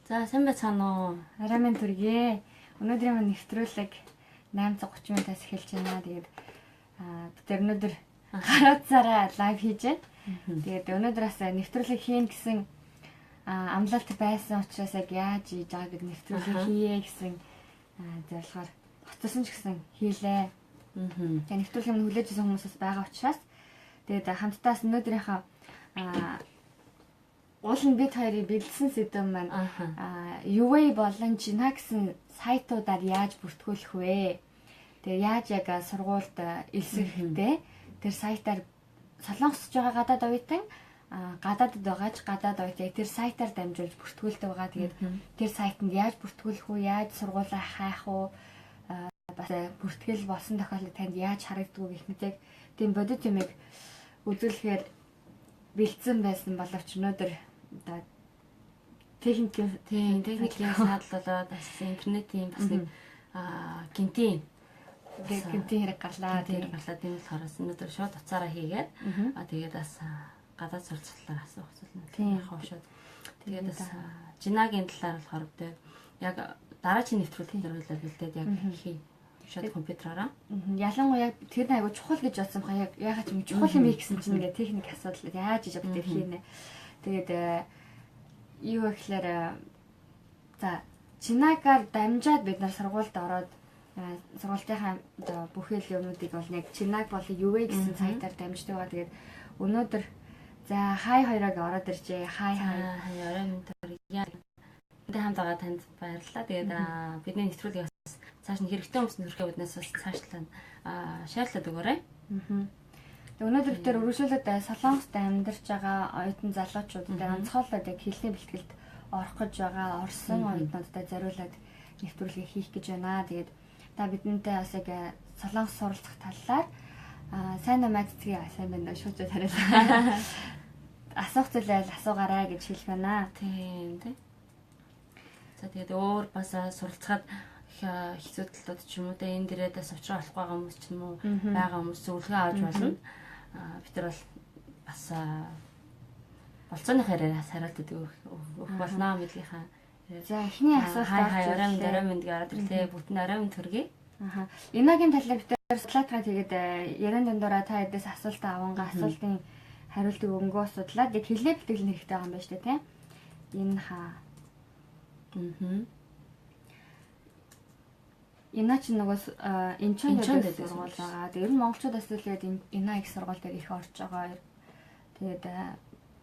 За сайн байцгаана уу? Арай минь төргий. Өнөөдрийн маань нэвтрүүлэг 8:30 минутаас эхэлж байна. Тэгээд бид өнөөдөр гараацаараа лайв хийж байна. Тэгээд өнөөдөр бас нэвтрүүлэг хийн гэсэн амлалт байсан учраас яг яаж хийж байгааг бид нэвтрүүлэг хийе гэсэн зорилгоор хоцорсон ч гэсэн хийлээ. Тэгээд нэвтрүүлгийг хүлээж авсан хүмүүс байгаа учраас тэгээд хамтдаа өнөөдрийнхөө уул нь бид хоёрыг бэлдсэн сэдв маань UA болон Jina гэсэн сайтуудаар яаж бүртгүүлэх вэ? Тэгээ яаж яг сургуульд элсэхтэй тэр сайтаар солонгосч байгаа гадаад оюутан гадаадд байгаач гадаад оюутан тэр сайтаар дамжуулж бүртгүүлдэг байгаа. Тэгээд тэр сайтанд яаж бүртгүүлэх үү? Яаж сургуулаа хайх үү? Бас бүртгэл болсон тохиолдолд танд яаж харагддаг гэх мэт тийм бодит юмыг үзүүлэхээр бэлдсэн байсан боловч өнөөдөр техникийн саадал болоод бас интернетийн бас нэг гинтийн хэрэг гарлаа. Тийм болохоор өнөөдөр шууд уцаараа хийгээд тэгээд бас гадаад сурцлалаар асуух зүйл яг шууд тэгээд бас Jina-гийн талаар болохоор яг дараагийн нэвтрүүлгээр үйлдэл бэлдээд яг хий шууд компьютераараа. Ялангуяа тэр айгу чухал гэж бодсон баха ягаад ч юм чухал юм хийсэн чинь ингээ техник асуудал яаж иж бид хийнэ. Тэгээд юу гэхээр за Jina-гаар дамжаад бид нар сургуульд ороод сургуулийн бүхэл юмнуудыг бол яг Jina болон UA гэсэн сайтаар дамждаг байгаа. Тэгээд өнөөдөр за хай хоёроо ороод иржээ. Хай орой минь төргий. Энд хамт байгаа танд баярлалаа. Тэгээд бидний нэвтрүүлгийг бас цааш нь хэрэгтэй хүмүүс нөхрөө биднээс бас цаашлан шеэрлээд өгөөрэй. Өнөөдөр тэр өргөжлөлөд Солонгост амьдарч байгаа оюутан залуучуудад онцгойлоод яг хэлний бэлтгэлд орох гэж байгаа орсон оюутнуудад зориулаад нэвтрүүлгийг хийх гэж байна. Тэгээд та бидэнтэй бас яг Солонгос суралцах талаар сайн мэдцгээ сайн байна шууд тариалаа. Асуух зүйлээ асуугаарай гэж хэлэх байна. Тийм. За тэгээд өөр бас суралцахад хэцүү талууд ч юм уу тэ энэ дээрээс очроо болохгүй байгаа хүмүүс ч юм уу байгаа хүмүүс зөвлөгөө авч болно. Бид нар бол бас болцооны хариараас хариултад өгөх болно мэдлийнхаа. За эхний асуулт орой минь гараад ирлээ. Бүтэн орой минь төргий. Инагийн талаар бид нар судлаатгаа тэгээд яран дундаараа та эдээс асуулт авангаа асуултын хариултыг өнгөө судлаад яг хэлээ бэлтгэл хэрэгтэй байгаа юм байна шүү дээ тийм. Энэ Ина ч нөгөө Инчонд сургууль байгаа. Тэр нь монголчуудаас үлээд Ина их сургууль дээр их орж байгаа. Тэгээд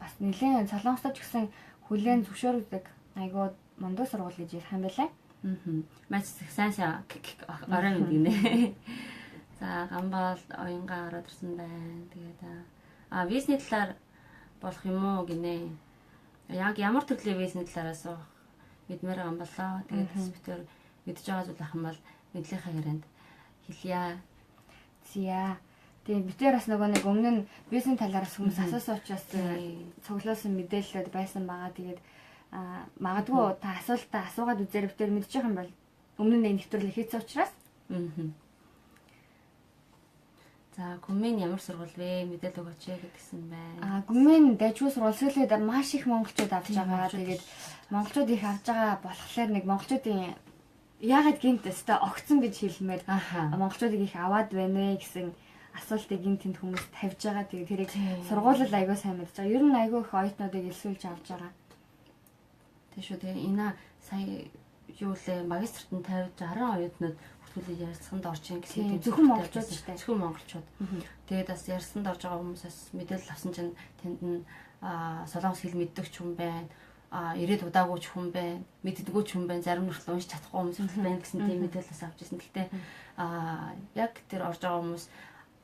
бас нэлээд солонгосточ гэсэн хүлээн зөвшөөрөгдөг айгуу мундаг сургууль гэж ярих юм байлаа. Маш сайн орой минь гинэ. За гамбал оянгаа ороод ирсэн байна. Тэгээд визний талаар болох юм уу гинэ. Яг ямар төрлийн визний талаар асуух мэдмээр байгаа юм болоо. Тэгээд бас бид мэдж байгаа зүйл ах юм бол мэдлийнхаа ярианд хэлье. Зя. Тэгээд бид бас нөгөө нэг өмнө нь бизнес талаараас хүмүүс асуусан учраас цуглуулсан мэдээлэлүүд байсан байгаа. Тэгээд магадгүй та асуултаа асуугаад үзээр бид мэдж байгаа юм бол өмнө нь нэвтрүүлэг хийсэн учраас. За гүмэн ямар сургууль вэ? Мэдээлэл өгөөч гэдгсэн байна. Гүмэн дайчгүй сургууль сүүлээд маш их монголчууд авч байгаа. Тэгээд монголчууд их авж байгаа болохоор нэг монголчуудын яагаад гинт өстой огцсон гэж хэлмээр монголчуудыг их аваад байна вэ гэсэн асуултыг гинт тэнд хүмүүс тавьж байгаа. Тэгээд тэрийг сургуулал айгуу сайн мэдж байгаа. Ер нь айгуу их оюутнуудыг элсүүлж авч байгаа. Тэг шүү. Тэгээ Ина сая юу лээ магистрт нь 50 60 оюутнууд бүртгүүлээд ярилцсанд орж ийн гэсэн зөвхөн монголчууд шүү дээ. Зөвхөн монголчууд. Тэгээд бас ярилцсанд орж байгаа хүмүүсээс мэдээлэл авсан чинь тэнд нь солонгос хэл мэддэг ч юм байна. Ирээд удаагүй ч хүн байна, мэддэггүй ч хүн байна, зарим нь уншиж чадахгүй хүмүүс байна гэсэн тийм мэдээлэлс авч ирсэн. Гэхдээ яг тэр орж байгаа хүмүүс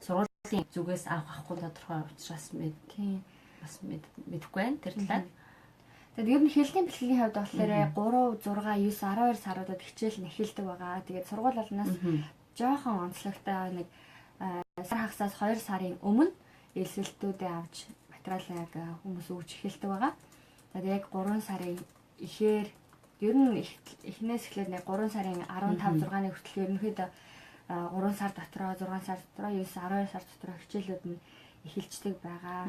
сургуулийн зүгээс авахгүй тодорхой учраас бас мэдэхгүй байна тэр талаар. Тэгээд ер нь хэлний бэлтгэлийн хувьд болохоор 3, 6, 9, 12 саруудад хичээл нэхэлдэг байгаа. Тэгээд сургууль болноос жоохон онцлогтой нэг сар хагасаас 2 сарын өмнө элсэлтүүдээ авч материалаа яг хүмүүс өгч эхэлдэг байгаа. Тэгээд яг 3 сарын ихээр ер нь эхнээс эхлээд нэг 3 сарын 15, 6-ны хүртэл ерөнхийдөө 3 сар дотроо, 6 сар дотроо, 9, 12 сар дотроо хичээлүүд нь эхэлждэг байгаа.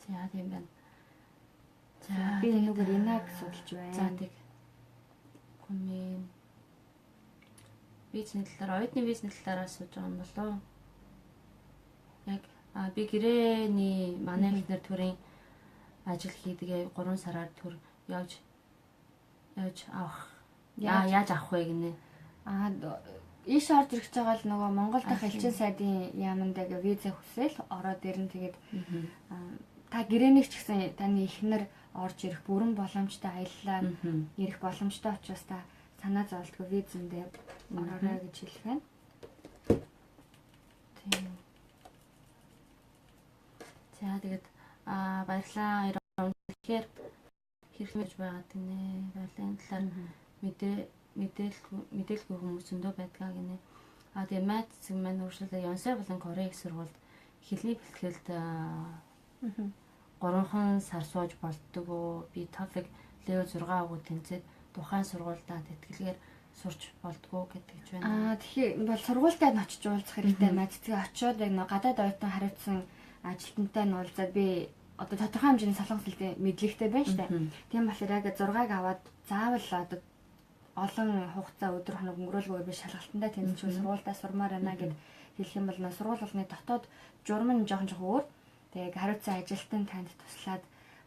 За тийм байна. За Би энэгээр инаг судалж байна. За тэг. Гүмээ. Визний талаар, оюутны визний талаар асууж байгаа юм болоо. Яг би гэрээний манай эхнэр төрийн ажил хийдэг 3 сараар төр явж авах. Яаж авах вэ гинэ? Ийш орж ирэх байгаа л нөгөө Монгол дахь элчин сайдын яамндаг виза хүсэл ороод ирэн тэгээд та гэрээнийч гэсэн таны эхнэр орж ирэх бүрэн боломжтой аяллаа ирэх боломжтой учраас та санаа зовлтгүй визэндээ ороорой гэж хэлэх байна. Тийм. За тэгээд баярлалаа. Тэгэхээр хэрхэн гэж байгаад гинэ. Баярлалын талаар мэдээлгүй хүмүүс зөндөө байдгаа гинэ. Тэгээ Мэт зэг маань өөрчлөлөө Ёнсай болон Корея их сургуульд хэлний бэлтгэлд 3 сар сууж болдгоо. Би TOEFL Leo 6 өгөө тэнцээд тухайн сургуульдаа тэтгэлгээр сурч болдгоо гэдэг ч байна. Тэгэхээр бол сургуультай нь очиж уулзах хэрэгтэй. Мэт зэг очиод яг гадаад оюутан хариуцсан ажилтнтай нь уулзаад би одоо тодорхой хэмжээний солонгос хэлтэй мэдлэгтэй байна шүү дээ. Тийм болохоор яг 6-аг аваад заавал одоо олон хугацаа өдөр хоног өнгөрөөлгөө би шалгалтандаа тэнцвэр сургуультай сурмаар байна гэд хэлэх юм бол сургууль болгоны дотоод журам нь жоохон өөр. Тэгээ хариуцсан ажилтан танд туслаад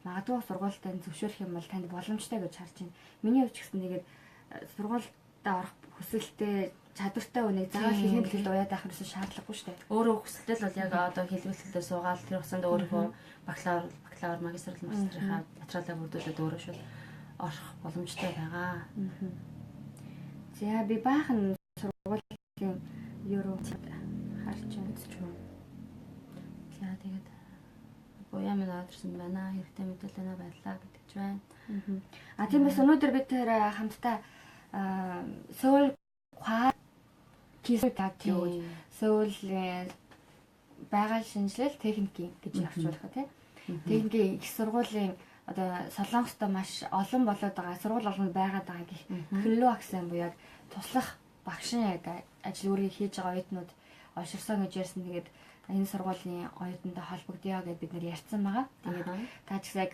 магадгүй сургуультай зөвшөөрөх юм бол танд боломжтой гэж харж байна. Миний хувьд ч гэсэн тэгээд сургуультай орох хүсэлтэй чадвартай хүнийг заавал хэлний бэлтгэл уяад авах гэсэн шаардлагагүй шүү дээ. Өөрөө хүсэлтэл бол яг одоо хэлний бэлтгэлдээ суугаад тэр хугацаанд өөрийнхөө бакалавр, магистрал, мастрынхаа материалаа бүрдүүлээд өөрөө шууд орох боломжтой байгаа. За би баахан сургуулийн евро харж байна. За тэгээд буяа минь орсон байна. Хэрэгтэй мэдээлэл байлаа гэдэг ч байна. Тийм бас өнөөдөр бид тэр хамтдаа Сөүл Сөүлийн байгаль шинжилэл техникийн гэж явуулах тийм. Техникийн их сургуулийн одоо Солонгостой маш олон болоод байгаа сургууль болгонд байгаад байгаа гэх Хиллуа гэсэн буюу яг туслах багшин яг ажил үрийг хийж байгаа оюутнууд олширсан гэж ярьсан. Тэгээд энэ сургуулийн оюутантай холбогдъё гэж бид нэр ярьсан байгаа. Тэгээд та ч яг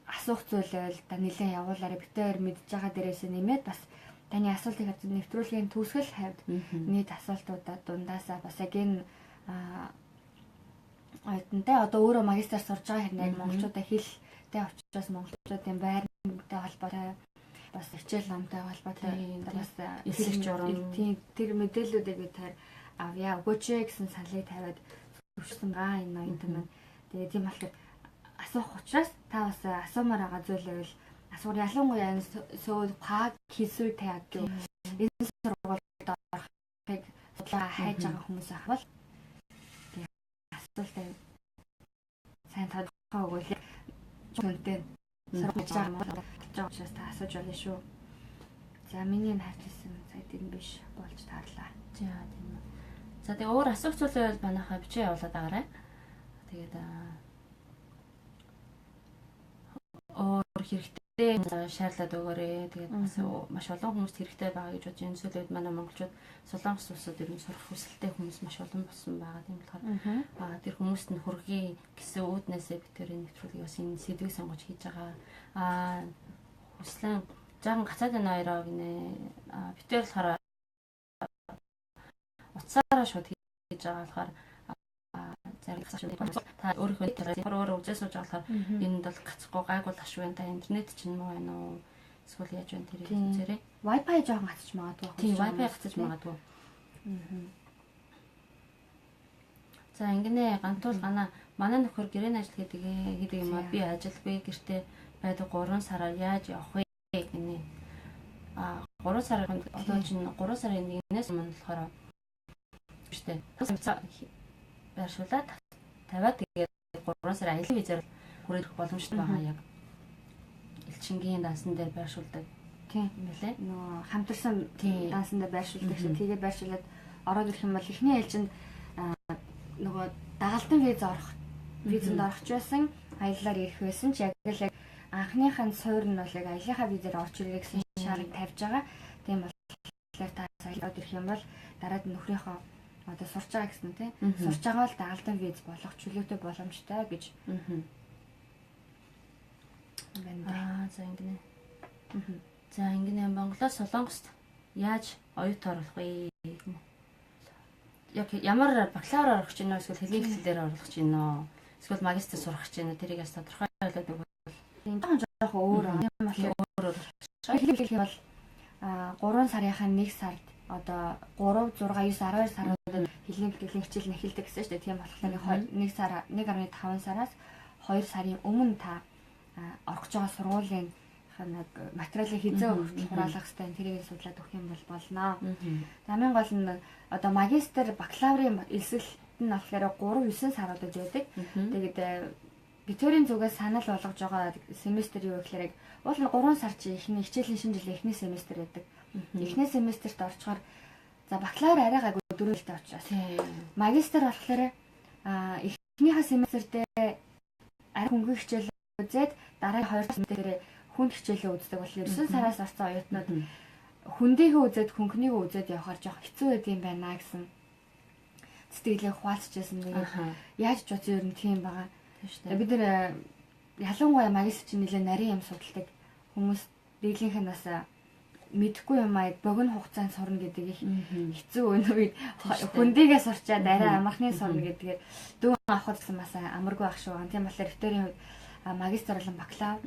асуух зүйлэл та нэлээд явуулаарай. Битээр мэдж байгаа дээрээс нэмээд бас таны асуултыг нэвтрүүлгийн төгсгөл хавьд нийт асуултуудаа дундаасаа бас яг энэ оюутантай одоо өөрөө магистр сурж байгаа хэрнээ яг монголчуудаа хэлтэй учраас монголчуудын байрнтай холбоотой бас хичээл номтой холбоотой бас эсрэг журам тэр мэдээллүүдийг бид таар авъя өгөөч гэсэн саналыг тавиад зөвшөөрсөн гаа энэ оюутан маань. Тэгээ тийм болохоор асуух учраас та бас асуумаар байгаа зүйл байвал асуур ялангуяа энэ Сөүл Паг хийсүү таг гэх энэ сургуульд орохыг судлаа хайж байгаа хүмүүс ахвал асуултаа сайн тодорхой өгвөл үнэтэй сургуулж байгаа учраас та асууж болно шүү. За миний хайрцсан сайд энэ биш болж таарлаа. За тийм үү. За тэгээ өөр асуух зүйл байвал манайхаа бичээ явуулаад байгаарай. Тэгээд өөр хэрэгтэй шаарлаад өгөөрэй. Тэгээд бас маш олон хүмүүст хэрэгтэй байгаа гэж бодож энэ сүүлийн үед манай монголчууд Солонгос улсад ер нь сурах хүсэлтэй хүмүүс маш олон болсон байгаа. Тийм болохоор тэр хүмүүст нь хүргэе гэсэн үүднээсээ бид тэр нэвтрүүлгийг бас энэ сэдвийг сонгож хийж байгаа. Хүслэн жаахан гацаад байна хоёроо гинэ. Битээр болохоор утсаараа шууд хийж байгаа болохоор та өөрөө үзээс сууж байгаа болохоор энд бол гацхгүй гайгүй л аш байна. Та интернет чинь муу байна уу? Эсвэл яаж байна тэрийг үзээрэй. Wi-Fi жоохон гацж магадгүй. Тийм, Wi-Fi гацж магадгүй. За ингэнэ гантуул ганаа манай нөхөр гэрээний ажил хийдэг юм аа. Би ажилгүй гэртээ байдаг 3 сараар яаж явах вэ гинэ. 3 сарын одоо чинь 3 сарын 1-ээс өмнө болохоор штэ. Байршуулаад тавиад тэгээд 3 сар аялал визээр хүрэх боломжтой байгаа яг элчингийн даасан дээр байршуулдаг. Тийм нэлээ. Нөгөө хамтарсан даасан дээр байршуулдаг шиг тэгээд байршуулад ороод ирэх юм бол эхний ээлжинд нөгөө дагалдан визэнд орох ч байсан аяллаар ирэх байсан ч яг л анхныхаа суурь нь бол яг аяллахаа визээр орж ирэх гэсэн шаардлага тавьж байгаа. Тийм болохоор та аялаад ирэх юм бол дараад нөхрийнхөө одоо сурч байгаа гэсэн тийм сурч байгаа бол дагалдан виз болох чөлөөтэй боломжтой гэж За ингэнэ. За ингэнэ Монголоос Солонгост яаж оюутан оруулах вэ? Яг ямар бакалавраар орох гэж байна уу? Эсвэл хэлний хэлээр оруулах гэж байна уу? Эсвэл магистр сурах гэж байна уу? Тэрийг бас тодорхойлоод өгвөл. Тийм жоох өөр юм бол хэлэх бол 3 сарынхаа 1 сард одоо 3, 6, 9, 12 саруудад хэлний бэлтгэлийн хичээл нэхэлдэг гэсэн шүү дээ. Тийм болохоор 1.5 сараас 2 сарын өмнө та орох гэж байгаа сургуулийн нэг материалыг хизээ хураалгах хэрэгтэй. Тэрийг судлаад өгөх юм бол болно. Хамгийн гол нь одоо магистр, бакалаврын элсэлт нь болохоор 3-9 саруудад байдаг. Тэгээд битүүрийн зүгээс санал болгож байгаа семестр юу гэхээр уул нь 3 сар чи эхний хичээлийн шинэ жилийн эхний семестр байдаг. Эхний семестрт орчхоор за бакалавр арай гайгүй 4 жилтэй учраас. Магистр болохоор эхнийхээ семестртээ арай хөнгөн хичээл үзээд дараагийн 2 семестрээр хүнд хичээлээ үздэг болохоор 9 сараас орсон оюутнууд хүндийгөө үзээд хөнгөнийгөө үзээд явахаар жоох хэцүү байд юм байна гэсэн сэтгэлээ хуваалцчихсан. Тэгээд яаж ч бодсон ер нь тийм байгаа. Бид нэр ялангуяа магистр чинь нэлээ нарийн юм судалдаг хүмүүс дийлийнх нь бас мэдхгүй юм аа богино хугацаанд сурна гэдэг их хэцүү өнөө хүндийгээ сурчаад арай амархны сурна гэдгээр дүүн авахд гэсэн бас амаргүй байх шүү. Тийм болохоор өвтөрийн хувьд магистр болон бакалавр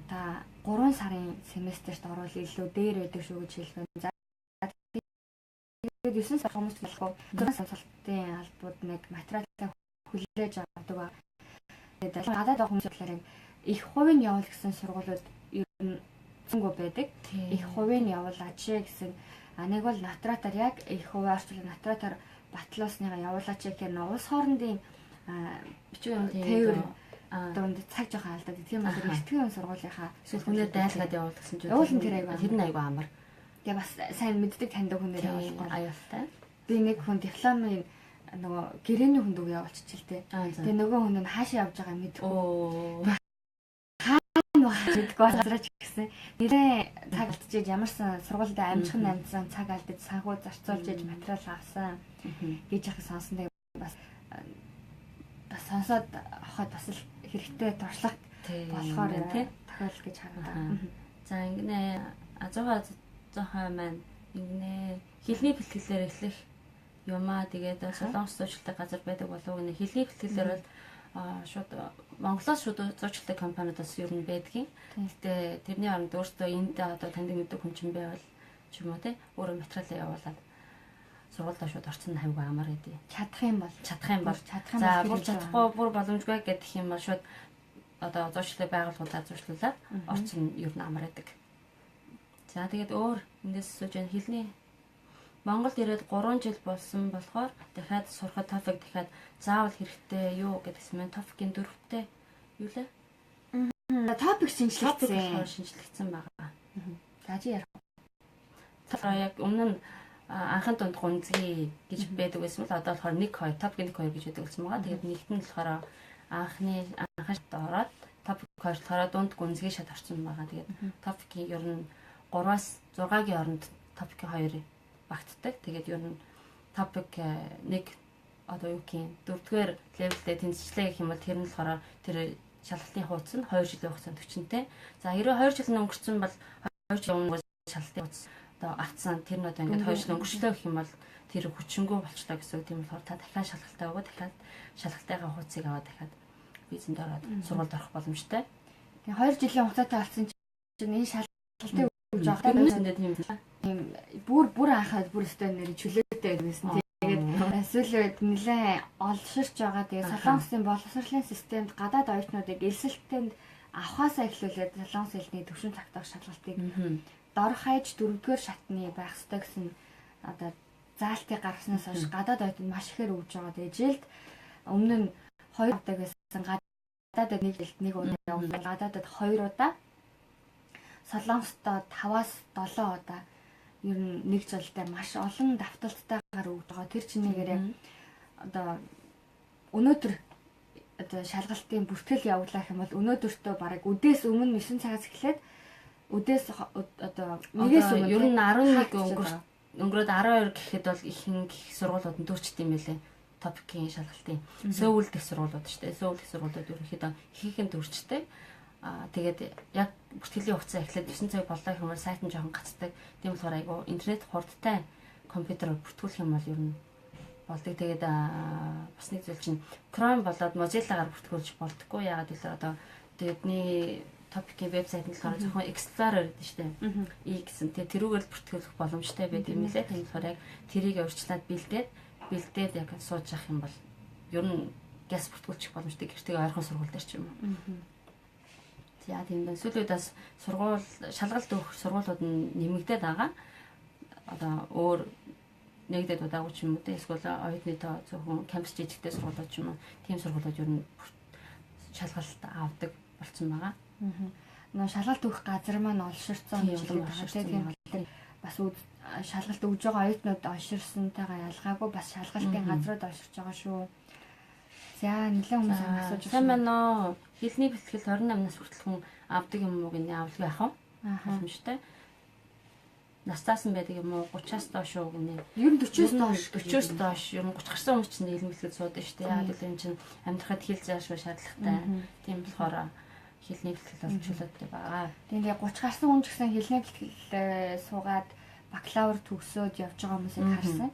та 3 сарын семестрт орвол илүү дээр байдаг шүү гэж хэлэх байна. За тэгээд 9 сар хүмүүс болохгүй 6 сонсолтын албууд нэг материалаа хүлээж авдаг ба. Тэгээд гадаад хүмүүс болохоор их хувийн явуул гэсэн сургуулиуд ер нь зөнгөө байдаг. Их хувийн явуул ажээ гэсэн нэг бол натратаар яг их хувийн орчлон натратаар батлуусныга явуулаач гэх нь улс хоорондын бичгийн тээвэр донд цаг жоохон алдаад тийм болохоор эртгийн сургуулийнхаа эсвэл хүнээр дайлгаад явуул гэсэн чинь явуулсан тэр айгүй тэр нь айгүй амар. Тэгээ бас сайн мэддэг таньдаг хүнээр явуулахгүй аюултай. Би нэг хүн дипломын нөгөө гэрээний хүнд үг явуулчихлээ. Тэгээ нөгөө хүн нь хаашаа явж байгааг мэдгүй. Мэдгүй газраач гэсэн. Нэрээ цаг алдчихж ямарсан сургуульд амжих намдсан цаг алдаж санхүү зарцуулж иж материал авсан гэж яхах сонсон. Бас сонсоод авахад бас л хэрэгтэй туршлага болохоор тохиол гэж харагдаа. За ингэнэ зохио маань ингэнэ хэлний бэлтгэлээр эхлэх юмаа тэгээд солонгос зурчилдаг газар байдаг болов уу гэнэ хэлний бэлтгэлээр бол шууд Монголоос шууд зурчилдаг компаниудаас ер нь байдгийн. Гэтэ тэрний оронд өөртөө энд одоо танд мэддэг хүн чинь байвал ч юм уу те өөрөө материалаа явуулаад сургуультай шууд орцсон хайгуу амар гэдэг. Чадах юм бол за бүр чадахгүй бүр боломжгүй гэдэг юм бол шууд одоо зурчлалын байгууллагуудаар зуршлуулаад орцсон ер нь амар байдаг. За тэгээд өөр эндээс сууж яа хэлний Монголд ирээд 3 жил болсон болохоор дахиад сурахад TOEFIC дахиад заавал хэрэгтэй юу гэдгсэн мэн TOEFIC-ийн 4-тэй юу лээ? TOEFIC шинжлэгдсэн байгаа. За чи ярих. Яг өмнө нь анхны дунд гүнзгий гэж байдаг байсан бол одоо болохоор 1 2 TOEFIC 1 2 гэж байдаг болсон байгаа. Тэгээд нэгт нь болохоор анхны шат ороод TOEFIC 2 болохоор дунд гүнзгий шат орсон байгаа. Тэгээд TOEFIC-ийн ер нь 3-аас 6-гийн оронд TOEFIC 2 багтдаг. Тэгээд ер нь TOEFIC 1 одоо юу гэх юм 4-р левелдээ тэнцвчлээ гэх юм бол тэр нь болохоор тэр шалгалтын хуудас нь 2 жилийн хугацаанд хүчинтэй. За хэрвээ 2 жил өнгөрсөн бол 2 жилийн өмнө шалгалтын хуудас одоо авцсан тэр нь одоо ингээд 2 жил өнгөрчлөө гэх юм бол тэр хүчингүй болчлоо гэсэн үг. Тийм болохоор та дахиад шалгалтаа өгөө дахиад шалгалтынхаа хуудсыг аваад дахиад визэнд ороод сургуульд орох боломжтой. Тэгээ 2 жилийн хугацаатай болсон чинь энэ шалгалтын өгж байгаа бүр анхаад бүр өстой нэр чөлөөтэй байсан. Тэгээд эсвэл нэлээ олширч байгаа. Тэгээд солонгосын боловсролын системд гадаад оюутнуудыг элсэлтэнд авахаасаа эхлүүлээд солонгос хэлний төвшин цагтаах шалгалтыг дор хаяж 4-р шатны байх ёстой гэсэн одоо заалтыг гаргаснаас хойш гадаад оюутнууд маш ихээр өгж байгаа. Тэгээд жилд өмнө нь 2 удаа гэсэн гадаадад нэг жилд 1 удаа явуулсан. Гадаадад 2 удаа солонгостод 5-аас 7 удаа ер нь нэг жилдээ маш олон давталтайгаар өгж байгаа. Тэр чинээрээ одоо өнөөдөр одоо шалгалтын бүртгэл явуулах юм бол өнөөдөртөө бараг өдөөс өмнө 9 цагаас эхлээд өдөөс одоо нэгээс өмнө ер нь 11 өнгөрөөд 12 гэхэд бол ихэнх сургуулиуд нь дүүрчт юм байлээ. TOEFIC-ийн шалгалтын Сөүл дэх сургуулиуд шүү дээ. Сөүл дэх сургуулиуд ерөнхийдөө ихэнх нь дүүрчтэй. Тэгээд яг бүртгэлийн хугацаа эхлээд 9 цаг болоо гэхмээр сайт нь жоохон гацдаг. Тийм болохоор айгу интернет хурдтай компьютероор бүртгүүлэх юм бол ер нь болдог. Тэгээд бас нэг зүйл чинь Chrome болоод Mozilla-гаар бүртгүүлж болдоггүй. Яагаад гэвэл одоо тэдний топикийн вебсайт нь болохоор зөвхөн Explorer гэдэг шүү дээ. И гэсэн. Тэгээд тэрүүгээр бүртгүүлэх боломжтой байд юм лээ. Тийм болохоор яг тэрийг урьдчилаад бэлдээд яг сууж явах юм бол ер нь газ бүртгүүлчих боломжтой. Гэртээ ойрхон сургууль дээр ч юм уу. За тийм дээ. Сүүлийн үед бас шалгалт өгөх сургуулиуд нь нэмэгдээд байгаа. Одоо өөр нэгдэд удаагүй ч юм уу те эсвэл оюутны тоо зөвхөн кампус жижигтэй сургуулиуд ч юм уу тийм сургуулиуд ер нь шалгалт авдаг болсон байгаа. Нөө шалгалт өгөх газар маань олширцсан юм байна. Тийм болохоор бас шалгалт өгж байгаа оюутнууд олширсантайгаа ялгаагүй бас шалгалтын газрууд олширч байгаа шүү. За нэлээд хүмүүс асууж байна. Сайн байна уу? Хэлний бэлтгэл 28 нас хүртэл хүн авдаг юм уу гэнэ авалгүй ах уу? Боломжтой. Настаас нь байдаг юм уу? 30-аас доош уу гэнэ. Ер нь 40-оос доош. 40-оос доош. Ер нь 30 гарсан хүмүүс чинь хэлний бэлтгэл суудаг шүү дээ. Яг л энэ чинь амьдрахад хэл заашгүй шаардлагатай. Тийм болохоор хэлний бэлтгэл бол чөлөөтэй байгаа. Тэгээд 30 гарсан хүн ч гэсэн хэлний бэлтгэл суугаад бакалавр төгсөөд явж байгаа хүмүүсийг харсан.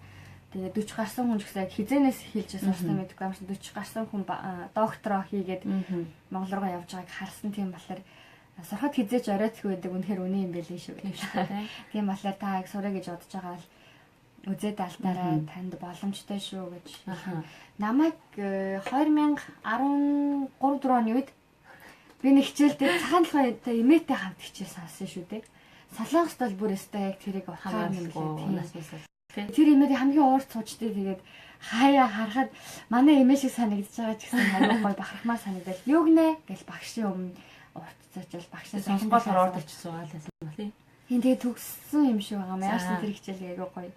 Тэгээд 40 гарсан хүн ч гэсэн хизэнээс хэлж сурсан мэдгүй юм шиг 40 гарсан хүн доктороо хийгээд Монгол руу явж байгааг харсан. Тийм болохоор сурахад хизээч оройтгүй байдаг үнэхээр үнэн юм байл шүү. Тийм болохоор та яг сурах гэж бодож байгаа бол үзээд алтаарай танд боломжтой шүү гэж. Намайг 2013 4 оны үед би нэг хичээлдээ цагаан толгой имээтэй хамт хичээл сонсон шүү дээ. Солонгост бол бүр өстэй яг тэрийг ухаан юм лээ. Тэр имэд хамгийн уурт суучдээ тэгээд хаяа харахад манай имэ шиг санагдаж байгаа ч гэсэн аюу гой бахархмаар санагдал. Юу гинэ гэж багшийн өмнө урт цаачвал багшийн сонгол ороод очсон байгаа лээс юм тий. Тийм тэгээд төгссөн юм шиг байгаа. Яасан тэр хичээл аюу гой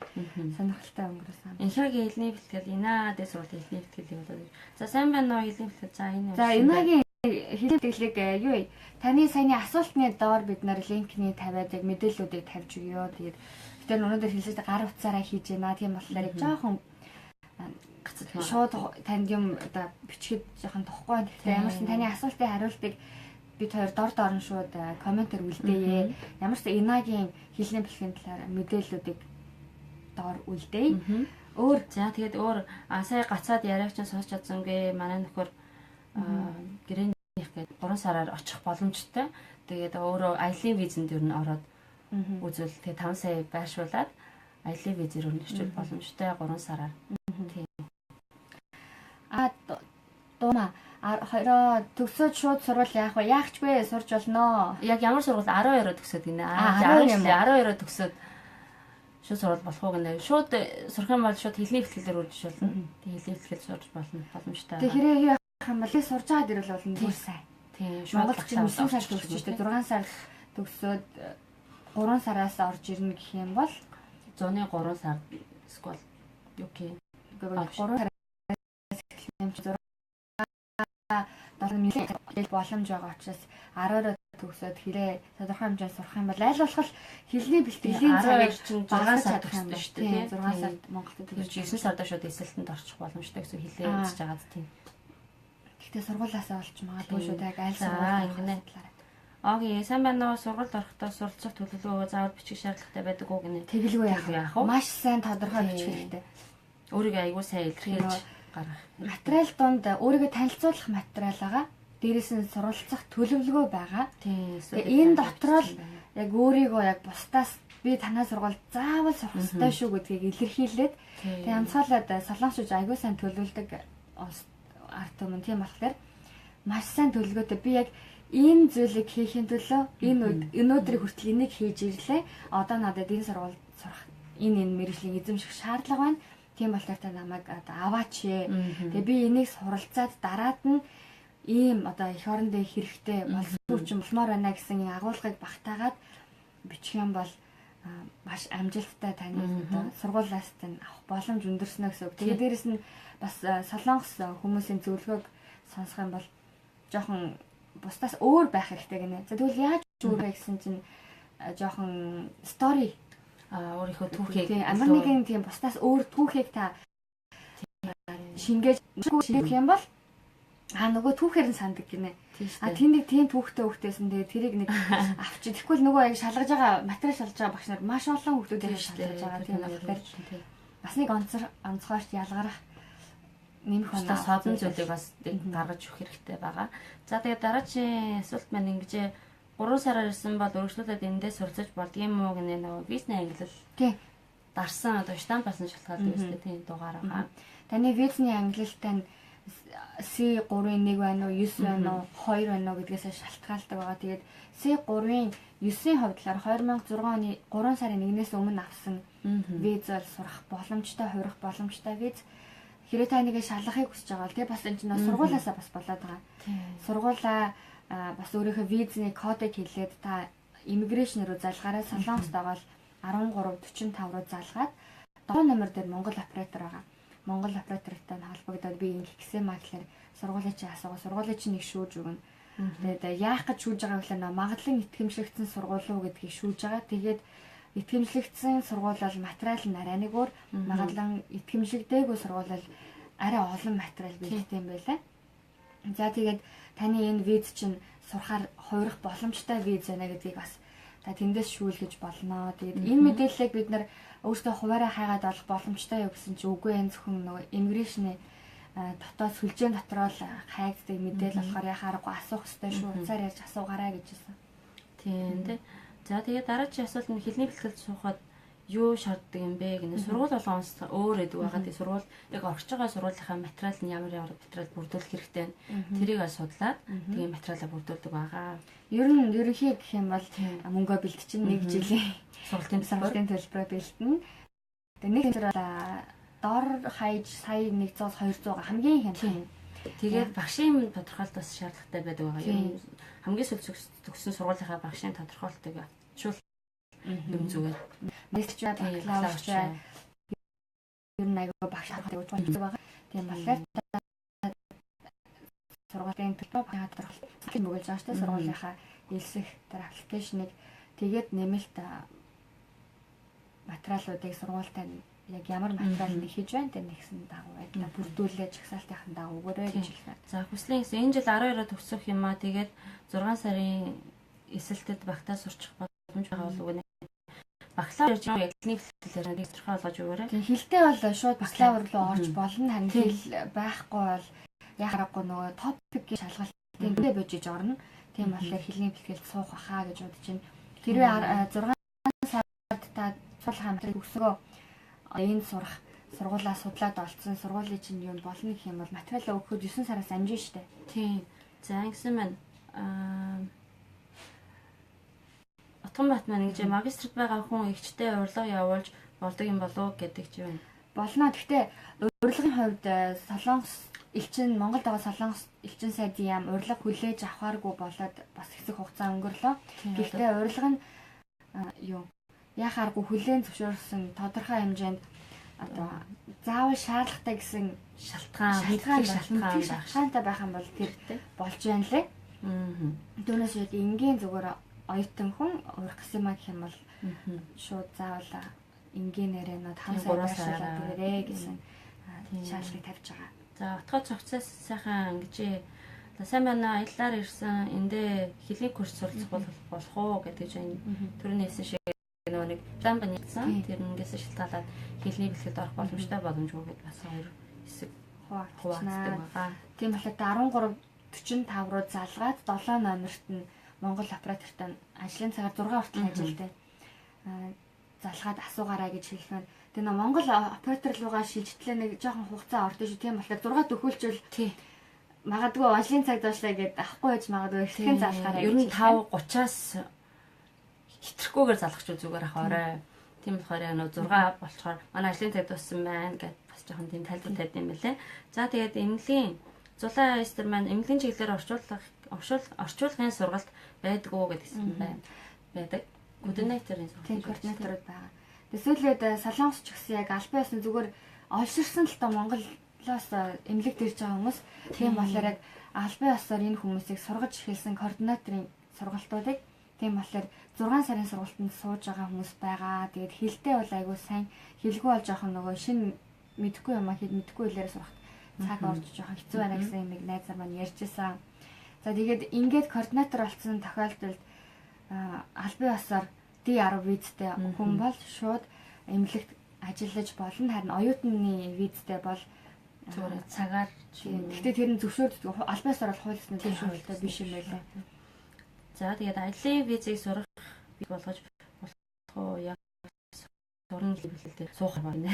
сонирхолтой өнгөрөөсөн. Энэхагийн хэлний бэлтгэл инаа дээр сурал хэлний бэлтгэл юм болоо. За сайн байна уу хэлний бэлтгэл. За энэ. За инаагийн хэлний бэлтгэлийг юу вэ? Таны саяны асуултны доор бид нар линкний тавиад яг мэдээллүүдийг тавьж өгөө. Тэгээд тэр өнөөдөр хэлсэд гар утсаараа хийж байна. Тийм болохоор жоохон гацад шууд танд юм одоо бичгээд жоохон тохгүй. Тэгэхээр ямар ч таны асуултын хариултыг бид хоёр дор нь шууд комментээр үлдээе. Ямар ч инагийн хэлний бэлтгэлийн талаар мэдээллүүдийг дор үлдээе. Тэгээд өөр сая гацаад яриаг чинь сонсч чадсангүй манай нөхөр гэрээнийх гээд 3 сараар очих боломжтой. Тэгээд өөрөө аялын визэнд ер нь ороод үзвэл тэгээ 5 сая байршуулад аялын визээр өрнөжчүүл боломжтой 3 сараар. Тийм. Дума 2 төгсөөд шууд сурвал яах вэ? Яахч вэ? Сурж болно. Яг ямар сургууль 12-оо төгсөөд гинэ. 12-оо төгсөөд шууд сурвал болох уу гинэ. Шууд сурах юм бол шууд хэлний бэлтгэлээр үржиж болно. Тэгээ хэлний бэлтгэл сурж болно боломжтой. Тэгээ хэрэг юу яах юм бол сурж байгаа дэрэл болно. Бүр сайн. Тийм. Монгол чинь 9 сар төгсөж штэ 6 сар төгсөөд 3 сараас орж ирнэ гэх юм бол 103 сар эсвэл юу гэх 3 сараас эхлэх юм чи 7 мэл боломж байгаа учраас 10-оор төгсөөд хэрэг тодорхой хэмжээнд сурах юм бол аль болох хэлний бэлтгэлийн цагийг 6 сар төгсдөө шүү дээ. 6 сард Монголд төгсөж 9 сард шууд эсэлтэнд орчих боломжтой гэсэн хэлээ үзэж байгаа тийм. Гэхдээ сургуулаасаа олж магадгүй шүү дээ. Аль сургууль талаараа. Окей, сайн байна уу? Сургалт орохдоо суралцах төлөвлөгөө заавал бичих шаардлагатай байдаг уу гэнэ. Тэгэлгүй яах вэ? Маш сайн тодорхой бичих хэрэгтэй. Өөрийгөө аягүй сайн илэрхийлж гаргах. Материал донд өөрийгөө танилцуулах материал байгаа. Дээрээс нь суралцах төлөвлөгөө байгаа. Тийм. Энэ дотроо л яг өөрийгөө яг бусдаас би танай сургуульд заавал сурах ёстой шүү гэдгийг илэрхийлээд тэг янзгаалаад солонгосч аягүй сайн төлөвлөдөг арт юм. Тийм болохоор маш сайн төлөвлөгөөтэй би яг энэ зүйлийг хийхин төлөө энэ үед өнөөдрийг хүртэл энийг хийж ирлээ. Одоо надад энэ сургуульд сурах энэ мэргэжлийн эзэмших шаардлага байна. Тийм болохоор та намайг одоо аваач. Тэгээ би энийг суралцаад дараад нь ийм одоо эх орондоо хэрэгтэй боловч болмоор байна гэсэн агуулгыг багтаагаад бичих юм бол маш амжилттай таны одоо сургуулиас тань авах боломж өндөрснө гэсэн үг. Тэгээ дээрэс нь бас солонгос хүмүүсийн зөвлөгөөг сонсох юм бол жоохон бусдаас өөр байх хэрэгтэй гинэ. За тэгвэл яаж өөр вэ гэсэн чинь жоохон стори өөрийнхөө түүхийг амар нэгэн тийм бусдаас өөр түүхийг та шингээж хийх юм бол нөгөө түүхээр нь санддаг гинэ. тэнд тийм хүүхдээсэн тэгээд тэрийг нэг авч идэхгүй л нөгөө яг шалгаж байгаа материал шалгаж байгаа багш нар маш олон хүүхдүүдийг шалгаж байгаа. Тийм болохоор бас нэг онцгойч ялгарах нэмэх оноо содон зүйлийг бас гаргаж өгөх хэрэгтэй байгаа. За тэгээд дараагийн асуулт маань ингэж 3 сараар ирсэн бол өргөжлүүлээд эндээ сурцаж болдгийм үү гэнэ нөгөө визний ангилал. Тий. Дарсан одоо штамп басан шалтгаалдаг үстэй тийм дугаар байгаа. Таны визний ангилалтай нь C3-1 байна уу, 9 байна уу, 2 байна уу гэдгээс шалтгаалдаг байгаа. Тэгээд C3-ийн 9-ийн хувьд болохоор 2006 оны 3 сарын 1-ээс өмнө авсан виз бол сурах боломжтой, хувирах боломжтой виз. Хэрэв та нэгэ шалгахыг хүсэж байгаа бол тэгээ бас энэ чинь сургуулаасаа бас болоод байгаа. Сургуулаа бас өөрийнхөө визний кодыг хэлээд та иммиграшн руу залгаараа Солонгост байгаа бол 1345 руу залгаад доод номер дээр Монгол оператор байгаа. Монгол оператортай холбогдоод би ингэ гэсэн мэтлэр сургуулийн чинь асуугаа сургуулийн чинь нэг шүүж өгнө. Тэгээд яах гэж шүүж байгаа вэ? Магадлан итгэмжлэгдсэн сургууль уу гэдгийг шүүж байгаа. Тэгээд итгэмжлэгдсэн сургууль бол материал нь арай нэг өөр, магадлан итгэмжлэгдээгүй сургууль бол арай олон материал бэлдсэн юм байлаа. За тэгээд таны энэ виз чинь сурахаар хувирах боломжтой виз байна гэдгийг бас та тэндээс шүүлгэж болно. Тэгээд энэ мэдээллийг бид нар өөртөө хуваараа хайгаад олох боломжтой юу гэсэн чинь үгүй энэ зөвхөн нөгөө иммиграшны дотоод сүлжээн дотроо л хайгддаг мэдээлэл болохоор яхаарахгүй асуух хэрэгтэй шүү. Уцаар ярьж асуугаарай гэж хэлсэн. Тийм дээ. За тэгээд дараагийн асуулт нь хэлний бэлтгэл суухад юу шаарддаг юм бэ гэнэ. Сургууль болгоноос өөр эдэг байгаа. Тэгээд сургууль яг орж байгаа сургуулийнхаа материал нь ямар материал бүрдүүлэх хэрэгтэй вэ? Тэрийг судлаад тэгээд материалаа бүрдүүлдэг байгаа. Ер нь ерөнхий гэх юм бол мөнгөө бэлтчин нэг жилийн сургалтын төлбөрөөр бэлтэнэ. Тэгээд нэг тэр дор хаяж сая 100-200 хамгийн хямдхан. Тэгээд багшийн тодорхойлт бас шаардлагатай байдаг байгаа. Ер нь хамгийн сүүлд төгссөн сургуулийнхаа багшийн тодорхойлтыг авчвал юм зүгээр. Магистрч бакалаврч ер нь аягүй багш харахад явж байгаа. Тийм болохоор сургуулийн төлбөрийн тодорхойлт мөгөлж байгаа шүү дээ. Сургуулийнхаа хэлсэх тэр аппликейшнийг тэгээд нэмэлт материалуудыг сургуультай яг ямар материал нэхэж байна тэр нэгсэн дагуу байдлаа бүрдүүлээ жагсаалтын дагуу өгөөрэй гэж хэлсэн. За хүслийн гэсэн энэ жил 12-оор төгсөх юм аа тэгээд 6 сарын эсэлтэд багтаа сурчих боломж байгаа болов уу гэнэ. Бакалавр ярьж байгаа ялны бэлтгэлээр нэг тодорхой болгож өгөөрэй. Тийм хилтэй бол шууд бакалавр руу орж болно. Харин хил байхгүй бол яг харахгүй нөгөө топикийн шалгалтын дээр божиж орно. Тийм болохоор хилний бэлтгэлд суух баха гэж бодож байна. Тэрвээ 6 сард та суулгах хамтрыг өсгөө энэ сурах сургуулаа судлаад олцсон сургуулийн чинь юм болно гэх юм бол материалаа өгөхөд 9 сараас амжин штэ. Тийм. За ингэсэн байна. Отгонбат маань гэж магистрт байгаа хүн ихчтэй урилга явуулж болдог юм болов гэдэг ч юм. Болно. Гэхдээ урилгын хувьд Солонгос элчин Монголд байгаа Солонгос элчин сайдын яам урилга хүлээж авахааргүй болоод бас хэсэг хугацаа өнгөрлөө. Гэхдээ урилга нь юу яхааргүй хүлээн зөвшөөрсөн тодорхой хэмжээнд одоо заавал шаардлагатай гэсэн шалтгаантай байх юм бол тэр болж байна лээ. Түүнээс яг энгийн зүгээр оюутан хүн урих гэсэн юм гэх юм бол шууд заавал энгийнээрээ нөт хамсаа байшуулаад ирээ гэсэн шаардлагыг тавьж байгаа. За отгоо цогцоос сайхан ангижээ. Сайн байна аяллаар ирсэн эндээ хэлний курс суралцах болох уу гэдэг чинь түрүүний хэлсэн шиг нэг план банигдсан. Тэрнээс шалтгаалаад хэлний бэлтгэд орох боломжтой боломжгүй гэдээ бас хоёр хэсэг хуваагддаг байгаа. Тийм болохоор 13:45 руу залгаад 7 номерт нь Монгол оператортай ажлын цагаар 6 хүртэл ажилтай. Залгаад асуугаарай гэж хэлсэн. Тэгээ нэг Монгол оператор руугаа шилжтлээ нэг жоохон хугацаа ордоо шүү. Тийм болохоор 6 төгөөлчвөл магадгүй ажлын цаг доошлаа гэдээ авахгүй байж магадгүй ихтгэн залгаарай. Ер нь 5:30-аас хитрхгүйгээр залгах ч зүгээр ах орой. Тийм болохоор яг 6 болчоор манай ажлын цаг дууссан байна гэд бас жоохон тийм тайлбар тавьд юм байлээ. За тэгээд эмнэлгийн зулаа эстер маань эмнэлгийн чиглэлээр орчуулгын сургалт байдгүй гэдгийгсэн байна. Байдаг. Координаторын координаторууд байгаа. Тэсүүлээд Солонгос ч гэсэн яг албан ёсны зүгээр олширсан л та Монголоос эмнэлэгт ирж байгаа хүмүүс тийм болохоор яг албан ёсоор энэ хүмүүсийг сургаж эхэлсэн координаторын сургалтуудыг тийм болохоор 6 сарын сургалтанд сууж байгаа хүмүүс байгаа. Тэгээд хилтэй бол айгүй сайн хэлгүй бол жоохон нөгөө шинэ мэдэхгүй юм аа хэд мэдэхгүй хэлээр сурах цаг орж жоохон хэцүү байна гэсэн юм найзаар маань ярьжсэн. За тэгээд ингээд координатор болсон тохиолдолд албан ёсоор D10 визтэй хүн бол шууд эмнэлэгт ажиллаж болно. Харин оюутны визтэй бол зүгээр цагаар. Гэхдээ тэр нь зөвшөөрдөг албан ёсоор бол хуулиснаа зөвшөөрөлтэй биш юм байлаа. За тэгээд аялын визийг сурах болгож болох уу? Яг сурна хэлбэлтэй суух байна.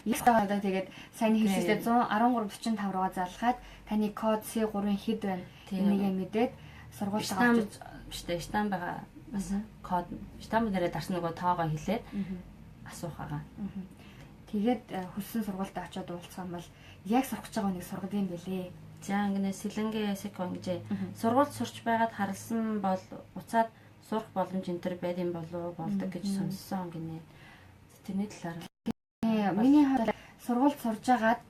Ястаа тэгээд сайн хэлсэлээ 11345 руугаа залгаад таны код C3-ын хэд байна? Энийг мэдээд сургуульд авч штам байгаа. Бас код штам нэрээ дарсан нөгөө тоогоо хэлээд асуух байгаа. Тэгээд хүссэн сургуультай очиод уулзах юм бол яг сурах гэж байгаа нэг сургад юм бэлээ. За ингэ Сэлэнгэ Секон гэж сургуульд сурч байгаад харалсан бол уцаад сурах боломж энэ төр байдсан болов болдог гэж сонссон гинэ. Тэрний талаар. Миний хувьд сургуульд сурж байгаад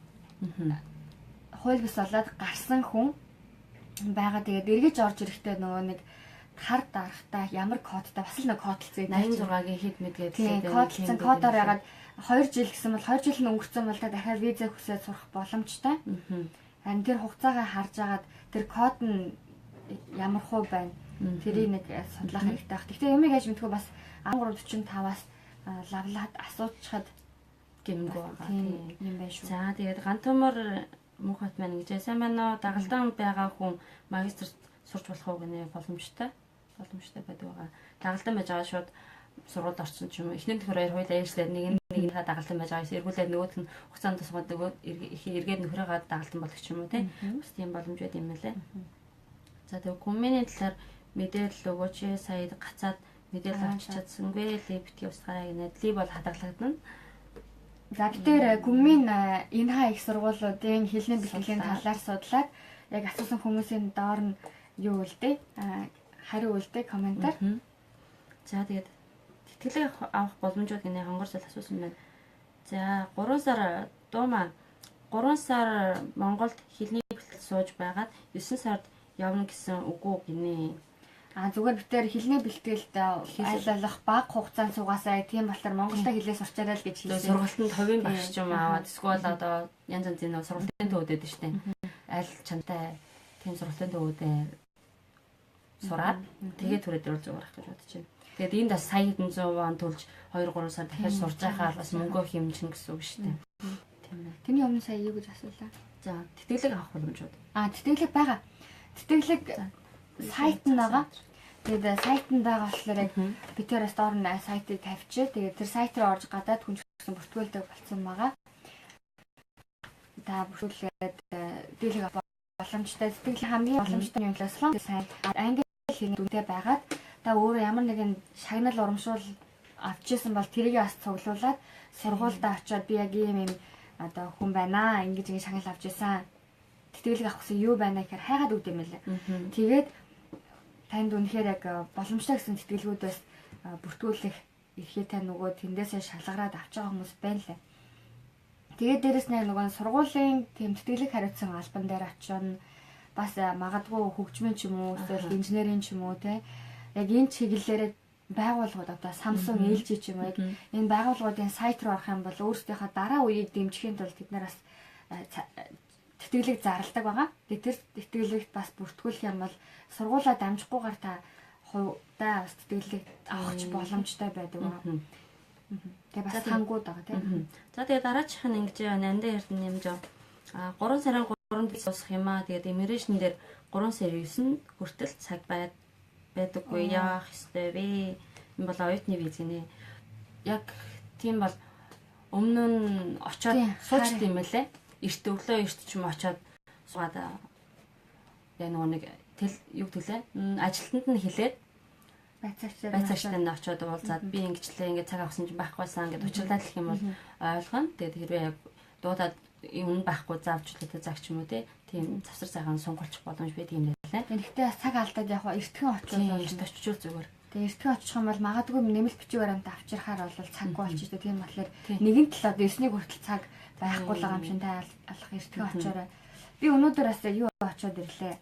хууль бус болоод гарсан хүн байгаа. Тэгээд эргэж орж ирэхдээ нөгөө нэг хар дарахтаа ямар кодтай бас л нэг кодлцээ 86-гийн хэд мэдгээд кодлцсан кодоор ягаад 2 жил гэсэн бол 2 жил нь өнгөрцөн бол та дахиад виза хүсээд сурах боломжтой. Харин тэр хугацаагаа харж агаад тэр код нь ямар хуу байна. Тэрийг нэг судлах хэрэгтэй баг. Гэхдээ юмыг яаж мэдгүй бас 1345-аас лавлаад асуучхад гэмгүй байгаа юм байна шүү. За тэгээд Гантөмөр Мөнхбат маань гэж сайн байна уу? Дагалдан байгаа хүн магистрт сурч болох уу гэнэ боломжтой байдаг байгаа. Дагалдан байж байгаа шууд сургуульд орсон ч юм уу. Эхнэр нөхөр хоёр хоёулаа ярьслаа нэг дагалдан байж байгаа. Эргүүлээд нөгөөт нь хугацаанд тусгаад нөгөө эргээд нөхрөөгаа дагалдан болох ч юм уу тий. Бас тийм боломж байд юм байна лээ. За тэгээд коммуний талаар мэдээлэл өгөөч. Сая гацаад мэдээлэл авч чадсангүй ли битгий устгаарай гэнэ. Ли бол хадгалагдана. За тэр гүмийн энэ хаа их сургуулиудын хэлний бэлтгэлийн талаар судлаад яг асуусан хүмүүсийн доор нь юу үлдээ? Хариу үлдээ комментар. За тэгээд тэтгэлэг авах боломжууд гэнэ хонгорсол асуусан байна. За 3 сар дуумаа 3 сар Монголд хэлний бэлтгэл сууж байгаад 9 сард явна гэсэн үгүй гинэ. Зүгээр битээр хэлний бэлтгэлд айлалах баг хугацаанд суугаасаа тийм болохоор Монголда хэлээ сурчаарай л гэж хэлсэн. Сургалтанд хувийн багш ч юм аваад эсвэл одоо янз янзын сургалтын төвөдөд штэ. Аль чантай тийм сургалтын төвөдөө сураад тэгээд түрээд ирүүл зүгээр ах гэж бодож байна. Тэгээд энд бас сая хэдэн 100 вон төлж 2 3 сар дахиад сурж байхаар бас мөнгө хэмжин гэсэн үг штэ. Тийм ээ. Тэний өмнө сая юу гэж асуулаа? За тэтгэлэг авах боломжууд. Тэтгэлэг байгаа. Тэтгэлэг сайт нь байгаа. Тэгээд сайтанд байгаа болохоор яг би тэрээс доор нь сайтыг тавьчих. Тэгээд тэр сайт руу орж гадаад хүн гэсэн бүртгүүлдэг болсон байгаа. Та бүртгүүлээд тэтгэлэг авах боломжтой. Тэтгэл хамгийн боломжтой юм л слон сайт англи хэлний дүнтэй байгаад та өөрөө ямар нэгэн шагнал урамшуул авчихсан бол тэрийг бас цуглуулад сургуультай очиод би яг ийм одоо хүн байна. Ингэж шагнал авч ирсэн. Тэтгэлэг авах гэсэн юу байна гэхээр хайгаад өгд юм лээ. Тэгээд танд үнэхээр яг боломжтой гэсэн тэтгэлгүүдээс бүртгүүлэх эрхээ та нөгөө тэндээсээ шалгараад авч байгаа хүмүүс байна лээ. Тэгээд дээрэс нь нөгөө сургуулийн тэм тэтгэлэг хариуцсан албан дээр очино. Бас магадгүй хөгжмийн ч юм уу эсвэл инженерийн ч юм уу те яг энэ чиглэлээр байгууллагууд одоо Samsung, LG ч юм уу яг энэ байгууллагуудын сайт руу орох юм бол өөрсдийнхөө дараа үеийг дэмжихийн тулд бид нар бас тэтгэлэг зарладаг байгаа. Тэр тэтгэлэгт бас бүртгүүлэх юм бол сургуулаа дамжихгүйгээр та хувьдаа бас тэтгэлэг авах боломжтой байдаг байгаа. Тэгээ бас хангууд байгаа тийм. За тэгээ дараачих нь ингэж нандаа ярдны нэмж 3 сарын 3-нд суусах юм аа. Тэгээд иммиграшн дээр 3 сарын 9-нд хүртэл цаг байдаггүй яах ёстой вэ? Энэ бол оюутны виз гинэ. Яг тийм бол өмнө нь очиод суучт юм байлээ. Эрт өглөө эрт ч юм очиод суугаад яг нэг юу төлөө ажилтнанд нь хэлээд байцаагчтай нь очиод уулзаад би ингэчлээ ингэ цаг авсан чинь байхгүйсан гэд учирлаад хэлэх юм бол ойлгоно. Тэгээд хэрвээ яг дуудаад юм байхгүй заавчлаатай загч юм уу тийм завсар цагаан сонголчих боломж байдаг юм лээ. Тэгэхдээ цаг алдаад яг эртхэн очичвол зүгээр. Тэгээ эртхэн очих юм бол магадгүй нэмэлт бичиг баримтаа авчирхаар бол цаггүй болчих. Тийм болохоор нэгэн талаад 9-ний хүртэл цаг байхгүй л байгаа юм шиг та алах эртхэн очиорой. Би өнөөдөр бас юу очиод ирлээ.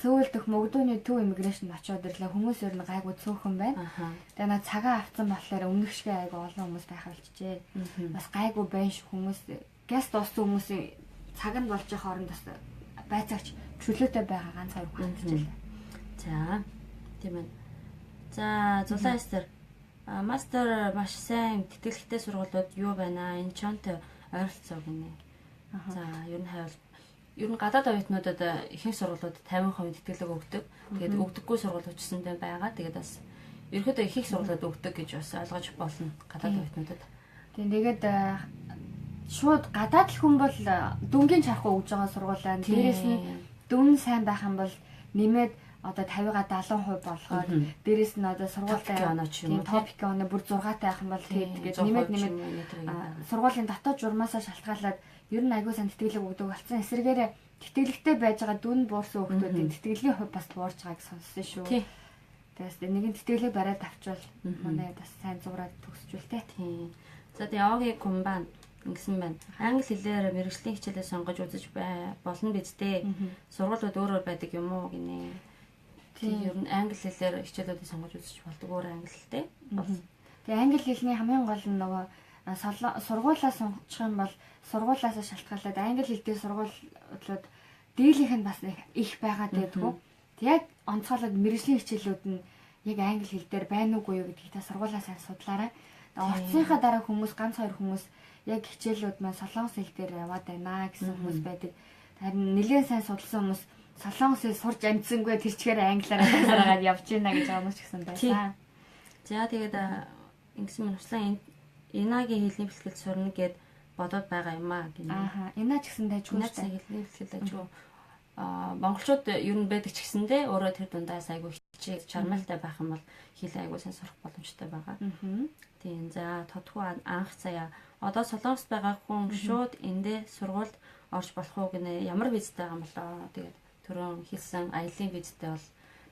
Сөүл дэх мөгдөөний төв иммиграшн очиод ирлээ. Хүмүүс ер нь гайгүй цөөхөн байна. Тэгээ наа цагаа авсан болохоор өмнөх шиг айгүй олон хүмүүс байх болчихжээ. Бас гайгүй байна шүү хүмүүс. Гяс дууссан хүмүүсийн цаг нь болж байгаа хооронд бас байцаагч чөлөөтэй байгаа ганц хоёр хүн хэлжээ. За тийм ээ. За зулаа эстер мастер маш сайн тэтгэлэгтэй сургуулиуд юу байна? Энэ чонтой ойролцоо гинэ. За ер нь гадаад оюутнуудад ихэнх сургуулиуд 50% тэтгэлэг өгдөг. Тэгээд өгдөггүй сургуулиуд ч гэсэндээ байгаа. Тэгээд бас ерөөдөө их сургуулиуд өгдөг гэж бас ойлгож болно гадаад оюутнуудад. Тэгээд шууд гадаад л хүн бол дүнгийн чархуу өгж байгаа сургуулаа. Дээрээс нь дүн сайн байх юм бол нэмээд одоо 50-га 70% болгоод дээрээс нь одоо сургуультай топик оноо бүр 6-тай байх юм бол тэгээд нэмээд сургуулийн дотоод журмаасаа шалтгаалаад ер нь аягүй сан тэтгэлэг өгдөг болсон. Эсвэргээр тэтгэлэгтэй байж байгаа дүн буурсан хүмүүсийн тэтгэлгийн хувь бас буурж байгааг сонссон шүү. Тэгээс нэгэн тэтгэлэг бариад авчвал манай бас сайн зураад төгсчүүл те. За тэгээ Огийн комбайн ингэсэн байна. Англи хэлээр мэргэжлийн хичээлээ сонгож үзэж болно биз дээ. Сургуулиуд өөр байдаг юм уу гинэ. Тийм ер нь англи хэлээр хичээлүүдийг сонгож үзэж болдог өөр англи хэлтэй. Тэгээ англи хэлний хамгийн гол нь нөгөө сургуулаа сонгох юм бол сургуулаас шалтгаалаад англи хэлтэй сургуулиуд дийлийнх нь бас их байгаад байдгүй. Тэг яг онцгойлоод мэргэжлийн хичээлүүд нь яг англи хэл дээр байна уугүй юу гэдгийг та сургуулаас судлаарай. Орцсныхаа дараа хүмүүс ганц хоёр хүмүүс яг хичээлүүд маань солонгос хэл дээр яваад байна гэсэн хүмүүс байдаг. Харин нэлээд сайн судалсан хүмүүс солонгос хэл сурч амжсангүй тэр чигээр англиараа хасараад явж байна гэж байгаа юм ч гэсэн байсан. За тэгээд ингэсэн юм услаа Инагийн хэлний бэлтгэл сурна гэд бодоод байгаа юм аа гинэ. Инаа ч гэсэн дайггүй хэлний бэлтгэл ажгүй. Монголчууд ер нь байдаг ч гэсэндээ өөрөө тэр дундаас айгүй хичээл чармайлтай байх юм бол хэл айгүй сайн сурах боломжтой байгаа. Тийм за тодгүй анх заяа одоо солонгост байгаа хүн шууд эндээ сургуульд орж болох уу гинэ. Ямар визтэй байгаа юм болоо. Тэгээд түрүүн хэлсэн аялын визтэй бол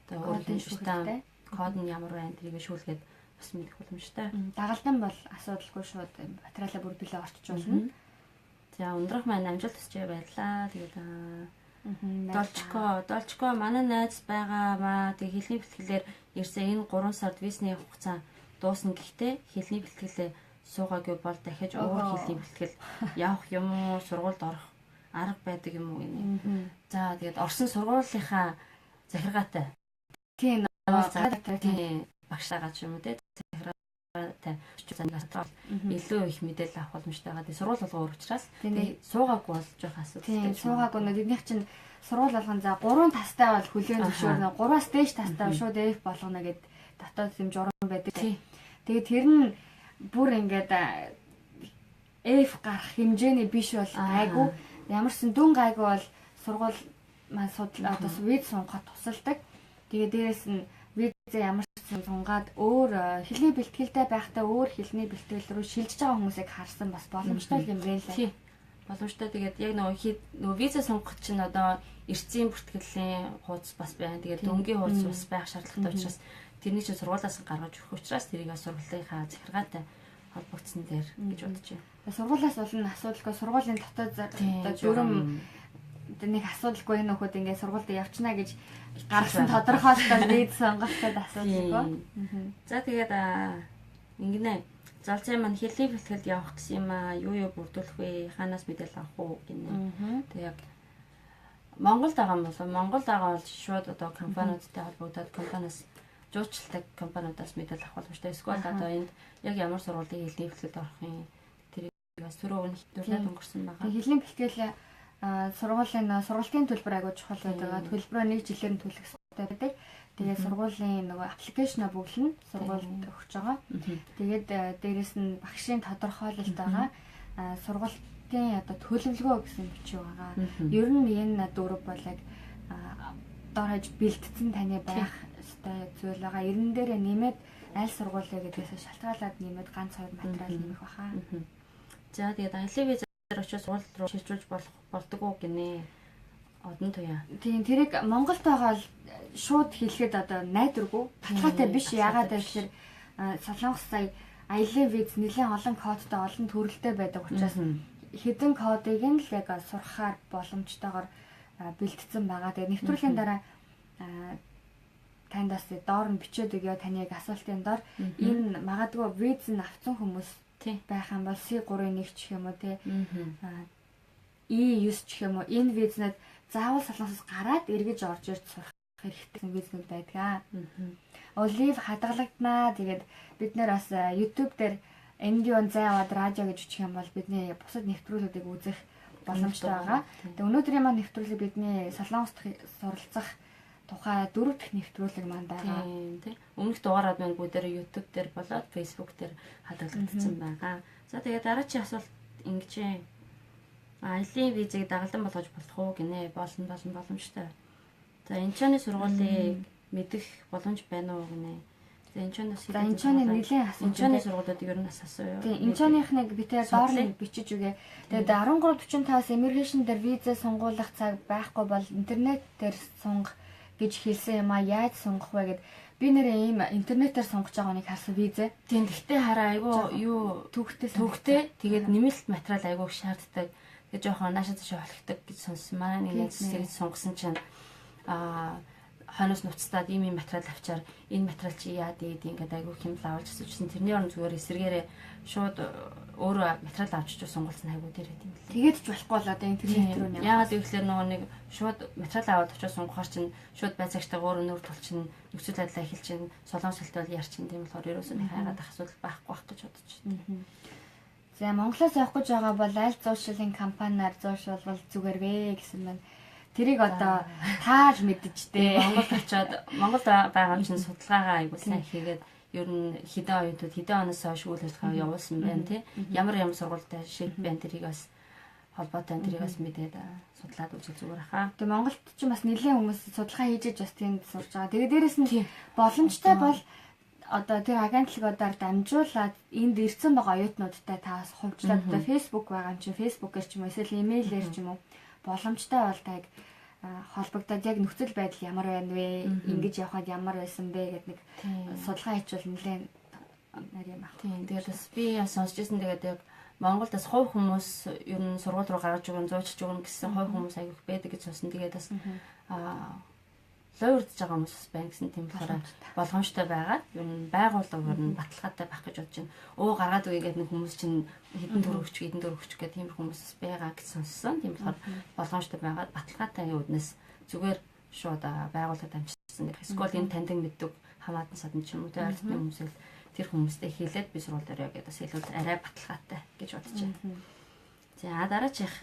одоо өөрийн шүтэн код нь ямар байна тэрийг шүүлгээд бас мэдэх боломжтой. Дагалдан бол асуудалгүй шууд материалаа бүрдүүлээ орчуулна. За ундрах маань амжилт хүсэж байлаа. Тэгээд Долчко манай найз байгаамаа. Тэг хэлний бэлтгэлээр ирсэн энэ 3 сард визний хугацаа дуусна гэхдээ хэлний бэлтгэлээ суугаагүй бол дахиж өөр хэлний бэлтгэл явах юм уу, сургуульд орох арга байдаг юм уу гинэ. За тэгээд орсон сургуулийнхаа захиргаатай. Тийм багшаагаа ч юм уу те захиргаатай чуцанаас илүү их мэдээлэл авах боломжтой байгаа. Тэгээд сургууль болгоо өөр учраас суугаагүй болж байгаа асуудал. Тийм суугаагүй нэгнийх чинь сургууль болгон за 3 тастай бол хүлээн зөвшөөрнө. 3-аас дээш тастай шууд F болгоно гэд дотоод юм журам байдаг. Тэгээд тэр нь бүр ингээд F гарах хэмжээний биш бол гайгүй. Ямарсан дүн гайгүй бол сургууль маань одоо виз сунгахад тусалдаг. Тэгээд дээрэс нь визээ ямарсан сунгаад өөр хэлний бэлтгэлтэй байхдаа өөр хэлний бэлтгэл рүү шилжиж байгаа хүмүүсийг харсан бас боломжтой юм байна лээ. Боломжтой. Тэгээд яг нөгөө визээ сунгах чинь одоо эрчийн бүртгэлийн хуудас бас байна. Тэгээд дөнгөгийн хуудас бас байх шаардлагатай учраас тэрний чинь сургуулиас гаргаж өгөх учраас тэрийг сургуулийнхаа захиргаатай холбогдсон дээр гэж бодож байна. Сургуулиас болно асуудалгүй сургуулийн дотоод дүрм нэг асуудалгүй энэ нөхөд ингээд сургуульд явчихна гэж гаргасан тодорхойлолтоор виз сонгоход асуудалгүй. За тэгээд ингэнэ залцаа маань хэлний бэлтгэлд явах гэсэн юм аа юу бүрдүүлэх вэ? Хаанаас мэдээлэл авах уу гинэ. Тэг яг Монголд байгаа юм бол Монголд байгаа бол шууд одоо компаниудтай холбогдоод компаниас жуулчилдаг компаниудаас мэдээлэл авах боломжтой. Эсвэл одоо энд яг ямар сургуулийн хэлний бэлтгэлд орох юм тэрийг бас түрүү өгнө дүрлээд өнгөрсөн байгаа. Хэлний бэлтгэл сургуулийн төлбөр агуу чухал байдаг. Төлбөрөө 1 жилээр нь төлөх хэрэгтэй байдаг. Тэгээд сургуулийн нөгөө аппликейшн бүглэн сургуульд өгч байгаа. Тэгээд дээрэс нь багшийн тодорхойлолт байгаа. Сургуулийн одоо төлөвлөгөө гэсэн бичиг байгаа. Ер нь энэ дөрв бол яг дор хаяж бэлтгэсэн таны байх ёстой зүйл байгаа. Ерэн дээрээ нэмээд аль сургууль гэдгээс шалтгаалаад нэмээд ганц хоёр материал нэмэх баха. За тэгээд аялын визээр очиж сургууль руу шилжүүлж болдог уу гинэ. Одон туяа. Тийм тэрийг Монголд байгаа л шууд хэлэхэд одоо найдваргүй баталгаатай биш. Яагаад гэвэл Солонгос сая аялын виз нэлээд олон кодтой олон төрөлтэй байдаг учраас хэдэн кодыг нь л яг сурахаар боломжтойгоор бэлтгэсэн байгаа. Тэгээ нэвтрүүлгийн дараа тандаас доор нь бичээд өгөө таны яг асуултын доор энэ магадгүй виз нь авсан хүмүүс байх юм бол C3-1 ч гэх юм уу те E9 ч гэх юм уу энэ визнэд заавал Солонгосоос гараад эргэж орж ирж сурах хэрэгтэй визнүүд байдаг. Лив хадгалагдана. Тэгээд бид нэр бас YouTube дээр ND1 зайваад радио гэж үчих юм бол бидний бусад нэвтрүүлгүүдийг үзэх боломжтой байгаа. Тэгээд өнөөдрийн маань нэвтрүүлэг бидний Солонгост суралцах тухай 4 дахь нэвтрүүлэг маань байгаа. Тийм. Өмнөх дугаарууд маань бүгдээр YouTube дээр болоод Facebook дээр хадгалагдсан байгаа. За тэгээд дараагийн асуулт ингэж байна. Аялын визийг дагалдан болгож болох уу гинэ? Болно боломжтой. За Инчоны сургуулийг мэдэх боломж байна уу гинэ? За Инчоноос Инчоны нэлийн асуулт. Инчоны сургуулиуд ер нь бас асууя. Тийм, Инчоныхныг битээр доор нь бичиж үгээ. Тэгээд 13:45-аас immigration дээр виза сунгуулах цаг байхгүй бол интернет дээр сунг гэж хэлсэн юм а. Яаж сунгах вэ гэд би нэрээ ийм интернетээр сунгаж байгаа нэг харсан визэ. Тийм, гэхдээ хараа айгу юу төвхтэй тэгээд нэмэлт материал айгу шаарддаг. Тэгээд жоохон наашаа цаашаа холигдог гэж сонссон. Манай нэг зэрэг сунгасан чинь хойноос нуцтаад ийм материал авчаар энэ материал чи яа дээд ингээд айгу хэмэл авалж өсөжсэн. Тэрний орн зүгээр эсэргээрээ шууд өөрөө материал авчиж сунгуулсан айгу дээр байт юм лээ. Тэгээд ч болохгүй л одоо интернет рүү нэ. Яагаад гэвэл нөгөө нэг шууд материал аваад очиж сунгахаар чинь шууд байцаагчтай өөр нүүр тулчин нөхцөл байдлаа эхэлчин солонгос хэлтэй бол ярьчин тийм болохоор ерөөсөө хайгаад ах асуудал байхгүй байх гэж бодож байна. За Монголоос явах гэж байгаа бол аль зууршилын компаниар зууршуулвал зүгээр вэ гэсэн байна. Тэрийг одоо тааж мэдчихтэй. Монголд очиод Монголд байгаа юм чинь судалгаагаа айгуу сайн хийгээд ер нь хэдэн оноос хойш үйл ажиллагаа явуулсан байна тий. Ямар сургуультай шийд байна тэрийг бас холбоотой тэрийг бас мэдээд судлаад үзэх зүгээр хаа. Тэгээ Монголд ч бас нэлээд хүмүүс судалгаа хийж бас тэнд сурж байгаа. Тэгээ дээрэс нь боломжтой бол одоо тэр агентлагуудаар дамжуулаад энд ирсэн байгаа оюутнуудтай та бас хувьчлаад одоо Facebook байгаа юм чинь Facebook-ээр ч юм уу эсвэл имэйлээр ч юм уу боломжтой бол таг холбогдоод яг нөхцөл байдал ямар байна вэ? Ингэж явхад ямар байсан бэ гэдэг нэг судалгаа хийчихвэл нэлээд нарийн баг. Тийм. Тэгээд бас би сонсч ирсэн тэгээд яг Монголд бас хувь хүмүүс ер нь сургууль руу гаргаж өгөн зуучж өгөн гэсэн хувь хүмүүс аяг байдаг гэж сонсон. Тэгээд бас лойрдж байгаа хүмүүс байна гэсэн тийм болохоор болгоомжтой байгаад ер нь байгууллага ер нь баталгаатай байх гэж бодож байна. Гаргаад үе гэдэг нэг хүмүүс чинь хэдэн төгрөгч гэх тийм хүмүүс байгаа гэж сонссон. Тийм болохоор болгоомжтой байгаад баталгаатай үүднээс зүгээр шууд байгууллага дамжчихсан гэх. Эсвэл энэ таньдаг мэддэг хамаатан садан ч юм уу тэр ардны хүмүүс л тэр хүмүүстэй хэлээд би сургууль дээр яваад бас илүү арай баталгаатай гэж бодож байна. За дараачих.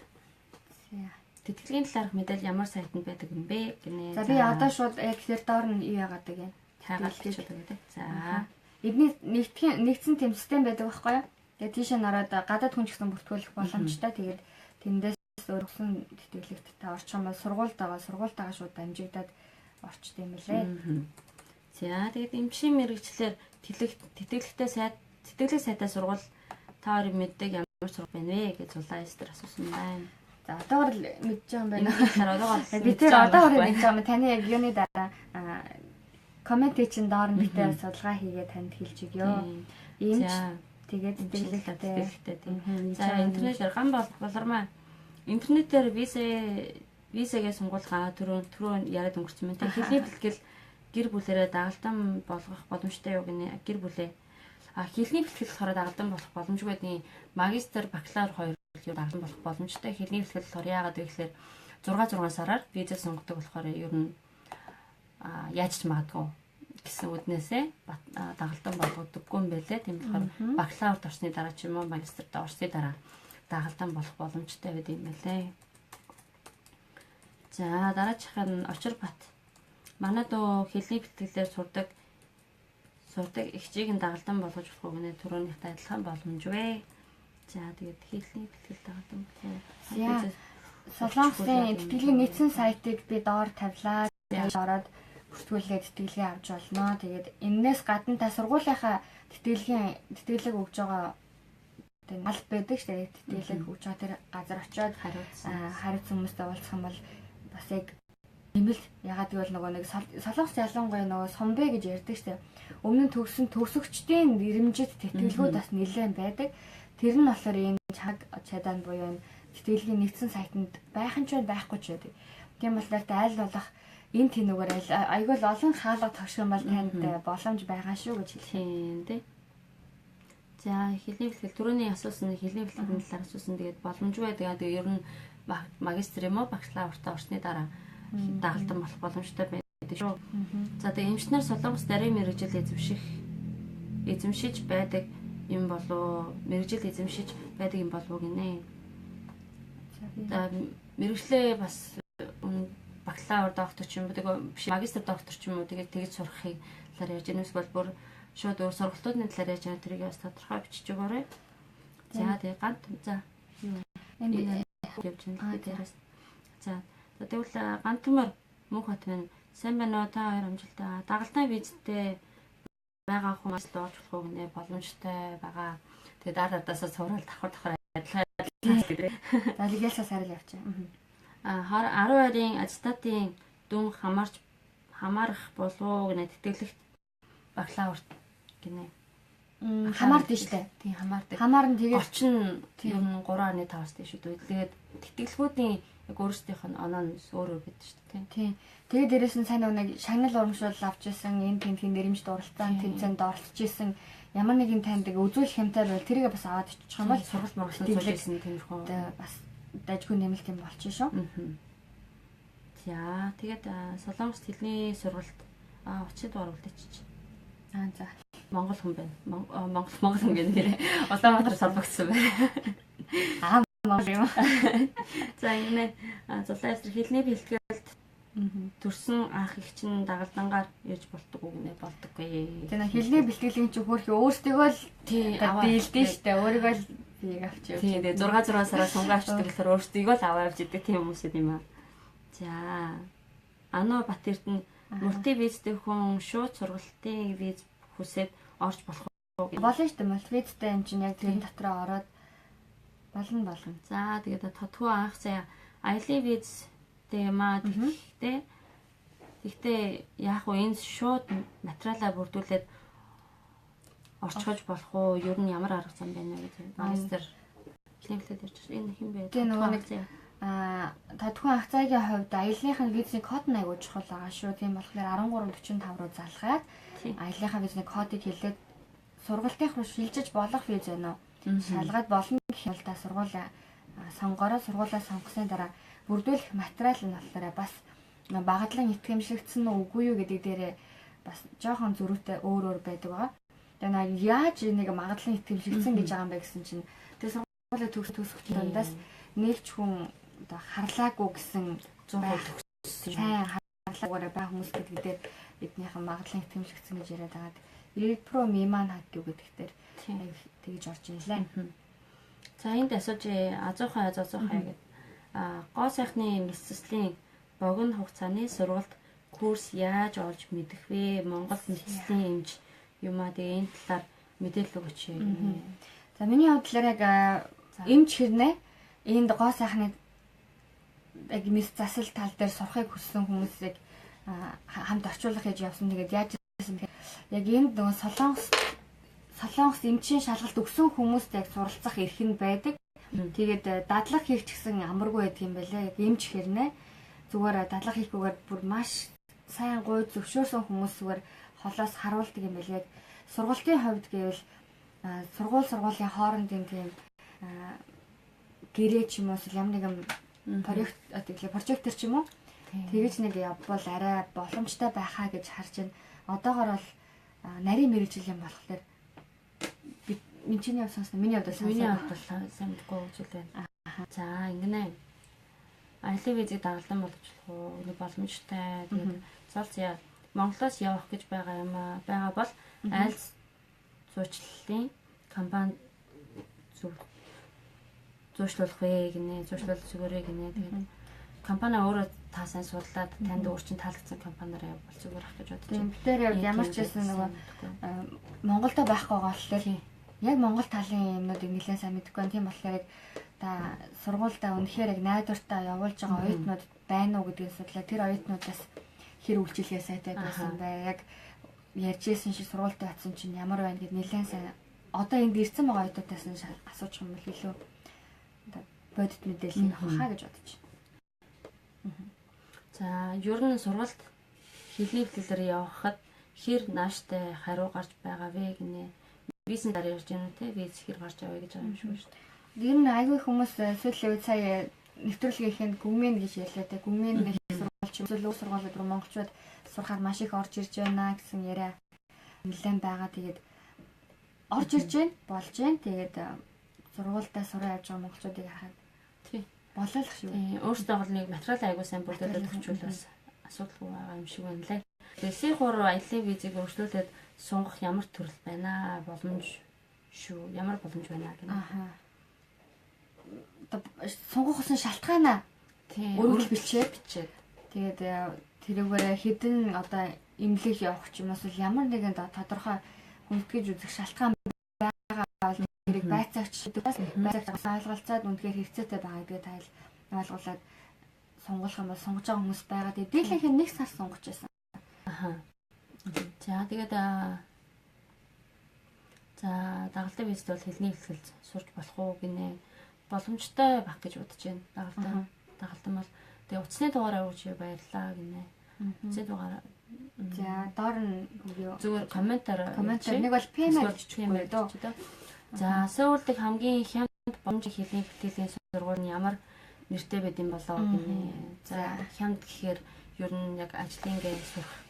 Тэтгэлийн талаарх мэдээлэл ямар сайтанд байдаг юм бэ гинэ. За би одоо шууд яг тэр доор нь юу яагаад гэнэ. Хайгаад хэлчихв гэдэг. За. Эдний нэгдсэн тэм систем байдаг байхгүй юу? Тэгээ тийшээ нараад гадаад хүн ч гэсэн бүртгүүлэх боломжтой. Тэгээд тэндээс өргөсөн тэтгэлэгт та орчих юм бол сургуультайгаа шууд дамжигдаад орчт юм лээ. За тэгээд эмчийн мэрэгчлэр тэтгэлэг сайтаа сургууль та хоёрын мэддэг ямар сургууль байна вэ гэж улаан асуусан байна. За одоогор мэдж байгаа юм байна. Би тэр одоогор мэдж байгаа юм. Таны яг юуны дараа коммент чинь доор нь битээ судалгаа хийгээд танд хэлж өгөө. Иймч тэгээд тэтгэлэгтэй тийм. За интернетээр ган болормаа. Интернетээр визагээ сунгуулахаа түрүүн яриад өнгөрсөн байна. Хэлний бэлтгэл гэр бүлэрээ дагалдан болгох боломжтой юу гинэ. Гэр бүлээ хэлний бэлтгэл болохоор дагалдан болох боломжгүй байдгийн магистр бакалавр 2 дагалдан болох боломжтой. Хэлний бэлтгэл болохоор яагаад вэ гэхээр 6 сараар виза сунгахдаг болохоор ер нь яаж ч магадгүй гэсэн үднээсээ дагалдан болгодоггүй юм байлээ. Тийм болохоор бакалаврт орсны дараа ч юм уу магистрт орсны дараа дагалдан болох боломжтой байд юм байлээ. За дараачих нь Очирбат. Манай дөө хэлний бэлтгэлээр сурдаг ихчийг нь дагалдан болгож болох гэнэ түрүүнийхтэй адилхан боломжгүй. За тэгээд хэлний бэлтгэл дагалдан болгох. Солонгосын тэтгэлийн нийцэн сайтыг би доор тавилаа. Ороод бүртгүүлээд тэтгэлгээ авч болно. Тэгээд энээс гадна та сургуулийнхаа тэтгэлэг өгж байгаа тэгээд аль байдаг шүү дээ. Тэтгэлэг өгж байгаа тэр газар очиод хариуцсан хүмүүстэй уулзах юм бол бас яг нэмэлт ягаад гэвэл нөгөө нэг солонгос ялангуяа нөгөө сумбэ гэж ярьдаг шүү дээ. Өмнө нь төгсөгчдийн нэрмжит тэтгэлгүүд бас нэлээд байдаг. Тэр нь болохоор энэ чадан буюу тэтгэлгийн нэгдсэн сайтанд байх нь ч байхгүй ч байдаг. Тийм болохоор та аль болох энэ тэнүүгээр айгүй л олон хаалга тогших юм бол танд боломж байгаа шүү гэж хэлсэн тий. За хэлний бэлтгэл түрүүний асуусан хэлний бэлтгэлийн талаар асуусан тэгээд боломжгүй байдаг. Тэгээд ер нь магистр юм уу бакалавртаа орсны дараа дагалдан болох боломжтой байдаг шүү. За тэгээ эмчнэр Солонгос нарийн мэрэгжил эзэмшиж байдаг юм болов мэрэгжил эзэмшиж байдаг юм болов гинэ. За мэрэгчлээ бас бакалавр доктор ч юм уу тэгээ биш магистр доктор ч юм уу тэгээд тэгж сурахыг талаар ярьж байна. Эсвэл бүр шууд өөр сургалтуудын талаар ярьж байгаа тэрийг бас тодорхой бичиж өгөөрэй. За тэгээ гант за энэ явж байна дээрээс. За тэгвэл гантмөр мөнх хот маань сайн байна уу та хоёр амжилтаа дагалдаа визтэй байгаа хүмүүс л олж болох уу гэнэ боломжтой байгаа. Тэгээ дараадаасаа цуврал давхар адилхан. За лигэлсээс харил явчих. 10 хоёрын аттестатын дүн хамаарах болов уу гэнэ тэтгэлэгт бакалавр гинэ. Хамаард нь штэ. Тийм хамаардаг. Хамаар нь тэгээд орчин юм 3.5-аас дээш үү. Тэгээд тэтгэлгүүдийн яг өөрсдийнх нь оноо нь өөр байдаг шүү дээ. Тийм. Тэгээд дээрэс нь сайн нэг шагнал урамшуул авч исэн, энэ тентхийн нэрмжт оролцоон тэмцээнд оролцож исэн ямар нэгэн танд үзүүлэх юмтай бол тэрийг бас аваад ичих юм бол сургалт мөргөсөн зүйлсэн тиймэрхүү бас дайггүй нэмэлт юм болчих шүү. За тэгээд Солонгост хэлний сургалт 30 дугаар үлдээчих. За Монгол хүн байна. Монгол хүн гэнэ. Улаанбаатар солбогдсон байна. Монгол юм. За энэ зулаа эсрэг хэлний бэлтгэлд төрсөн ах их чинь дагалдангаар ирж болдог уу гинэ болдоггүй. Тэгээ хэлний бэлтгэлийн чинь хөөх өөртөө л дийлдэж штэ. Өөрийгөө л бийг авч явж. Тийм тэгээ 6 сараа сунгаа авчдаг болохоор өөртөө л аваа авч идэг тийм хүмүүс юм аа. За Ано Батэрд нь мультивизтэй хүн шууд сургалтын виз хүсээд орж болох уу гэх. Болно шүү дээ. Мультивизтэй юм чинь яг тэр дотроо ороод болно. За тэгээд тодхоо анх сая аялын визтэй юм аа. Гэхдээ яг уу энэ шууд материалаа бүрдүүлээд орчхож болох уу? Ер нь ямар арга зам байна вэ гэж магистр хэлэлцээд ярьж байна. Энэ хэм бэ? Тэгээ нөгөө нэг тодхон ах цайгийн хувьд аяллахын визний код нь аягүй чухал байгаа шүү. Тийм болохоор 1345 руу залгаад аяллахын визний кодыг хэлээд сургалтынх руу шилжиж болох виз байна уу? Шалгаад болно гэх юм л та сургуулаа сонгороо сургуулаа сонгосны дараа бүрдүүлэх материал нь болохоор бас багадлан итгэмжлэгдсэн үгүй юу гэдэг дээрээ бас жоохон зөрүүтэй өөр байдаг байгаа. Тэгээ яаж нэг магадлан итгэмжлэгдсэн гэж байгаа юм бэ гэсэн чинь тэгээ сургуулаа төгсөх дундаас нэг ч хүн одоо харлаагүй гэсэн 100% төгссөн. Сайн харлаагүй байх хүмүүс гэдэг дээр биднийхэн магадлан итгэмжлэгдсэн гэж яриад байгаа. 90% миман хат гэдэгтэр тэгж орж ийлээ. За энд асууж азуухай гэдэг гоо сайхны мэдсэслийн богино хугацааны сургалт курс яаж олж мэдэх вэ? Монгол мэдсэслийн эмч юм аа тэгээ энэ талаар мэдээлэл өгөөч. За миний бодлоор яг эмч хэрнээ энд гоо сайхны яг мэс засал тал дээр сурахыг хүссэн хүмүүсийг хамт орчуулах гэж явсан. Тэгээд яаж ирсэн гэхээр яг энд нөгөө солонгос эмчийн шалгалт өгсөн хүмүүст яг суралцах эрх нь байдаг. Тэгээд дадлаг хийх ч гэсэн амаргүй байдаг юм байлаа. Яг эмч хэрнээ зүгээр дадлаг хийхгүйгээр бүр маш сайн гой зөвшөөрсөн хүмүүс зүгээр холоос харуулдаг юм байл. Яг сургалтын хувьд гэвэл сургуулийн хоорондын тийм гэрээ ч юм уу ямар нэгэн прожектор ч юм уу тэгэж нэг явбал арай боломжтой байхаа гэж харж байна. Одоогоор бол нарийн мэрэгжил юм болохоор миний хувьд сонсно. Миний хувьд сайн мэдгүй зүйл байна. За ингэнэ. Аялын визийг дагалдан болгочлох уу? Нэг боломжтой. Тэгээд цолцоо Монголоос явах гэж байгаа юм аа. Байгаа бол айлс зуучлалын компани зуучлуулах вэ гинэ. Зуучлал зүгээрээ гинэ. Тэгээд компани өөрөө та сайн судлаад танд өөрчн таалагдсан компаниараа явбал зүгээр ах гэж бодож байна. Тэр ямар ч байсан нөгөө Монголдо байхгүй байгаа болохоор яг Монгол талын юмнуудыг нэлээд сайн мэдгүй байна. Тийм болохоор яг та сургуультай үнэхээр яг найдвартай явуулж байгаа оюутнууд байна уу гэдгийг судлаа. Тэр оюутнуудаас хэр үйлчилгээ сайтай байсан бай. Яг ярьж ирсэн шиг сургуультай очсон чинь ямар байна гэд нэлээд сайн одоо энд ирсэн байгаа оюутнуудаас нь асуучих юм бол илүү бодит мэдээлэл авах хаа гэж бодож байна. За ер нь сургалт хэлний хэлээр явахад хэр нааштай хариу гарч байгаа вэ гинэ. Визний дараа ярьж байна те виз хэр гарч авъя гэж байгаа юм шүү дээ. Ер нь айгүй хүмүүс сүүлийн үед сая нэвтрүүлгийнхэнд гүмэн гэж ярьлаа те. Гүмэн их сургууль ч юм уу сургуулиуд руу монголчууд сурахаар маш их орж ирж байна гэсэн яриа нэлээд байгаа. Тэгээд орж ирж байна, болж байна. Тэгээд сургуультай сураа явж байгаа монголчуудыг харахад тий болоолох шүү. Өөрсдөө бол нэг материал аягүй сайн бүрдүүлээд өгчүүл бас асуудалгүй байгаа юм шиг байна лээ. Тэгээд C3 аяллаа визийг өөрчлөлтөд сунгах ямар төрөл байна? Боломж шүү. Ямар боломж байна гэнэ. Ахаа. Сунгах усан шалтгаанаа өөрөөр бичээд тэгээд тэрүүгээр хэдэн одоо эмнэлэг явах ч юм уу ямар нэгэн тодорхой хүндэтгэж үзэх шалтгаан байгаа бол тэрийг байцаагч ойлголцоод үнэхээр хэрэгцээтэй байгаа гэдгээ тайл ойлгуулад сунгуулах юм бол сунгаж байгаа хүмүүс байгаа. Тэгээд дийлэнх нь 1 сар сунгаж байсан. Аха. За тэгээд дагалдаа визд бол хэлний хэлхэлд сурч болох уу гинэ. Боломжтой байх гэж бодож байна. Дагалдан бол тэгээ утасны дугаараа өгч баярлаа гинэ. Утасны дугаараа. За доор нь зүгээр комментаар нэг бол PM биччихгүй дөө. За Сөүлдх хамгийн хямд боломжтой хэлний бэлтгэлийн сургууль нь ямар нэртэй байд юм болоо гинэ. За хямд гэхээр ер нь яг ажлын гээ сурах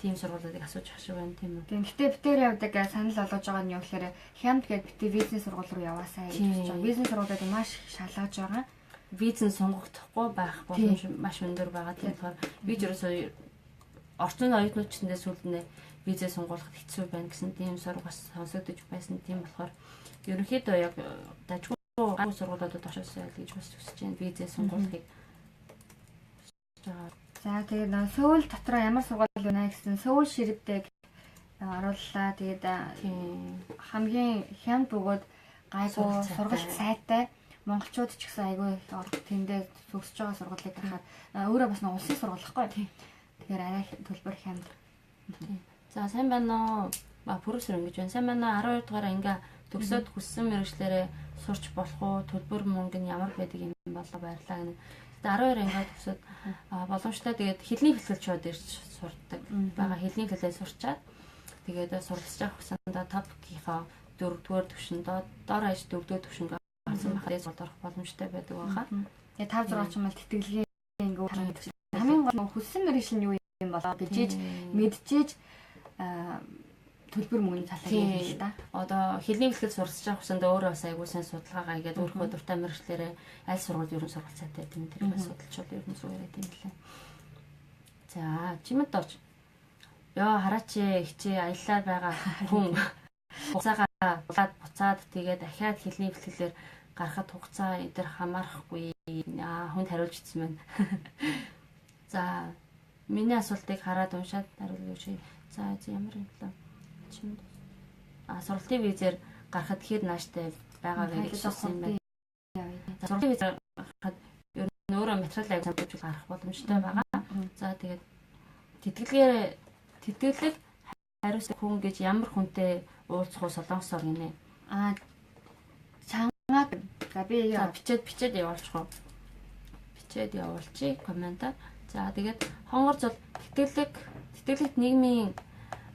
тийм сургуулиудыг асууж ах шиг байна тийм үү. Тийм. Гэтэ битээр явдаг санал болгож байгаа нь юу гэхээр хямд гэдэг битээ бизнес сургууль руу яваасаа гэж байна. Бизнес сургуулиуд маш их шалгаж байгаа. Визэн сонгогдохгүй байх боломж маш өндөр байгаа. Тийм болохоор би ч ерөөсөө орчин оюутнуудчдээ сүлднэ визээ сонгуулахд хэцүү байна гэсэн тийм сургууль сонсогдож байсан. Тийм болохоор ерөнхийдөө яг дажгүй гайгүй сургуулиудад очиж ял гэж бас хүсэж байна. Визээ сонгуулахыг. За тэгээд Сөүл дотор ямар сургууль байна гэсэн Сөүл ширвдэг орууллаа. Тэгээд хамгийн хямд бөгөөд гайгүй сургалт сайтай монголчууд ч гэсэн айгүй их тэндээ төгсөж байгаа сургуулийг харахад өөрөө бас нэг улсын сургууль байхгүй. Тэгэхээр арай төлбөр хямд. За сайн байна уу? Пүрсэр ингэж байна. Сайн байна уу? 12 дугаар анги төгсөөд хүссэн мэргэжлэрээ сурч болох уу? Төлбөр мөнгө нь ямар байдаг юм болоо баярлаа гэнэ. 12 анги төгсөөд боломжтой тэгээд хэлний бэлтгэл шууд ирж сурдаг. Бага хэлний бэлтгэлээ сурчаад тэгээд суралцж авах хугацаанд топкийнхаа 4-р төвшөнд доор хаяж 4-р төвшөнд гарсан байхад сурах боломжтой байдаг байгаа. Тэгээд 5-6 ч юм бол тэтгэлгийн ингээ хамгийн гол хүссэн мэргэжил нь юу юм болоо гэж мэдчихэж төлбөр мөнгөний цалаа хийх л да. Одоо хэлний бэлтгэл суралцж авах хугацаанд өөрөө бас айгуу сайн судалгаагаа хийгээд өөрөө дуртай мэргэжлэрээ аль сургууль ерөн сургалт сайтай тийм тэрийг судалчвал ерөн зүгээр юм лээ. За чимэд орж. Ёо хараач ихчээ аяллаа байгаа хүн хугацаагаа булаад буцаад тэгээд дахиад хэлний бэлтгэлээр гарахад хугацаа эдэр хамаарахгүй хүнд хариулж ирсэн байна. За миний асуултыг хараад уншаад хариулъя чи. За ямар юм бэ? Чимд сургалтын визээр гарахад хэд нааштай байгаа вэ гэж асуусан юм байна. Сургалтын визээр гарахад ер нь өөрөө материал аяг самжуулж гарах боломжтой байгаа. За тэгээд тэтгэлэг хариуцлага хүн гэж ямар хүнтэй уулзах уу солонгосоор гинэ. Чанга за би бичээд явуулчих уу. Бичээд явуулчих комментаар. За тэгээд хонгорч бол тэтгэлэгт нийгмийн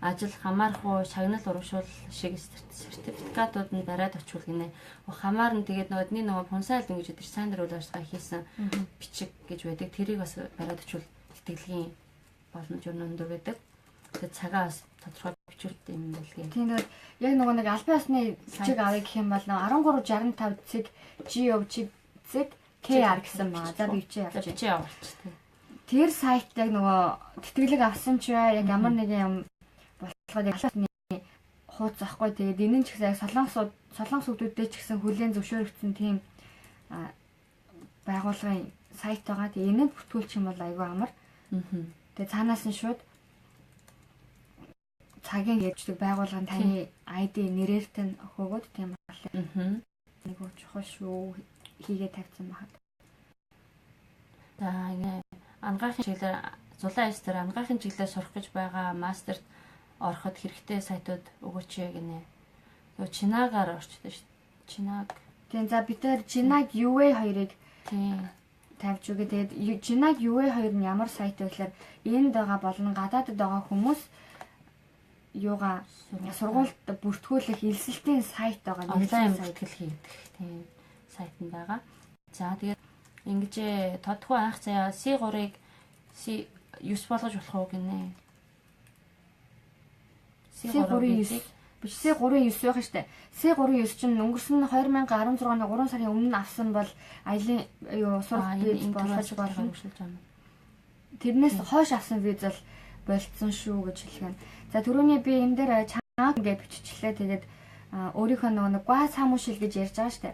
ажил хамаарах уу шагнал урамшуул шиг сертификатууд нь бариад очвол гинэ. Хамаарна тэгээд нөгөө фунсайл ингэж өдөр сайн дөрөөл ажиллагаа хийсэн бичиг гэж байдаг. Тэрийг бас бариад очвол тэтгэлгийн боломж өндөр байдаг. Тэгээд цагаа бас тодорхой бичвэртэй юм байлгүй. Тийм тэгээд яг нэг албан ёсны бичиг авъя гэх юм бол 1365 цэг GOV цэг KR гэсэн маа. За би бичиж явуулчих. Тэр сайт яг нөгөө тэтгэлэг авсан ч яг ямар нэгэн юм болоход яг хууц захгүй. Тэгээд энэ нь ч гэсэн яг солонгосуудтэй ч гэсэн хүлээн зөвшөөрөгдсөн тийм байгууллагын сайт байгаа. Тэгээд энэнд бүртгүүлчих юм бол айгүй амар. Тэгээд цаанаас нь шууд цагийн ярьждаг байгууллагын таны ID нэрээр тань өгөөд тийм байна. Нэг чухал шүү хийгээ тавьсан байна. За ингэ ангаахын чиглэлээр зулаан эс дээр ангаахын чиглэлээр сурах гэж байгаа мастерт ороход хэрэгтэй сайтууд өгөөч гинэ. Нөгөө Чинагаар орчтой шүү. Чинаг. Тийм за бид тэр Чинаг UA2-ыг тавьж үгээ. Тэгээд Чинаг UA2 нь ямар сайт вэ гэхээр энд байгаа болон гадаадд байгаа хүмүүс юугаа сургуульд бүртгүүлэх элсэлтийн сайт байгаа. Онлайн бүртгэл хийдэг тийм сайт нь байгаа. За тэгээд Ингэж тодгүй анх заяа C3-ыг C9 болгож болох уу гинэ. C3-9 биш C3-9 байх штэ. C3-9 чинь өнгөрсөн 2016 оны 3 сарын өмнө авсан бол аялын сургалт виз болгож болно. Тэрнээс хойш авсан виз бол болцсон шүү гэж хэлэх юм. За түрүүний би энэ дээр чанга гэж биччихлээ. Тэгээд өөрийнхөө нэг гуа самуушил гэж ярьж байгаа штэ.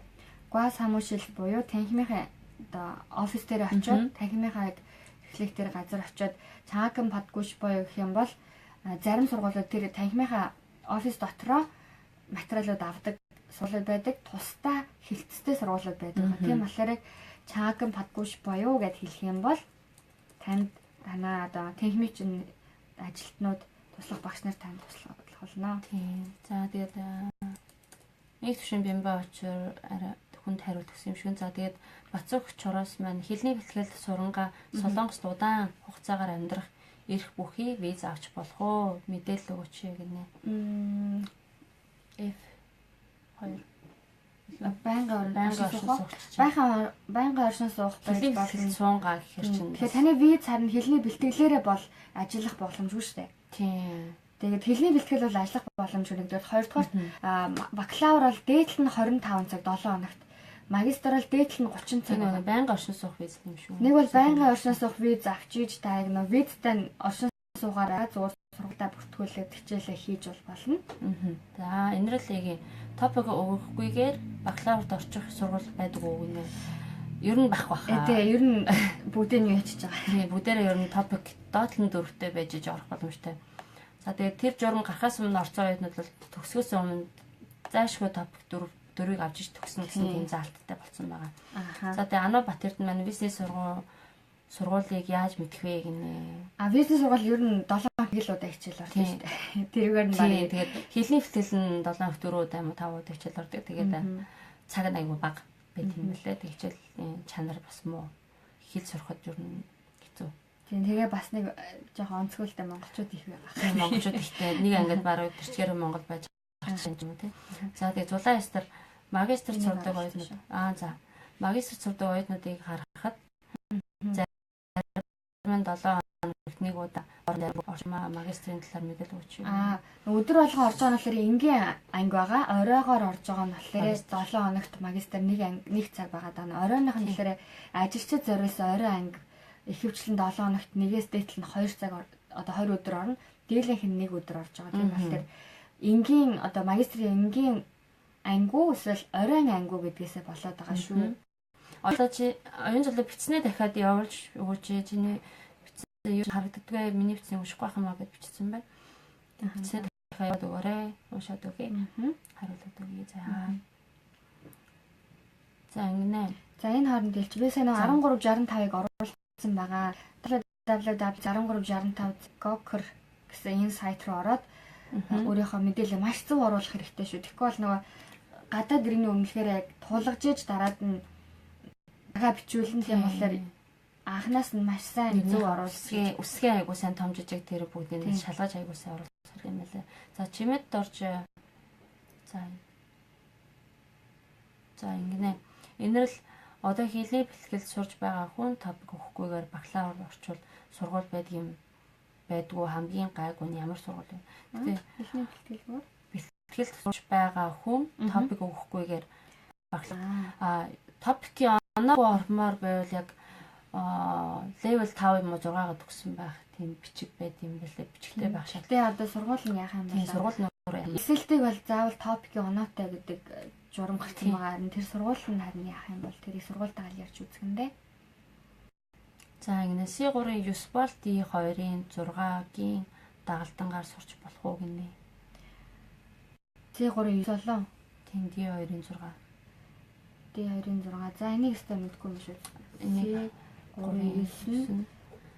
Гуа самуушил буюу танхимынхаа офис дээр очиод танхимынхаа эхлэх дээр газар очиод чаахан падгүйш боёо гэх юм бол зарим сургуулиуд тэр танхимынхаа офис дотроо материалууд авдаг сургуулиуд байдаг. Тусдаа хилцтэй сургуулиуд байдаг. Тийм болохоор чаахан падгүйш боёо гэд хэлэх юм бол танд танаа одоо танхимын чинь ажилтнууд туслах багш нар танд туслах болно. Тийм. За тэгээд нэг төвшин бямба очоор арай хүнд хариулт өгсөн юм шиг. За тэгээд Бацуух чороос маань хэлний бэлтгэл сурангаа Солонгост удаан хугацаагаар амьдрах ирэх бүхий виз авч болох уу? Мэдээлэл өгөөч гинэ. F2 байнгын оршин суух байж болно. Суунгаа гэхэр чинь. Тэгэхээр таны виз харин хэлний бэлтгэлээрээ бол ажиллах боломжгүй шүү дээ. Тийм. Тэгээд хэлний бэлтгэл бол ажиллах боломжгүй нэгдүгээр, хоёрдугаар бакалавр бол дээдлэл нь 25 цаг 7 хоногт. Магистр бол дээдлэл нь 30 цаг. Байнгын оршин суух виз юм шүү. Нэг бол байнгын оршин суух виз авч иж тааг нөө визтэй оршин суугаараа зүгээр сургалтаа бүртгүүлээд хичээлээ хийж бол болно. За энэрлэгийн топик өгөхгүйгээр бакалаврт орчих сургууль байдаг уу гинэ. Ер нь бах баха. Тэгээ ер нь бүгдийг нь ячиж байгаа. Тийм бүгдээрээ ер нь топик доотлон дөрөвтэй байж иж орох боломжтой. За тэгээд тэр журам гарахаас өмнө орцсон оюутнууд бол төгсгөөс өмнө заашгүй топик дөрвийг авч иж төгснө гэсэн тийм заалттай болсон байгаа. За тэгээд Ано Батэрд маань бизнес сургуулийг яаж мэдэх вэ гинэ. Бизнес сургууль ер нь 7 хил удаа хичээл ордог шүү дээ. Тэрүүгээр нь баг. Тэгээд хэлний бэлтгэл нь 7 хоног 4 удаа юм уу 5 удаа хичээл ордог. Тэгээд цаг нь айгүй бага байт юм лээ. Тэг хичээлийн чанар бас муу. Хэл сурахад ер нь хэцүү. Тийм тэгээ бас нэг жоохон онцгойлтой монголчууд их байгаа. Монголчууд ихтэй нэг ангид баруун төрчгөр Монгол байж байгаа юм тий. За тэгээ зулаан ястар магистр сурдаг оюутнууд за магистр сурдаг оюутнуудыг харахад зарим 7 хоногт нэг удаа орчмаа магистрийн талаар мэдээлэл өгч юм. Өдөр болгон орж байгаа нь болохоор энгийн анги байгаа. Оройгоор орж байгаа нь болохоор 7 хоногт магистр нэг цаг байгаа даа. Оройных нь болохоор ажилчид зориулсан орой анги ихэвчлэн 7 хоногт нэгээс дээдлэл нь 2 цаг одоо 20 өдөр орно. Дийлэнх нь 1 өдөр орж байгаа. Тийм болохоор энгийн одоо магистрийн энгийн ангиу эсвэл оройн ангиу гэдгээсээ болоод байгаа шүү. Одоо чи оюун цолоо бичснээ дахиад явуулж өгөөч. Чиний бичсэн юу харагддаггүй миний бичсэн уншихгүй байх юм аа гэж бичсэн байна. Бичсэн дахиад өгөөрэй. Уншаад өгье. Хариулт өгье. За ингэнэ. За энэ хооронд хэлж би сайн 1365-ыг оруулсан байгаа. www.6365.gokr гэсэн энэ сайт руу ороод өөрийнхөө мэдээлэл маш зөв оруулах хэрэгтэй шүү. Тэгэхгүй бол нөгөө гадаад иргэний өмнөхөр яг тулгаж иж дараад нь ага бичүүлэн тийм болохоор анханаас нь маш сайн зөв оруулсан. Үсгийн айгуу сайн том жижиг тэр бүгдийг шалгаж айгуу сайн оруулсан юм байна лээ. За чимэд орж за ингэнэ. Энэрл одоо хэлний бэлтгэл сурж байгаа хүн топик өгөхгүйгээр бакалавр орчвол сургууль байдгүй хамгийн гайгүй нь ямар сургууль вэ? Хэлний бэлтгэл бэлтгэл сурж байгаа хүн топик өгөхгүйгээр бакалавр топикийн оноогүй ормоор байвал яг level 5 юм уу 6-аад төгсөн байх тийм бичиг байд юм байлээ. Бичигтэй байх шалтгаан. Тэгээ одоо сургууль нь яах юм бэ? Сургууль нь эсэлтийг бол заавал топикийн оноотой гэдэг журам гарсан байгаа. Тэр сургууль нь харин яах юм бол тэрийг сургуультайгаар ярьж үзэхэндээ. За ингэ C3-ын 9 бол D2-ын 6-гийн дагалдангаар сурч болох уу гинэ. C3-ын 9 болоо. Тийм D2-ын 6. D2-ын 6. За энийг өстой мэдгүй юм шүү. C3-ын 9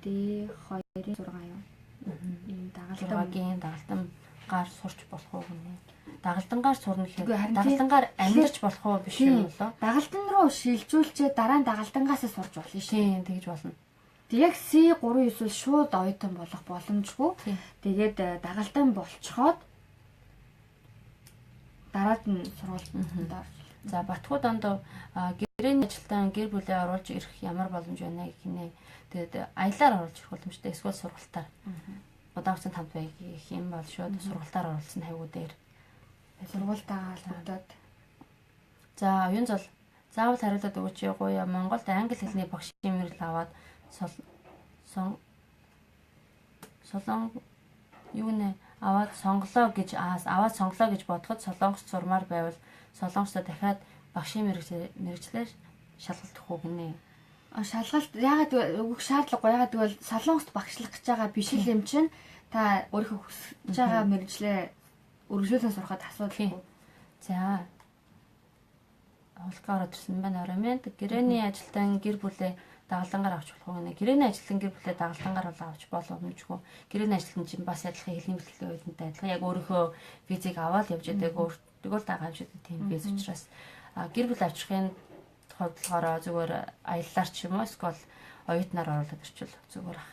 D2-ын 6 юу? Энэ дагалдангаар сурч болох уу гинэ. Дагалдангаар сурна гэхээр дагалдангаар амьдарч болох уу биш юм болоо. Дагалдан руу шилжүүлчээ дараа нь дагалдангаас сурч болно шүү. Тийм тэгж болно. Яг C3-9 бол шууд оюутан болох боломжгүй. Тэгээд дагалдан болцоход дараад нь сургуульд орж. За Батхуу дондоо гэрээний ажилтан гэр бүлээ оруулж ирэх ямар боломж байна гэх нэ. Тэгээд аялаар оруулж ирэх боломжтой эсвэл сургалтаар. Удаавцсан хамт байг гэх юм бол шууд сургалтаар оруулсан хайгуу дээр. Сургуультайгаа холбогдоод. За оюун зол заавал хариулаад өгөөч гоё. Монголд англи хэлний багшийн мэргэжил аваад солон юу нэ аваад сонголоо гэж бодоход солонгост сурмаар байвал солонгостой дахиад багшийн мэргэжлээр шалгалт өгөх гинэ. Шалгалт яагаад өгөх шаардлагагүй. Яагаад гэвэл солонгост багшлах гэж байгаа биш юм чинь та өөрийнхөө хүсэж байгаа мэргэжлээ үргэлжлүүлэн сурахад асуудалгүй. За хулгай ороод ирсэн байна орой. Гэрээний ажилтан гэр бүлээ дагалдангаар авч болох уу гэнэ. Гэрээний ажилтан гэр бүлээ дагалдангаар бол авч боломжгүй. Гэрээний ажилтан чинь бас адилхан хэлний бэлтгэлийн үеийнтэй адилхан яг өөрийнхөө визийг аваад явж байдаг өөртөө дагаа авч байдаг тийм виз учраас гэр бүл авчрахын хувьд болохоор зүгээр аяллаар ч юм уу эсвэл оюутнаар оруулаад ирчихвэл зүгээр ах.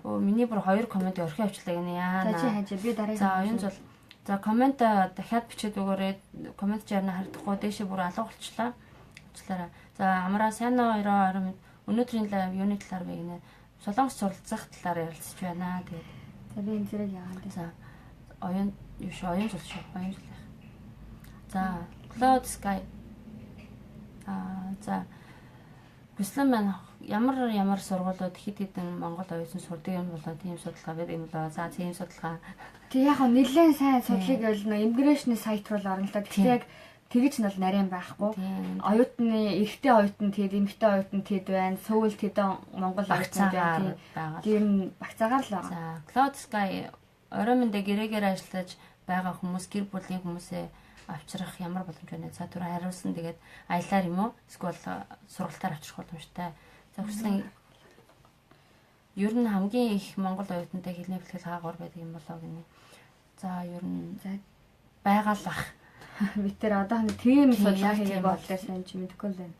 Миний бүр 2 коммент орхин авчлаа гэнэ яана. За чи хажаа би дараагийн. За оюун зол. За коммент дахиад бичээд өгөөрэй. Коммент чарна харагдахгүй дээшээ бүр алга болчлаа. Уучлаарай. За амраа сайн уу 2020 өнөөдрийн лайв юуны талаар вэ гинэ. Солонгос суралцах талаар ярилцж байна. Тэгээд за би энэ зэрэг яагаад. За оюун зол шүү. Оюун зол. За Cloud Sky. За Бислэн маань ямар сургуулиуд хэд хэдэн Монгол оюутан сурдаг юм болоо тийм судалгаа байдаг юм болоо. За тийм судалгаа. Тэг яг нь нэлээд сайн судлыг бол иммиграшны сайт руу орно л да. Гэхдээ яг тэгэж нь бол нарийн байхгүй. Оюутны эрэгтэй оюутан тэгээд эмэгтэй оюутан тэд байна. Сөүл тэдэн Монгол оюутан байна. Тийм багцаагаар л байгаа. За Cloud Sky орой мэндэ гэрээгээр ажиллаж байгаа хүмүүс гэр бүлийн хүмүүсээ авчрах ямар боломж байна? За түрүү хариулсан. Тэгээд аялаар юм уу? Эсвэл сургалтаар авчрах боломжтой. За хүслийн ер нь хамгийн их Монгол оюутантай хэлний бэлтгэл хаагуур байдаг юм болоо гинэ. За ер нь байгаа л бах. Бид тэр одоо тийм судалгаа хийгээд бодлоо сайн чи мэдэхгүй л байна.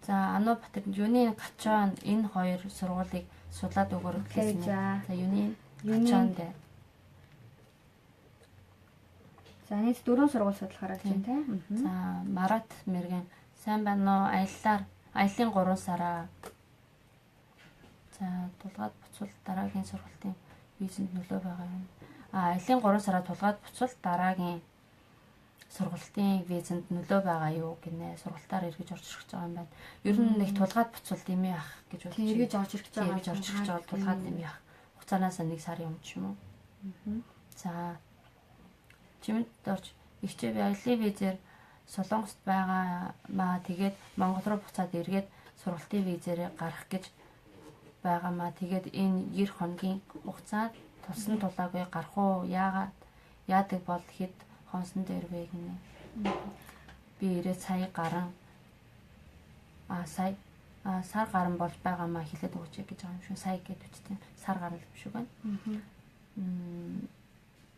За Ану Батэр юуны Качан энэ хоёр сургуулийг судлаад өгөөрэй гэсэн. За юуны Качан дээр. За нийт 4 сургууль судлахаар болж байна те. За Марат Мэргэн сайн байна уу? Аяллаа 3 сараа. За тулгаад буцвал дараагийн сургалтын визэнд нөлөө байгаа юм. Аяллаа 3 сараа тулгаад буцвал дараагийн сургалтын визэнд нөлөө байгаа юу гинэ. Сургалтаар эргэж орж ирэх гэж байгаа юм байна. Ер нь нэг тулгаад буцвал дэмий ах гэж бодож байна. Эргэж орж ирэх гэж байгаа. Эргэж орж ирэх гэж байгаа тулгаад дэмий ах. Хугацаанаас 1 сарын өмнө ч юм уу. За чимэд орж ихчээ аяллаа визээр Солонгост байгаа маа тэгээд Монгол руу буцаад эргээд сургалтын визээр гарах гэж байгаа маа тэгээд энэ 90 хоногийн хугацаанд тулсан тулаагүй гарах уу яадаг бол хэд хонсон дээр вэ гинэ. Би 90 сая гарan сар гарan болж байгаа маа хэлээд өгч гэж байгаа юм шүү. Сая гэд үчтэй сар гарan л юм шүү байна.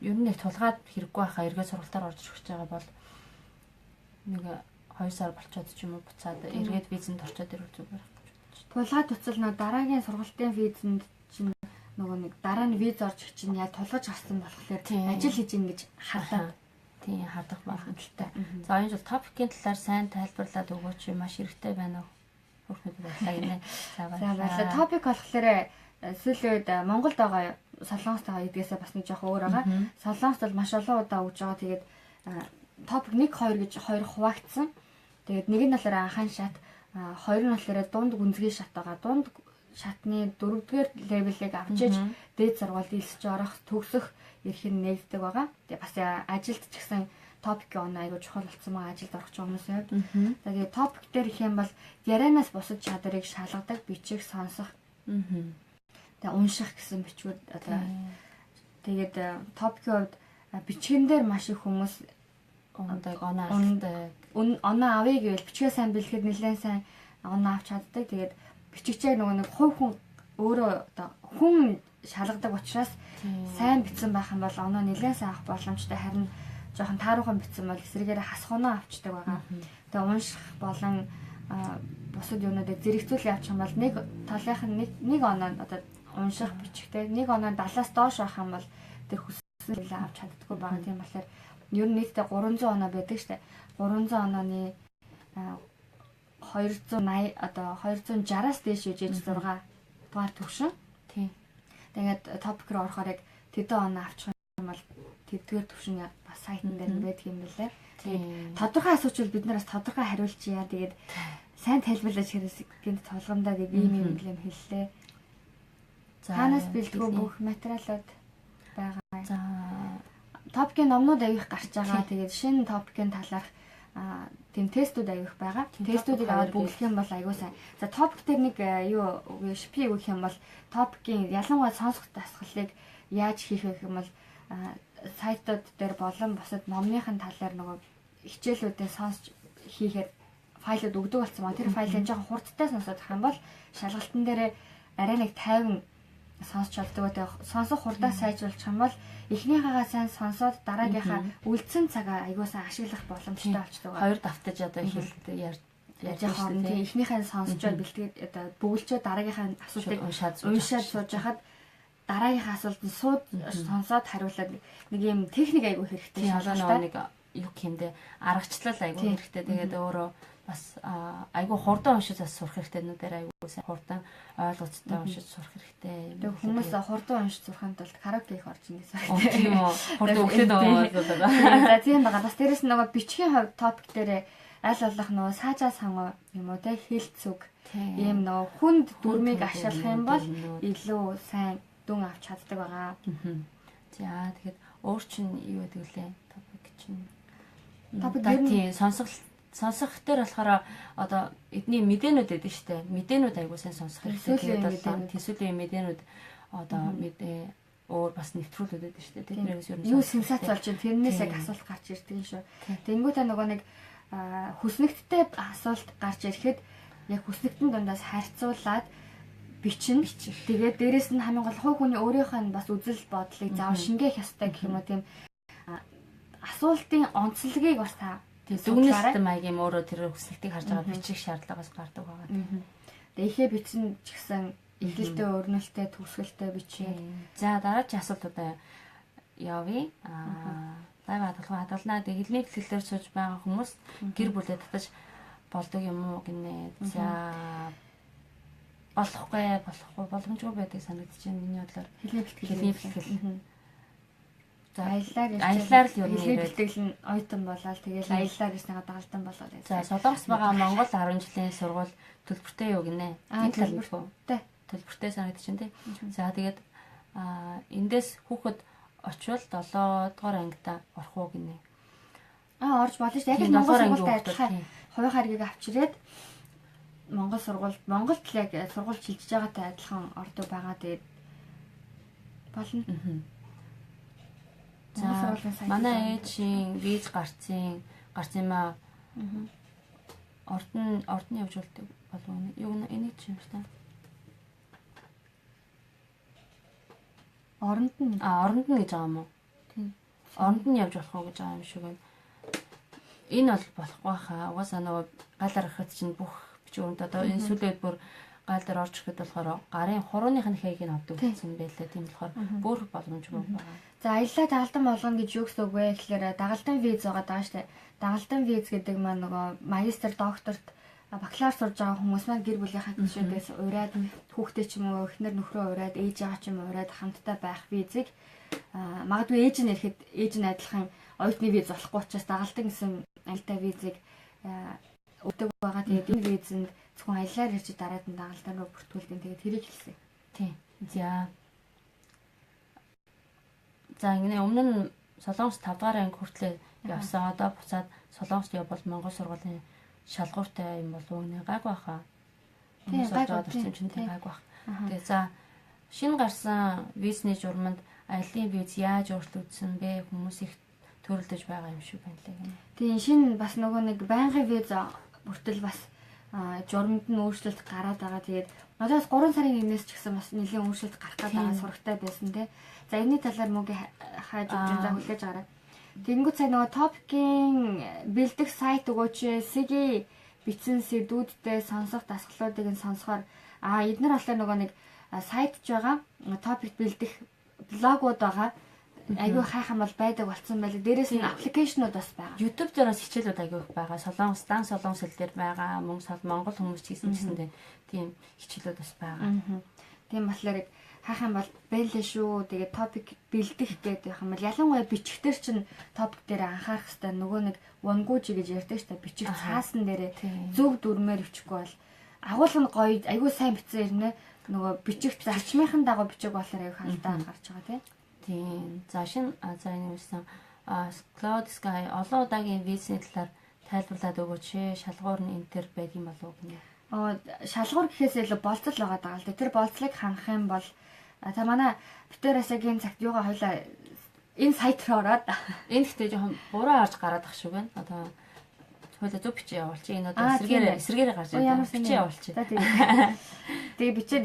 Ер нь их тулгаад хэрэггүй байхаа эргээд сургалтаар орж ирэх гэж байгаа бол нэг 2 сар болчиход ч юм уу буцаад эргээд визэнд орчоод ирвэл зүгээр байх гэж бодож байна. Тулгаад буцвал нөө дараагийн сургалтын визэнд чинь нөгөө нэг дараа нь виз орж ирэх чинь яг тулгаж авсан болохоор ажил хийж ин гэж хардаад тийм хардах боломжтой. За энэ жил топикийн талаар сайн тайлбарлаад өгөөч маш хэрэгтэй байна уу? Хүүхнүүд баярлалаа гинэ. За баярлалаа. Топик болохоор сүүлийн үед Монголд байгаа Солонгост байгаа эдгээсээ бас нэг жоох өөр байгаа. Солонгост бол маш олон удаа өгж байгаа. Тэгээд топик 1 2 гэж хоёр хуваагдсан. Тэгээд нэг нь болохоор анхаан шат, хоёр нь болохоор дунд гүнзгий шат байгаа. Дунд шатны 4-р левелийг авч иж дээд сургуульд илсэж орох, төгсөх эрх нь нэгддэг байгаа. Тэгээд бас ажилд ч гэсэн топикийн оноо айгуу чухал болсон байгаа ажилд орох хүмүүсийн хувьд. Тэгээд топик дээр их юм бол ярианаас бусад чадварыг шалгадаг, бичих, сонсох. Тэгээд унших гэсэн бичгүүд одоо тэгээд топикийн хувьд бичгэн дээр маш их хүмүүс оноо авъя гэвэл бичгээ сайн бэлгэхэд нэлээд сайн оноо авч чаддаг. Тэгээд бичигчээ нөгөө нэг хувь хүн өөрөө одоо хүн шалгадаг учраас сайн бичсэн байх юм бол оноо нэлээд сайн авах боломжтой. Харин жоохон тааруухан бичсэн бол эсрэгээр хасах оноо авчдаг байгаа. Тэгээд унших болон бусад юмнуудыг зэрэгцүүл явуучих юм бол нэг талынх нь нэг оноо одоо унших бичихтэй нэг оноо 70-аас доош байх юм бол тэр хүссэн зүйлээ авч чаддаггүй байгаа. Тийм болохоор ер нь нийтдээ 300 оноо байдаг штэ. 300 онооны 280 одоо 260-аас дээш үжиж 6 дугаар төвшин. Тийм. Тэгээд топик руу орохоор яг тэдэн оноо авчих юм бол тэдгээр төвшин бас сайтн дээр байдаг юм билээ. Тэгээд тодорхой асууч бид нараас тодорхой хариулчихъя. Тэгээд сайн тайлбарлаж хэрэгс гинт толгомдоо гэдэг ийм юм хэллээ. Танаас бэлдгүү бүх материалууд байгаа. За топикийн номнууд авих гарч байгаа. Тэгээд шинэ топикийн талаарх тийм тестүүд авих байгаа. Тестүүдийг аваад бүглэх юм бол аягүй сайн. За топик дээр нэг шипи өгөх юм бол топикийн ялангуяа сонсох дасгалыг яаж хийх вэ юм бол сайтууд дээр болон бусад номныхын талаар нөгөө хичээлүүдээ сонсч хийхээр файлууд өгдөг болсон байна. Тэр файлыг жоохон хурдтай сонсоод авах юм бол шалгалтын дээр арай нэг 50 сонсч болдог. Сонсох хурдаа сайжруулах юм бол эхнийхээгээ сайн сонсоод дараагийнхаа үлдсэн цагаа аягүй сайн ашиглах боломжтой болчихдог. Хоёр давтаж одоо хэлэлт ярьж байгаа юм тийм. Эхнийхээ сонсчод бэлтгээд одоо бөглчөө дараагийнхаа асуултыг уншаад сууж хахад дараагийнхаа асуултанд сонсоод хариулаад нэг юм техник аягүй хэрэгтэй шалгалт нэг юу гэмдэ аргачлал аягүй хэрэгтэй. Тэгээд өөрөө бас айгүй хурдан уншиж сурах хэрэгтэй нүдээр айгүй сайн хурдан ойлгоцтой уншиж сурах хэрэгтэй. Тэг хүмүүс хурдан уншиж сурахын тулд караоке их орж ирнэ гэсэн. Тийм үү. Хурдан өглөөд байгаа. За тийм байгаа. Бас дээрэс нь нөгөө бичгийн хувьд топик дээр аль болох нөгөө саажаа сангуу юм уу те хэлцүг ийм нөгөө хүнд дүрмийг ашиглах юм бол илүү сайн дүн авч чаддаг байгаа. За тэгэхэд өөр чинь юу гэдэг лээ топик чинь. Топик тийм сонсох дээр болохоор одоо эдний мэдээнүүд байдаг шүү дээ. Мэдээнүүд аягүй сайн сонсох хэрэгтэй. Тэгээд төсөөлийн мэдээнүүд одоо мэдээ өөр бас нэвтрүүлүүд байдаг шүү дээ. Тэрнээс ер нь юу сенсац болж байна. Тэрнээс яг асуулт гарч ирдэг юм шүү. Тэнгүүтээ нөгөө нэг хүснэгттэй асуулт гарч ирэхэд яг хүснэгтэн дундаас харьцуулаад бичнэ. Тэгээд дээрэс нь хамгийн гол хувь хүний өөрийнх нь бас үзэл бодлыг заав шингээх ёстой гэх юм уу тийм асуултын онцлогийг бас та дүгнэлт маягийн өөрөө тэр хүснэгтийг харж байгаа бичих шаардлагаас гардаг байгаа. Тэгээ ихээ бичсэн ч гэсэн эхлэлтэй, өрнөлттэй, төгсгөлтэй бичээ. За дараагийн асуултуудаа явъя. Лайв хадгалнаа. Тэгээ хэлний бэлтгэлээр сууж байгаа хүмүүс гэр бүлээ татаж болдог юм уу гинэ. За болохгүй боломжгүй байдаг санагдаж байна. Миний бодлоор хэлний бэлтгэл. За аяллаар л юу нэр бэлтгэл нь ойтон болоод тэгээд аяллаар ирснээр дагалдан болоод. За Солонгос байгаа Монгол 10 жилийн сургууль төлбөртэй юу гинэ? Төлбөртэй санагдаж байна тий. За тэгээд эндээс хүүхэд очивол 7 дугаар ангида орох уу гинэ? Орж болно шүү дээ. Яг Монгол сургуультай адилхан хувийн харгийг авчирээд Монгол сургуульд Монголд л яг сургууль шилжиж байгаатай адилхан ордог байгаа. Тэгээд болно. За манай ээжийн виз гарцсан маа. Ордон явж болдог болов уу? Юу энийг чинь та. Оронд нь гэж байгаа юм уу? Тийм. Оронд нь явж болох уу гэж байгаа юм шиг байна. Энэ бол болохгүй хаа. Угаасаа нөгөө галаар ирэхэд чинь бүх бичвэрт одоо энэ сүлээд бүр гал дээр орж ирэхэд болохоор гарын хурууных нь хэйг нь авдаг гэсэн байлаа. Тийм болохоор бүр боломжгүй байгаа. За аяллаа дагалдан болгоно гэж юу гэсэн үг вэ гэхээр дагалдан виз байгаа штэ. Дагалдан виз гэдэг маань нөгөө магистр, докторт, бакалавр сурж байгаа хүмүүс маань гэр бүлийнхаа гишүүдээс ураад хүүхдээ ч юм уу эхнэр нөхрөө ураад ээж аваа ч юм уу ураад хамтдаа байх визийг магадгүй ээж нь ирэхэд ээж нь адилхан оюутны виз болохгүй учраас дагалдан гэсэн аялдаа визийг өгдөг байгаа. Тэгээд энэ визэнд зөвхөн аяллаар ирж дараад нь дагалдан руу бүртгүүлдэг. Тэгээд тэрийг хэлсэн. Тийм. За ингэ өмнө нь Солонгос 5 дугаар анги хүртлээр явсан. Одоо буцаад Солонгост явбал Монгол сургуулийн шалгууртай юм болов уу нэ гайг баха. Тийм гайг чинь гайг бах. Тэгээ за шинэ гарсан визний журманд аяллаа виз яаж өөрчлөгдсөн бэ? Хүмүүс их төрөлдөж байгаа юм шиг байна лээ. Тийм шинэ бас нөгөө нэг байнгын виз бүртэл бас журманд нь өөрчлөлт гараад байгаа. Тэгээд надаас 3 сарын 1-ээс ч гэсэн бас нэлийн өөрчлөлт гарах гэдэг сурагтай байсан тий. За энэний талаар мөнгө хааж өгч за хүлээж аваарай. Тэнгүүд сая нөгөө топикийн бэлдэх сайт өгөөч сэги бичсэн сэдвүүдтэй сонсох дасгалуудыг нь сонсохоор эдгээр болохоор нөгөө нэг сайт ч байгаа топик бэлдэх блогууд байгаа. айгүй хайхан бол байдаг болсон байлаа. Дээрээс нь аппликейшнууд бас байгаа. YouTube дээр бас хичээлүүд айгүй их байгаа. Солонгос, дан солонгос хэл дээр байгаа. Монгол хүмүүс ч гэсэн тийм хичээлүүд бас байгаа. Тийм болохоор хайхан бол бэлээ шүү. Тэгээд топик бэлдэх гэдэг юм бол ялангуяа бичихтэр чинь топик дээр анхаарах хэрэгтэй. Нөгөө нэг вангужи гэж ярьдаг шүү дээ. Бичих цаасан дээр зөв дүрмээр өчөхгүй бол агуулга нь гоё, айгүй сайн бичсэн ирнэ. Нөгөө бичих зарчмынхан дагуу бичих болохоор айгүй халдаа гарч байгаа тийм. За энэ юмсан Cloud Sky олон удаагийн визний талаар тайлбарлаад өгөөч. Шалгуур нь энэ төр байдаг юм болов уу гэнэ. Шалгуур гэхээс илүү болцол байгаа даа л да. Тэр болцлыг хангах юм бол та манай Битэрасагийн цагт юугаа хойлоо энэ сайт руу ороод энэ гэхдээ жоохон буруу харж гараад ах шиг байна. Одоо хойлоо зөв бичиж явуулчих. Энэ одоо эсрэгээр гарч ирээд бичиж явуулчих. Тэгээ бичээд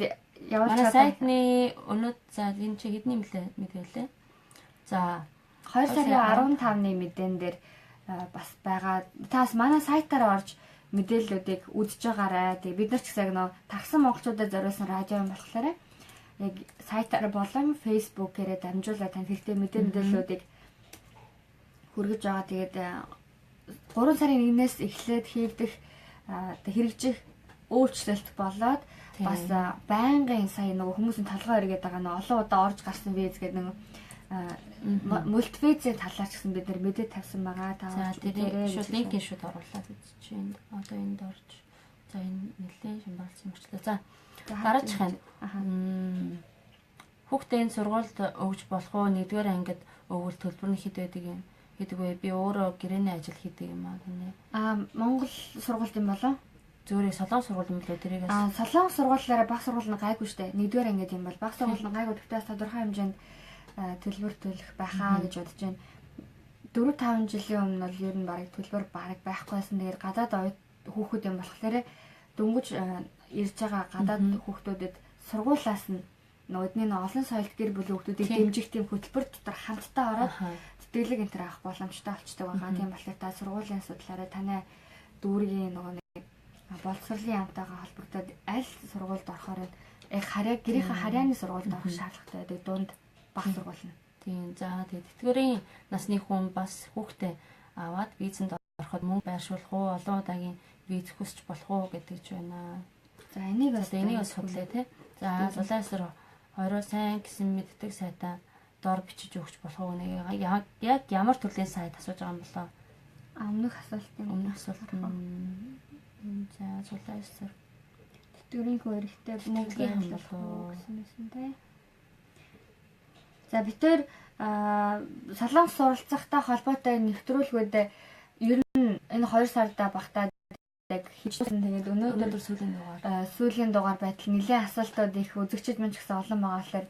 явуулчих. Манай сайтны өнөө за энэ чи хэдний мэдээлээ. За 2 сарын 15-ны мэдэн дээр бас байгаа. Таас манай сайтаар орж мэдээллүүдийг үзэж байгаарай. Тэгээ бид нар ч гэсэн нөө тагсан монголчуудад зориулсан радио юм болохоор яг сайтаар болон фейсбүүкээрээ дамжуулаад танд хэрэгтэй мэдээллүүдийг хүргэж байгаа. Тэгээд 3 сарын 1-ээс эхлээд хийгдэх хэрэгжих өөрчлөлт болоод бас байнгын сая нөгөө хүмүүсийн толгой эргээд байгаа нөө олон удаа орж гарсан виз гэдэг нөгөө мультивизийн талаар ч гэсэн бид нар мэдээ тавьсан байгаа. За тэрийг шууд линкийн шууд оруулаад үзэж байна. Одоо энд орж. За энэ нэлээд шамбалсан юмчлаа. За дараачих нь хүүхдээ сургуульд өгж болох уу? 1-р ангид өгвөл төлбөр нь хэд байдаг юм? Хэдэг вэ? Би өөрөө гэрээний ажил хийдэг юм аа гинэ. Монгол сургуульд юм болов? Зөөрэй солонгос сургууль юм лөө тэрийг. Солонгос сургуулиараа баг сургууль нь гайгүй штэ. 1-р ангид юм бол баг сургууль нь гайгүй гэхдээ тодорхой хэмжээнд төлбөр төлөх байхаа гэж бодож байна. 4-5 жилийн өмнө бол ер нь барыг төлбөр барыг байхгүйсэн. Тэгээд гадаад хүүхэд юм болохоор дөнгөж ирж байгаа гадаад хүүхдүүдэд сургуулаас нь нөгөөдний олон соёлт гэр бүлийн хүүхдүүдийг дэмжих тийм хөтөлбөр дотор хамтдаа ороод тэтгэлэг энэ төр авах боломжтой болчтой байгаа. Тийм болохоор та сургуулийн асуудлаараа танай дүүргийн нөгөө нэг боловсролын яамтайгаа холбогдоод аль сургуульд орохоор яг гэрийнхээ харьяаны сургуульд орох шаардлагатай байдаг дунд баг сургууль нь. Тийм. За тэгээд тэтгэврийн насны хүн бас хүүхдээ аваад визэнд ороход мөнгө байршуулах уу, олон удаагийн виз хүсч болох уу гэдэг ч байна. За энийг бас судлаа тий. За сулаасар орой сайн гэсэн мэддэг сайтаа дор бичиж өгч болох уу нэг яг ямар төрлийн сайт асууж байгаа юм болоо. Өмнөх асуулт нь за сулаасар тэтгэврийн хөрөгтэй мөнгөний болох уу гэсэн юм тий. За бид тэр солонгос суралцахтай холбоотой нэвтрүүлгүүд ер нь энэ 2 сарда багтаад хийжсэн. Тэгээд өнөөдөр сүүлийн дугаар байтал нэлээд асуултууд их үзэгчид мань ч гэсэн олон байгаа болохоор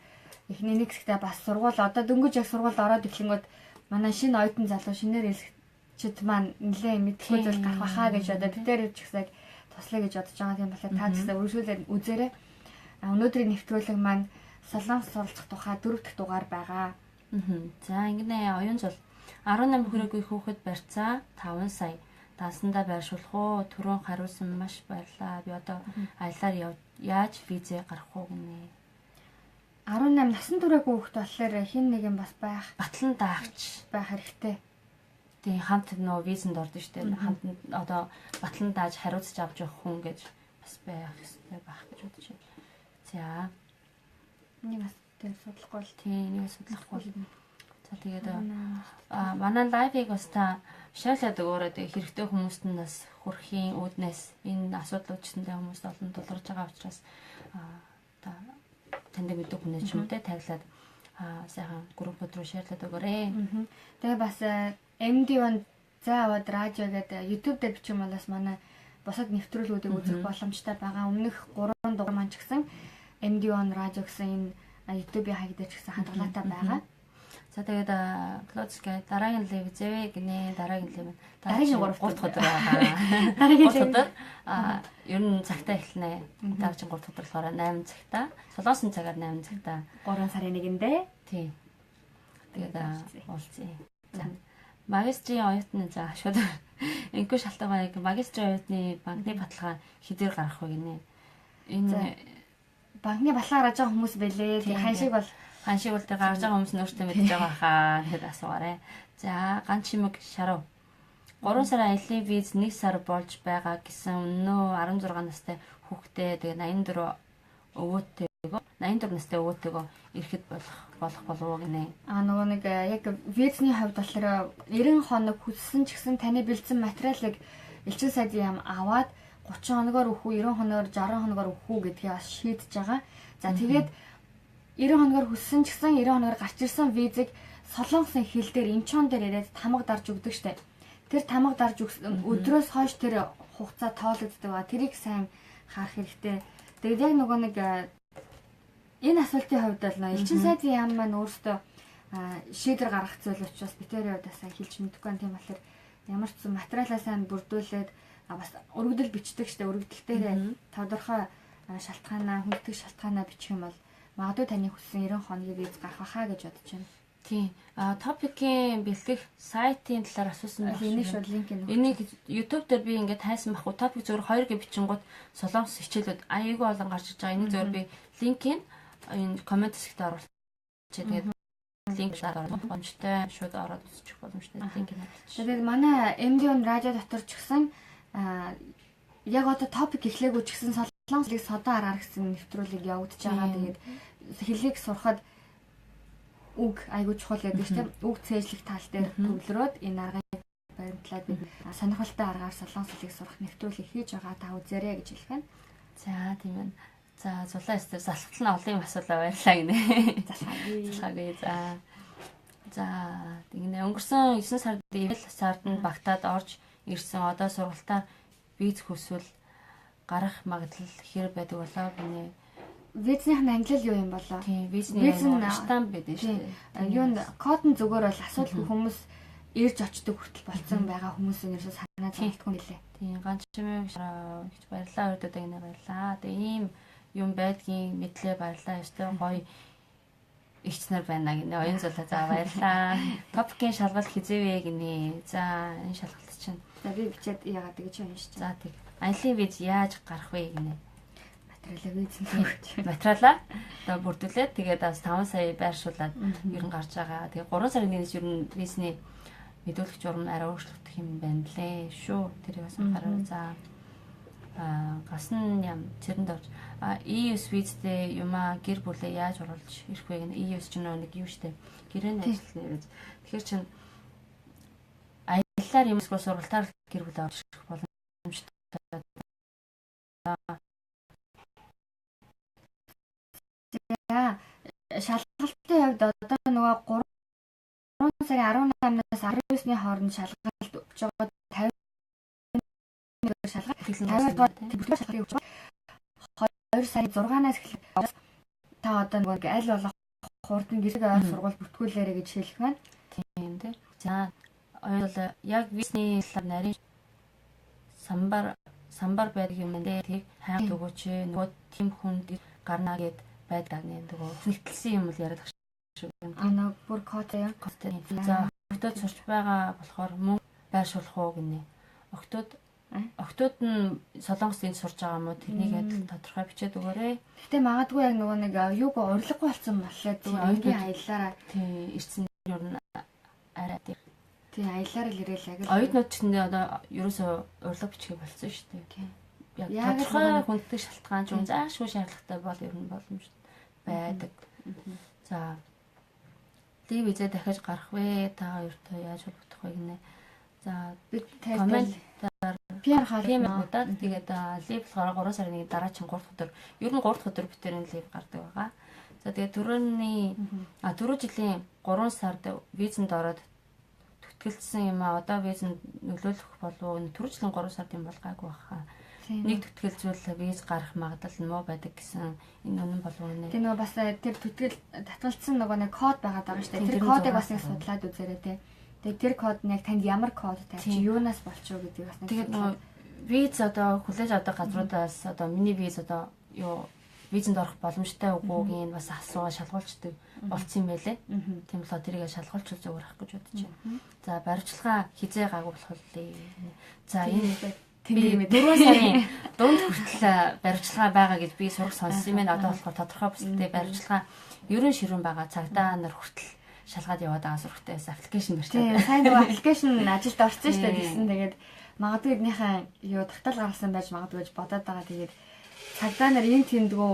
эхний нэг хэсэгтээ бас сургууль одоо дөнгөж яг сургуульд ороод ирэнгүүт манай шинэ оюутан залуу шинээр хэлэгчид маань нэлээд мэдхгүй зүйл гарах байхаа гэж одоо бид тэр ч гэсэн туслая гэж бодож байгаа. Тийм болохоор та гэсэн үргэлжлүүлээд үзээрэй. Өнөөдрийн нэвтрүүлэг маань солонгос суралцах тухай 4 дахь дугаар байгаа. За ингэнэ оюун зул 18 хүрээгүй хүүхэд барьцаа 5 сая даасандаа байршуулах уу? Түрүүн хариулсан маш баярлалаа. Би одоо аялаар яаж визээ гарах уу гинэ. 18 насан туршаагүй хүүхэд болохоор хин нэг юм бас байх. Батлан даагч байх хэрэгтэй. Тэгээ хамт нөө визэнд ордон штэ. Хамт одоо батлан дааж хариуцж авч явах хүн гэж бас байх хэрэгтэй байх гэж бодож байна. За нэг бас тэр судлахгүй л тийм нэг судлахгүй. За тэгээд манай лайвыг бас та шаарлаад өгөөрэй. Тэгээ хэрэгтэй хүмүүст нь бас хүрхийн үүднээс энэ асуудал үүсэндээ хүмүүст олон тулгарч байгаа учраас та танд мэддэг хүнээ ч юм те таглаад сайхан группууд руу шаарлаад өгөөрэй. Тэгээ бас MD1 заавад радио гэдэг YouTube дээр бичих юм болоос манай босод нэвтрүүлгүүдийг үзэх боломжтой байгаа. Өмнөх 3 дугаар маань ч гэсэн MD1 радио гэсэн энэ YouTube-ийн хаяг дээр ч гэсэн хандлагатай байгаа. За тэгээд Cloud Sky дараагийн лайв зэвэ гинэ дараагийн лайв дараагийн 3 дахь өдөр байгаа. Дараагийн өдөр ер нь цагтаа эхэлнэ. Дараагийн 3 дахь өдөр болохоор 8 цагтаа. Солонгосын цагаар 8 цагтаа 3 сарын 1-нд тий. Тэгээд уулзъя. За магистрийн оюутны за шууд инкүү шалтгаан яг магистрийн оюутны банкны баталгаа хэдээр гарах вэ гинэ. Энэ банкны баталгаа гаргаж байгаа хүмүүс байлээ. Тэгээ хань шиг бол Ханшиг бол тэр гарч байгаа хүмүүс нь өөртөө мэдж байгаа хаа гэхэд асуугаарай. За ганц чимэг шарав. 3 сарын аяллаа виз 1 сар болж байгаа гэсэн өнөө 16 настай хүүхдээ тэгээ 84 настай өвөөтэйгөө ирэхэд болох болов уу гинэ. Нөгөө нэг яг визний хувьд болохоор 90 хоног хүссэн ч гэсэн таны бэлдсэн материалыг элчин сайдын яам аваад 30 хоногоор өгөх үү, 90 хоногоор 60 хоногоор өгөх үү гэдгийг бас шийдэж байгаа. За тэгээд 90 хоногоор хүссэн ч гэсэн 90 хоногоор гарч ирсэн визийг солонгосын хил дээр эмчон дээр ирээд тамга дарж өгдөг штэ. Тэр тамга дарж өдрөөс хойш тэр хугацаа тоологддог ба тэрийг сайн харах хэрэгтэй. Тэгээд яг нөгөө нэг энэ асуултын хувьд бол элчин сайдын яам маань өөртөө шийдвэр гаргах зүйл учраас битэрийн хувьд сайн хэлж мэдэхгүй байна. Тийм болохоор ямар ч зэн материалаа сайн бүрдүүлээд бас өргөдөл бичдэг штэ. Өргөдөл дээр тодорхой шалтгаанаа, хүндэтгэх шалтгаанаа бичих юм бол магадгүй таны хүссэн 90 хоногийн виз гарах хаа гэж бодож байна. Тийм. Топикийн бэлтгэх сайтын талаар асуусан байна. Энийг шууд линк нь. Энийг YouTube дээр би ингээд хайсан байхгүй. Топик зөвөр 2 гэ бичингууд солонгос хичээлүүд аяйгүй олон гарч иж байгаа. Энийг зөвөр би линкийг энэ коммент хэсэгт оруулчих. Тэгээд линк дараад боломжтой шууд ороод үзчих боломжтой линк нь. Тэгээд манай MD-н радио дотор ч гэсэн яг одоо топик эхлэегүй ч гэсэн солонгослыг содон аргаар гэсэн нэвтрүүлэг явагдаж байгаа. Тэгээд хэлийг сурахад үг айгуу чухал гэдэг чинь үг цээжлэх тал дээр төвлөрөөд энэ аргыг баримтлаад би сонирхолтой аргаар солонгослыг сурах нэвтрүүлэг хийж байгаа та үзээрэй гэж хэлэх байна. За тийм байна. За зулаа өстө залхтал нь олон юм асуулаа баярлаа гинэ. Залхаагүй. За тэгнэ өнгөрсөн 9 сард ивэл сард нь багтаад орж ирсэн одоо сургалтаар виз хүсвэл гарах магадлал хэр байдаг болоо гинэ. Визнийх нь англи юу юм болоо? Тийм, визний штамп байдаг шүү дээ. Юунд код нь зүгээр бол асуудалгүй хүмүүс ирж очдог хүртэл болцсон байгаа хүмүүсийн ерөөсөө санаа зовтгүй нэлээ. Тийм, ганц чимээ гэж баярлаа өрдөд гинэ баярлаа. Тэгээ ийм юм байдгийн мэдлээ баярлаа. Өстой гоё ичнэр байна гинэ. Оюун зулаа за баярлаа. Топикийн шалгалт хизээвэ гинэ. За энэ шалгалт чинь. За би бичээд яагаад гэж юм шүү дээ. За тэг. Аялын виз яаж гарах вэ гинэ? Материалаа одоо бүрдүүлээд тэгээд бас 5 сая байршуулад ер нь гарч байгаа. Тэгээд 3 сарын нэгээс ер нь визний мэдүүлэх журам арай өөрчлөгдөх юм байна лээ шүү. Тэрийг бас анхаарай. За гасан ям цэрэнд орж EUS визтэй юмаа гэр бүлээ яаж оруулж ирэх вэ гэнэ. EUS ч нэг юу штэ. Гэрээний ажил нэрэж. Тэгэхээр чин аяллаар юм эсвэл сургалтаар гэр бүлээ орж ирэх боломжтой. Шалгалтын хувьд одоо нөгөө 3 сарын 18-наас 19-ний хооронд шалгалт өгч байгаа 50 шалгалт шалгалтыг өгч байгаа 2 сарын 6-наас эхлээд та одоо нөгөө аль болох хурдан гэрэг аваад сургууль бүртгүүлээрэй гэж хэлэх байна. Тийм дээ. За ойлоо яг визний талаар нарийн самбар байдаг юм дээ. Тэг хайх өгөөч нөгөө тийм хүнд гарна гэд байдаг нөгөө нэгтлсэн юм уу яриад шүү. Нэг бүр код юм. За октод сурч байгаа болохоор мөн байршуулах уу гинэ. Октод нь солонгосын сурж байгаа мó тэрнийг адил тодорхой бичээд өгөөрэй. Гэтэ магадгүй яг нөгөө нэг юуг урилгагүй болсон болохоор зүгээр оюутны аяллаараа тий ирсэн юм арай тий аяллаар л ирээл яг оюутнууд ч нэ одоо ерөөсөө урлаг бичихийг болсон шүү дээ. Яг тодорхой хүнддэг шалтгаан ч заашгүй шаардлагатай бол ер нь боломжтой байдаг. За тийм визээ дахиж гарах вэ? Та хоёртой яаж холбогдох вэ гинэ. За бид коммент PR хаалгадаад тэгээд лив болохоор 3 сарын 1 дараа чинь 3 дахь өдөр ер нь 3 дахь өдөр битэрийн лив гардаг байгаа. За тэгээд түрүүний 4 жилийн 3 сард визэнд ороод төгтгөлдсөн юм одоо визэнд нөлөөлөх болов уу? Түрүү жилийн 3 сард юм бол гайгүй баха. Нэг төгтгөлзүүл виз гарах магадлал нь муу байдаг гэсэн энэ үнэн болов уу нэ. Тэгээ нөгөө бас тэр төгтгөл татгалцсан нөгөө нэг код байгаад байгаа шүү дээ. Тэр кодыг бас нэг судлаад үзээрэй те. Тэгээ тэр код нь яг танд ямар код тавьчих юунаас болчих вэ гэдгийг бас нэг. Тэгээд нөгөө виз одоо хүлээж авдаг газруудаас одоо миний виз одоо юу визэнд орох боломжтой үгүйг бас асуугаа шалгуулцдаг болцсон юм байлээ. Тийм болохоор тэрийг шалгуулчих зүгээр ах гэж бодож байна. За баримтчилгаа хизээ гаагүй болох лээ. За энэ тэнгэр мэд. 4 сарын дунд хүртэл баримтчилгаа байгаа гэж би сурах сонссон юм байна. Одоо болохоор тодорхой бүсэлтэй баримтчилгаа ерөн ширүүн байгаа цагдаа нар хүртэл шалгаад яваад байгаа сурагтай байсан аппликейшн барьчихсан. Сайн нөгөө аппликейшн ажилд орсон шүү дээ гэсэн. Тэгээд магадгүй эднийхээ юу тагтал гаргасан байж магадгүй гэж бодоод байгаа. Тэгээд цагдаа нар энэ тэмдгүү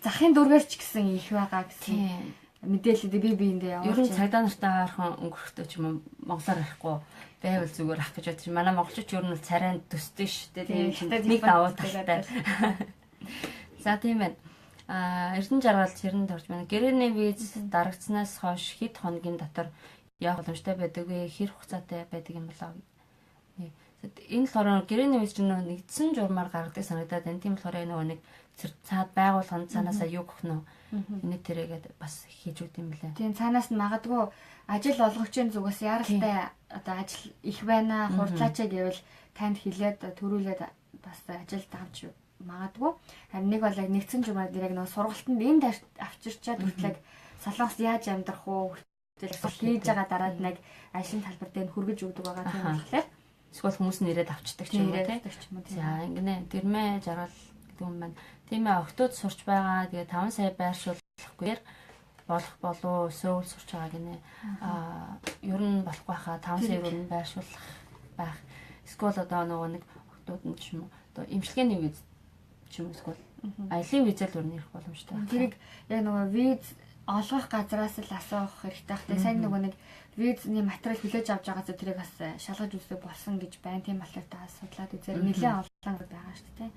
захын дүргээр ч гэсэн их байгаа гэсэн мэдээлэлүүд би биэндээ явуулж. Ер нь цагдаа нартай хархан өнгөрөхтэй ч юм уу монголоор ярихгүй байвал зүгээр ах гэж бодчих. Манай монголчууд ер нь царайнд төстэй шүү дээ. Тийм нэг давуу талтай. За тийм байна. Эрдэнэ жаргал цэрэнд орж байна. Гэрээний виз дарагдсанаас хойш хэд хоногийн дотор явах боломжтой байдаг вэ? Хэр хугацаатай байдаг юм болоо? Энэ болохоор гэрээний виз чинь нэгдсэн журмаар гаргадаг санагдаад байна. Тийм болохоор нөгөө нэг цаад байгууллагын цаанаасаа юу гэх нөө энэ тэрэгээд бас хийж өгд юм лээ. Тийм цаанаас нь магадгүй ажил олгогчийн зүгээс яралтай одоо ажил их байна, хурдлаач гэвэл танд хэлээд төрүүлээд бас ажилд авч магадгүй. Харин нэг бол яг нэгдсэн журмаар дээр яг нөгөө сургалтанд энд авчирчаад хүртэл солонгос яаж амьдрах уу хүртэл хийж байгаа дараад нэг ажлын талбар дээр хөргөж өгдөг байгаа тийм болохоор эсвэл хүмүүс нь ирээд авчдаг ч юм уу тийм. За ингэнэ дэрмэ жаргал гэдэг юм байна. Тийм ээ октод сурч байгаа. Тэгээ 5 сая байршуулахгүйгээр болох болов сөүл сурч байгаа гинэ. Ер нь болохгүй хаа 5 сая ер нь байршуулах байх. Эсвэл одоо нөгөө нэг октод нь ч юм уу одоо имчилгээний виз ч юм уу эсвэл аялын визэл ер нь ирэх боломжтой. Тэрийг яг нөгөө виз олгох газраас л асуух хэрэгтэй хэ. Сайн нөгөө нэг визний материал хүлээж авч байгаа зөв тэрийг бас шалгаж үзэх болсон гэж байна. Тийм болохоор та судлаад үзээр нэлээд олон байгаа шүү дээ.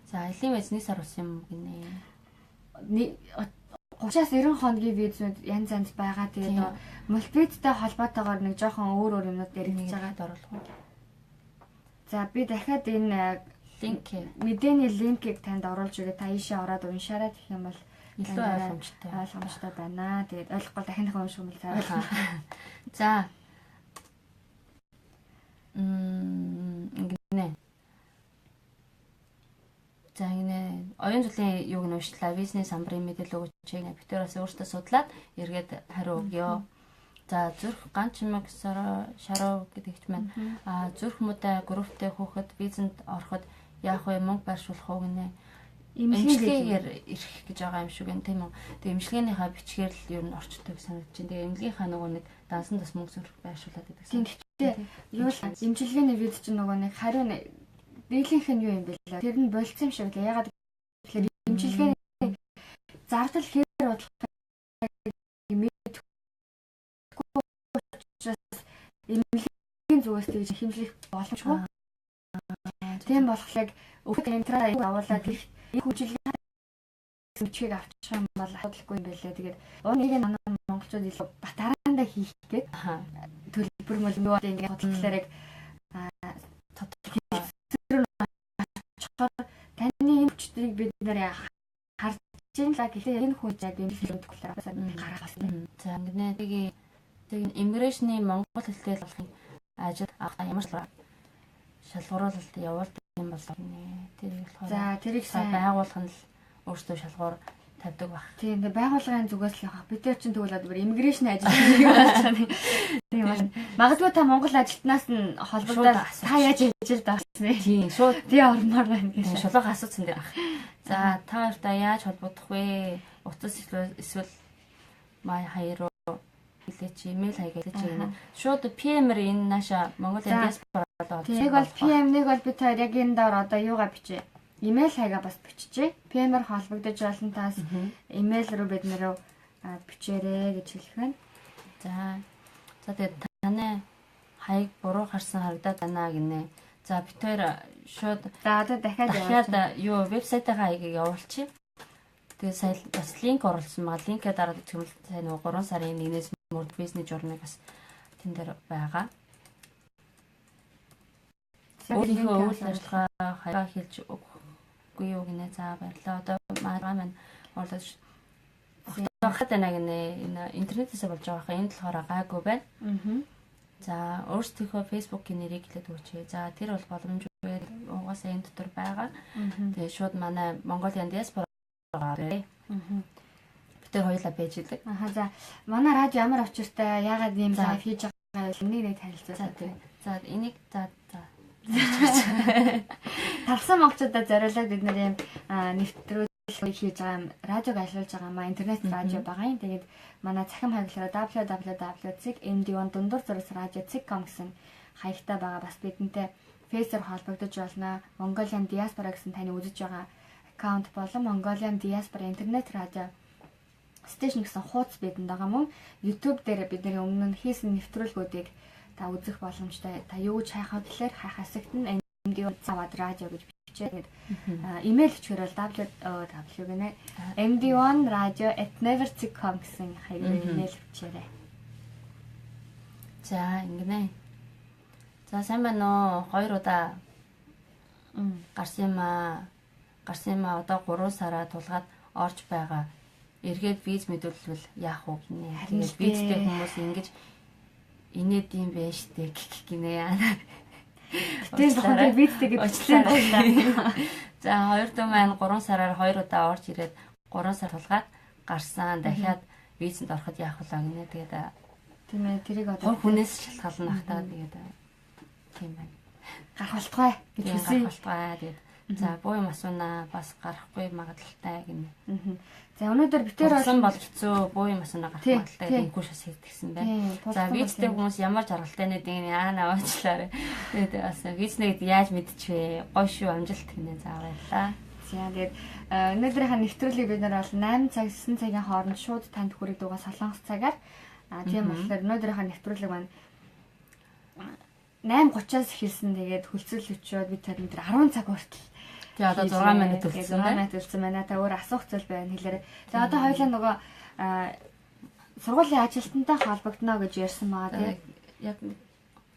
За аялын виз нэг сар болсон юм гинэ. 30-аас 90 хоногийн визнүүд янз янз байгаа. Тэгээд нөгөө мультивизтэй холбоотойгоор нэг жоохон өөр юмнууд яригдж байгаад оруулах уу. За би дахиад энэ мэдээний линкийг танд оруулж өгье. Та ийшээ ороод уншаарай гэх юм бол илүү ойлгомжтой байна. Тэгээд ойлгохгүй дахинахаа унших юм л цаавал. За. Ингэнэ. За ингэ оюун цэцлийн юуг нь уншлаа. Визний самбарын мэдээлэл өгч чигээ битүүрээс өөртөө судлаад эргээд хариу өгье. За зүрх ганц чимэг шаруу гэдэг ч маань зүрх муутай групптэй хүүхэд визэнд ороход яах вэ? Мөнгө байршуулах уу гинэ. Имчилгээгээр ирэх гэж байгаа юм шиг байна тийм үү. Тэгээ имчилгээнийхаа бичгээр л ер нь орчтой гэж санагдаж байна. Тэгээ имчилгээнийхаа нөгөө нэг дансан тас мөнгө зүрх байршуулад гэдэг. Тийм гэхдээ юу л имчилгээний виз чинь нөгөө нэг хариу дийлийнх нь юу юм бэ лээ. Тэр нь болцсон юм шиг лээ. Ягаад гэхээр имчилгээний зардал хээр бодлох мэдгүй учраас имчилгээний зүгээс тэгж хэмжих боломжгүй. Тийм болохоор өөх энтраа явуулаад их хүчилгээ мөчгийг авчих юм бол асуудалгүй юм байлээ. Тэгээд нэг нь манай монголчууд илүү батараандаа хийх гээд төлбөр мөл нөгөө ингээд бодлоор яг таны энэ хүчтэйг бид нэр харж ийн л гэхээ энэ хүн яг энэ хэлбэрээр гаргах байна. За ингэнэ тэгээ иммиграшны монгол хэлтэй болохын ажил ямар шалгууруулалт явуулдаг юм бол гинэ. Тэр болохоор за тэрийг сайн байгуулах нь л өөртөө шалгуур тавьдаг баг. Тийм байгууллагын зүгээс л яах. Бид чинь тэгвэл бүр иммиграшны ажил хийж байгаа юм. Тийм байна. Магадгүй та монгол ажилтнаас нь холбогдоод та яаж ажилд авсан бэ? Тийм шууд тий ормоор байна гэж шулууг асуусан дээр ах. За та хоёртаа яаж холбогдох вэ? Утас эсвэл май хаяр хэлээч, имэйл хаягаар хэлээч гэнэ. Шууд PM-ээр энэ нааша Монголын диаспорад орж. Нэг бол PM, нэг бол бид хоёр яг энэ доор одоо юугаа бичээ. Имэйл хаягаа бас биччихье. PM-ээр холбогдож болно таас имэйл рүү бид нэрөө бичээрэй гэж хэлэх байна. За тэгээд таны хаяг буруу харсан харагдаад байна гинэ. За бид хоёр шууд одоо дахиад юу вебсайтынхаа хаягийг явуулчих. Тэгээ сая бас линк оруулсан байгаа. Линкээ дараад үзэх юм бол сайн нэг 3 сарын 1-ээс мөрд бизнес журнал бас тэн дээр байгаа. Өөрийнхөө үйл ажиллагаа хаягаа хэлж өгөхгүй юу гинэ. За баярлалаа. Одоо маань орлож багтаад байна гинэ. Энэ интернетээсээ болж байгаа хаа энэ болохоор гайгүй байна. За өөрсдийнхөө Facebook-ийн нэрийг хэлээд өгчээ. За тэр бол боломжгүй. Угаасаа энэ дотор байгаа. Тэгээ шууд манай Монголын диаспора байгаа. Бид тэр хоёулаа байж идэг. За манай радио ямар очиртай яагаад ийм лайв хийж байгаа нэг танилцуулаад. За энийг за Талсан монголчуудад зориулаад бид нар юм нэвтрүүлэг хийж байгаа юм, радиог ашиглаж байгаа маа, интернет радио байгаа юм. Тэгээд манай цахим хаягдлаараа www.md1.dundur-radio.com гэсэн хаягтай байгаа. Бас бидэнтэй фейсбүүкээр холбогдож болно. Mongolian Diaspora гэсэн таны үзэж байгаа аккаунт болон Mongolian Diaspora интернет радио стейшн гэсэн хуудас бидэнд байгаа мөн. YouTube дээр бидний өмнө нь хийсэн нэвтрүүлгүүдийг та үзэх боломжтой. Та юу гэж хайхаа гэхээр хайх хэсэгт нь MD1 радио гэж бичээд имэйл өчгөр бол md1radio@never.com гэсэн хаягаар имэйл бичээрэй. За ингэнэ. За сайн байна уу? 2 удаа гарсан юм аа. Одоо 3 сараа тулгаад орж байгаа. Эргээд виз мэдүүлвэл яах вэ гинэ. Тэгээд визтэй хүмүүс ингэж инээд юм байна штэ гинэ. Тэгээд зөвхөн визтэй гэж бичлээ. За 2 дуу маань 3 сараар 2 удаа орж ирээд 3 сар тулгаад гарсан. Дахиад визэнд ороход яах вэ гинэ. Тэгээд тийм ээ тэрийг одоо хүнээс шалтгаална хтаа тэгээд тийм байна. Гарах болтугай гэж хэлсэн. Тэгээд за буу юм асуунаа бас гарахгүй магадaltaй гинэ. За өнөөдөр битээр бол хэцүү буу юм асуунаа гарах магадaltaй гингүй шас хийгдсэн байна. За визтэй хүмүүс ямар жаргалтай нэг яана аваачлаарэ. Тэгээд бас визнэгэд яаж мэдчихвэ? Гоё шүү амжилт гинэ зааварлаа. За тэгээд өнөөдрийнхээ нэвтрүүлгийг бид нар бол 8 цаг 9 цагийн хооронд шууд танд хүрэх дугаас солонгос цагаар тийм болохоор өнөөдрийнхээ нэвтрүүлэг маань 8:30-аас эхэлсэн. Тэгээд хөлцөл өчөөд бид тэр 10 цаг хүртэл. Тэгээ одоо 6 минут үлдсэн байна. 6 минут үлдсэн байна. Та өөр асуух зүйл байна хэлээрэй. За одоо хоёулаа нөгөө сургуулийн ажилтнтай холбогдно гэж ярьсан байгаа тийм. Яг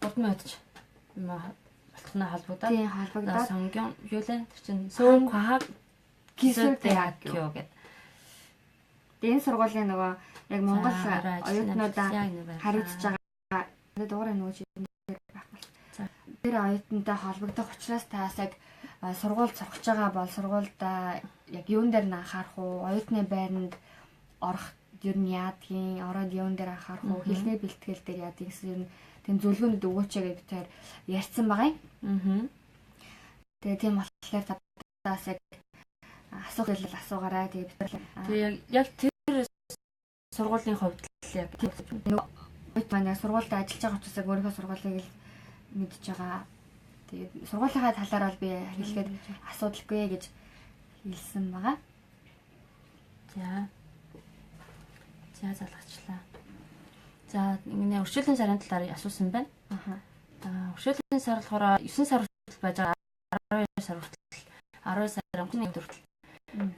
3 минут ч болтгоно холбогдоод. Тийм холбогдоод. Сонгон юу лээ? Тэр чинь Сөүн Хаг Гисүдэг юу гэдэг. Энэ сургуулийн нөгөө яг Монгол оюутнуудаа хариуцж байгаа. Тэгээд дуурай нөгөө тэр оюутантай холбогдох учраас таас яг сургууль сурах гэж байгаа бол сургуультай яг юун дээр нь анхаарах уу, оюутны байранд орох ер нь яадгийн, ороод юун дээр анхаарах уу, хэлний бэлтгэл дээр яадгийн гэсэн ер нь тийм зөвлөгөөнүүд өгөөч гэж тэр ярьсан байгаа юм. Тэгээ тийм болохоор таас яг асуух хэлэл асуугаарай. Тэгээ яг тэр сургуулийн хувьд л яг оюут маань сургуультай ажиллаж байгаа учраас өөрийнхөө сургуулийг л мэдж байгаа. Тэгээд сургуулийнхаа талаар бол би хэлэхэд асуудалгүй гэж хэлсэн байгаа. За залгачлаа. За ингэ өршөөлийн сарын талаар асуусан байна. Өршөөлийн сар болохоор 9 сар хүртэл байж байгаа. 12 сар хүртэл 12 сарын 3-ны хүртэл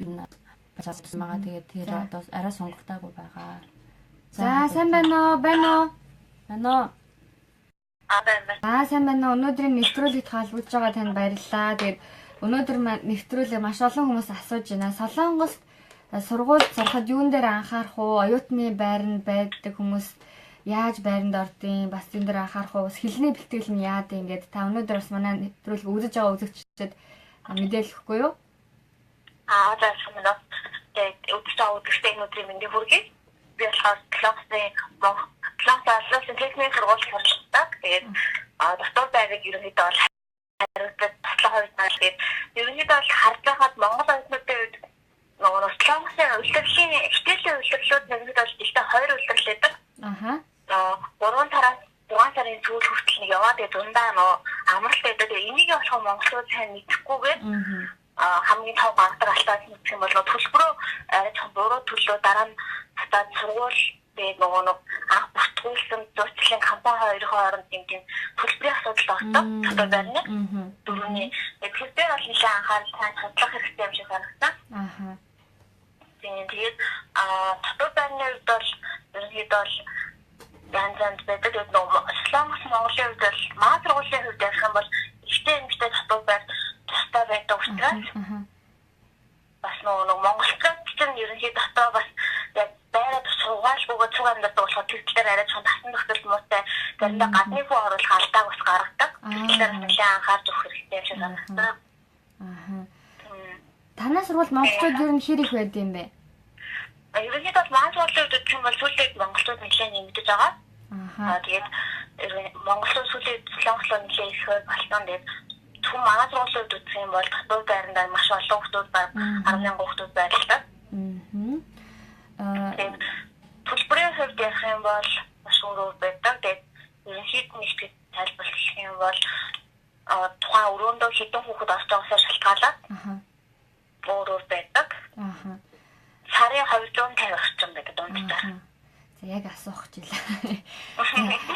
энэ бажаасан байгаа. Тэгээд тэр одоо арай сонгогдоогүй байгаа. За сайн байна уу? Байна уу? Сайн байна уу? Өнөөдрийн нэвтрүүлэгт холбогдож байгаа танд баярлалаа. Тэгээд өнөөдөр нэвтрүүлэг маш олон хүмүүс асууж байна. Солонгост сургууль сурахад юун дээр анхаарах уу? Оюутны байранд байдаг хүмүүс яаж байранд ордیں۔ Бас юун дээр анхаарах уу? Бас хэлний бэлтгэл нь яад ингээд та өнөөдөр бас манай нэвтрүүлэг үзэж байгаа үзэгчдэд мэдээлэл өгөхгүй юу? За санаа. Тэгээд үзэж байгаа үзэгчдэд өнөөдрийн мэндийг хүргэе. Би болохоор классын техник сургууль суралцдаг. Тэгээд дотор байрыг ерөнхийдөө бол хариуцлага туслах хувьд нь тэгээд ерөнхийдөө бол харж байхад Монгол оюутнуудын үед нөгөө классын үйлчлэлийн ихтэйлийн үйлчлэлүүд нэгдээд бол жилдээ 2 үйлчлэл байдаг. 3 тараас 6 сарын сүүл хүртэл нэг яваад тэгээд дундаа нөгөө амралт байдаг. Энийг болохоор монголчууд сайн мэдэхгүйгээр хамгийн тав гаргадаг алдаа гэх юм бол төлбөрөө арай буруу төлөө дараа нь татаад сургууль тэгээд нөгөө анх бүртгүүлсэн зурцлын компани хоёрын хооронд юм тийм төлбөрийн асуудал ордог. Одоо байна. Дөрөвний төлбөр бол нэлээд анхаарал тань судлах хэрэгтэй юм шиг санагдсан. Тэгээд дотор байрны үед бол ерөнхийдөө бол янз байдаг. Тэгээд Солонгос Монголын үед бол маа сургуулийн үед ярих юм бол ихтэй эмэгтэй дотор байр тустай байдаг учраас бас нөгөө монголчууд чинь ерөнхийдөө дотор бас яг байраад сургаалгүйгээ цуг амьдардаг болохоор төвчлэр арай чон тасан төгсөл муутай заримдаа гадны хүү оруулах алдааг бас гаргадаг. Тэгэхээр нэлээд анхаарч өгөх хэрэгтэй юм шиг санагдсан. Танай сургууль монголчууд ер нь хэр их байд юм бэ? Ерөнхийдөө маань сургуулийн үед ч юм бол сүүлийн монголчууд нэлээд нэмэгдэж байгаа. Тэгээд Монгол сүлийн солонгослоо нэлээд их болсон. Тэгээд түн манай сургуулийн хувьд үзэх юм бол дотоод байранд маш олон хүмүүс баг 10,000 хүмүүс байрлалаа. Тэгээд төлбөрийн хувьд ярих юм бол маш өөр байдаг. Тэгээд ерөнхийд нь их тайлбарлах юм бол тухайн өрөөндөө хэдэн хүүхэд орж байгаасаа шалтгаалаад өөр байдаг. Сарын 250 орчим байдаг дундтаа. За яг асуух жилээ.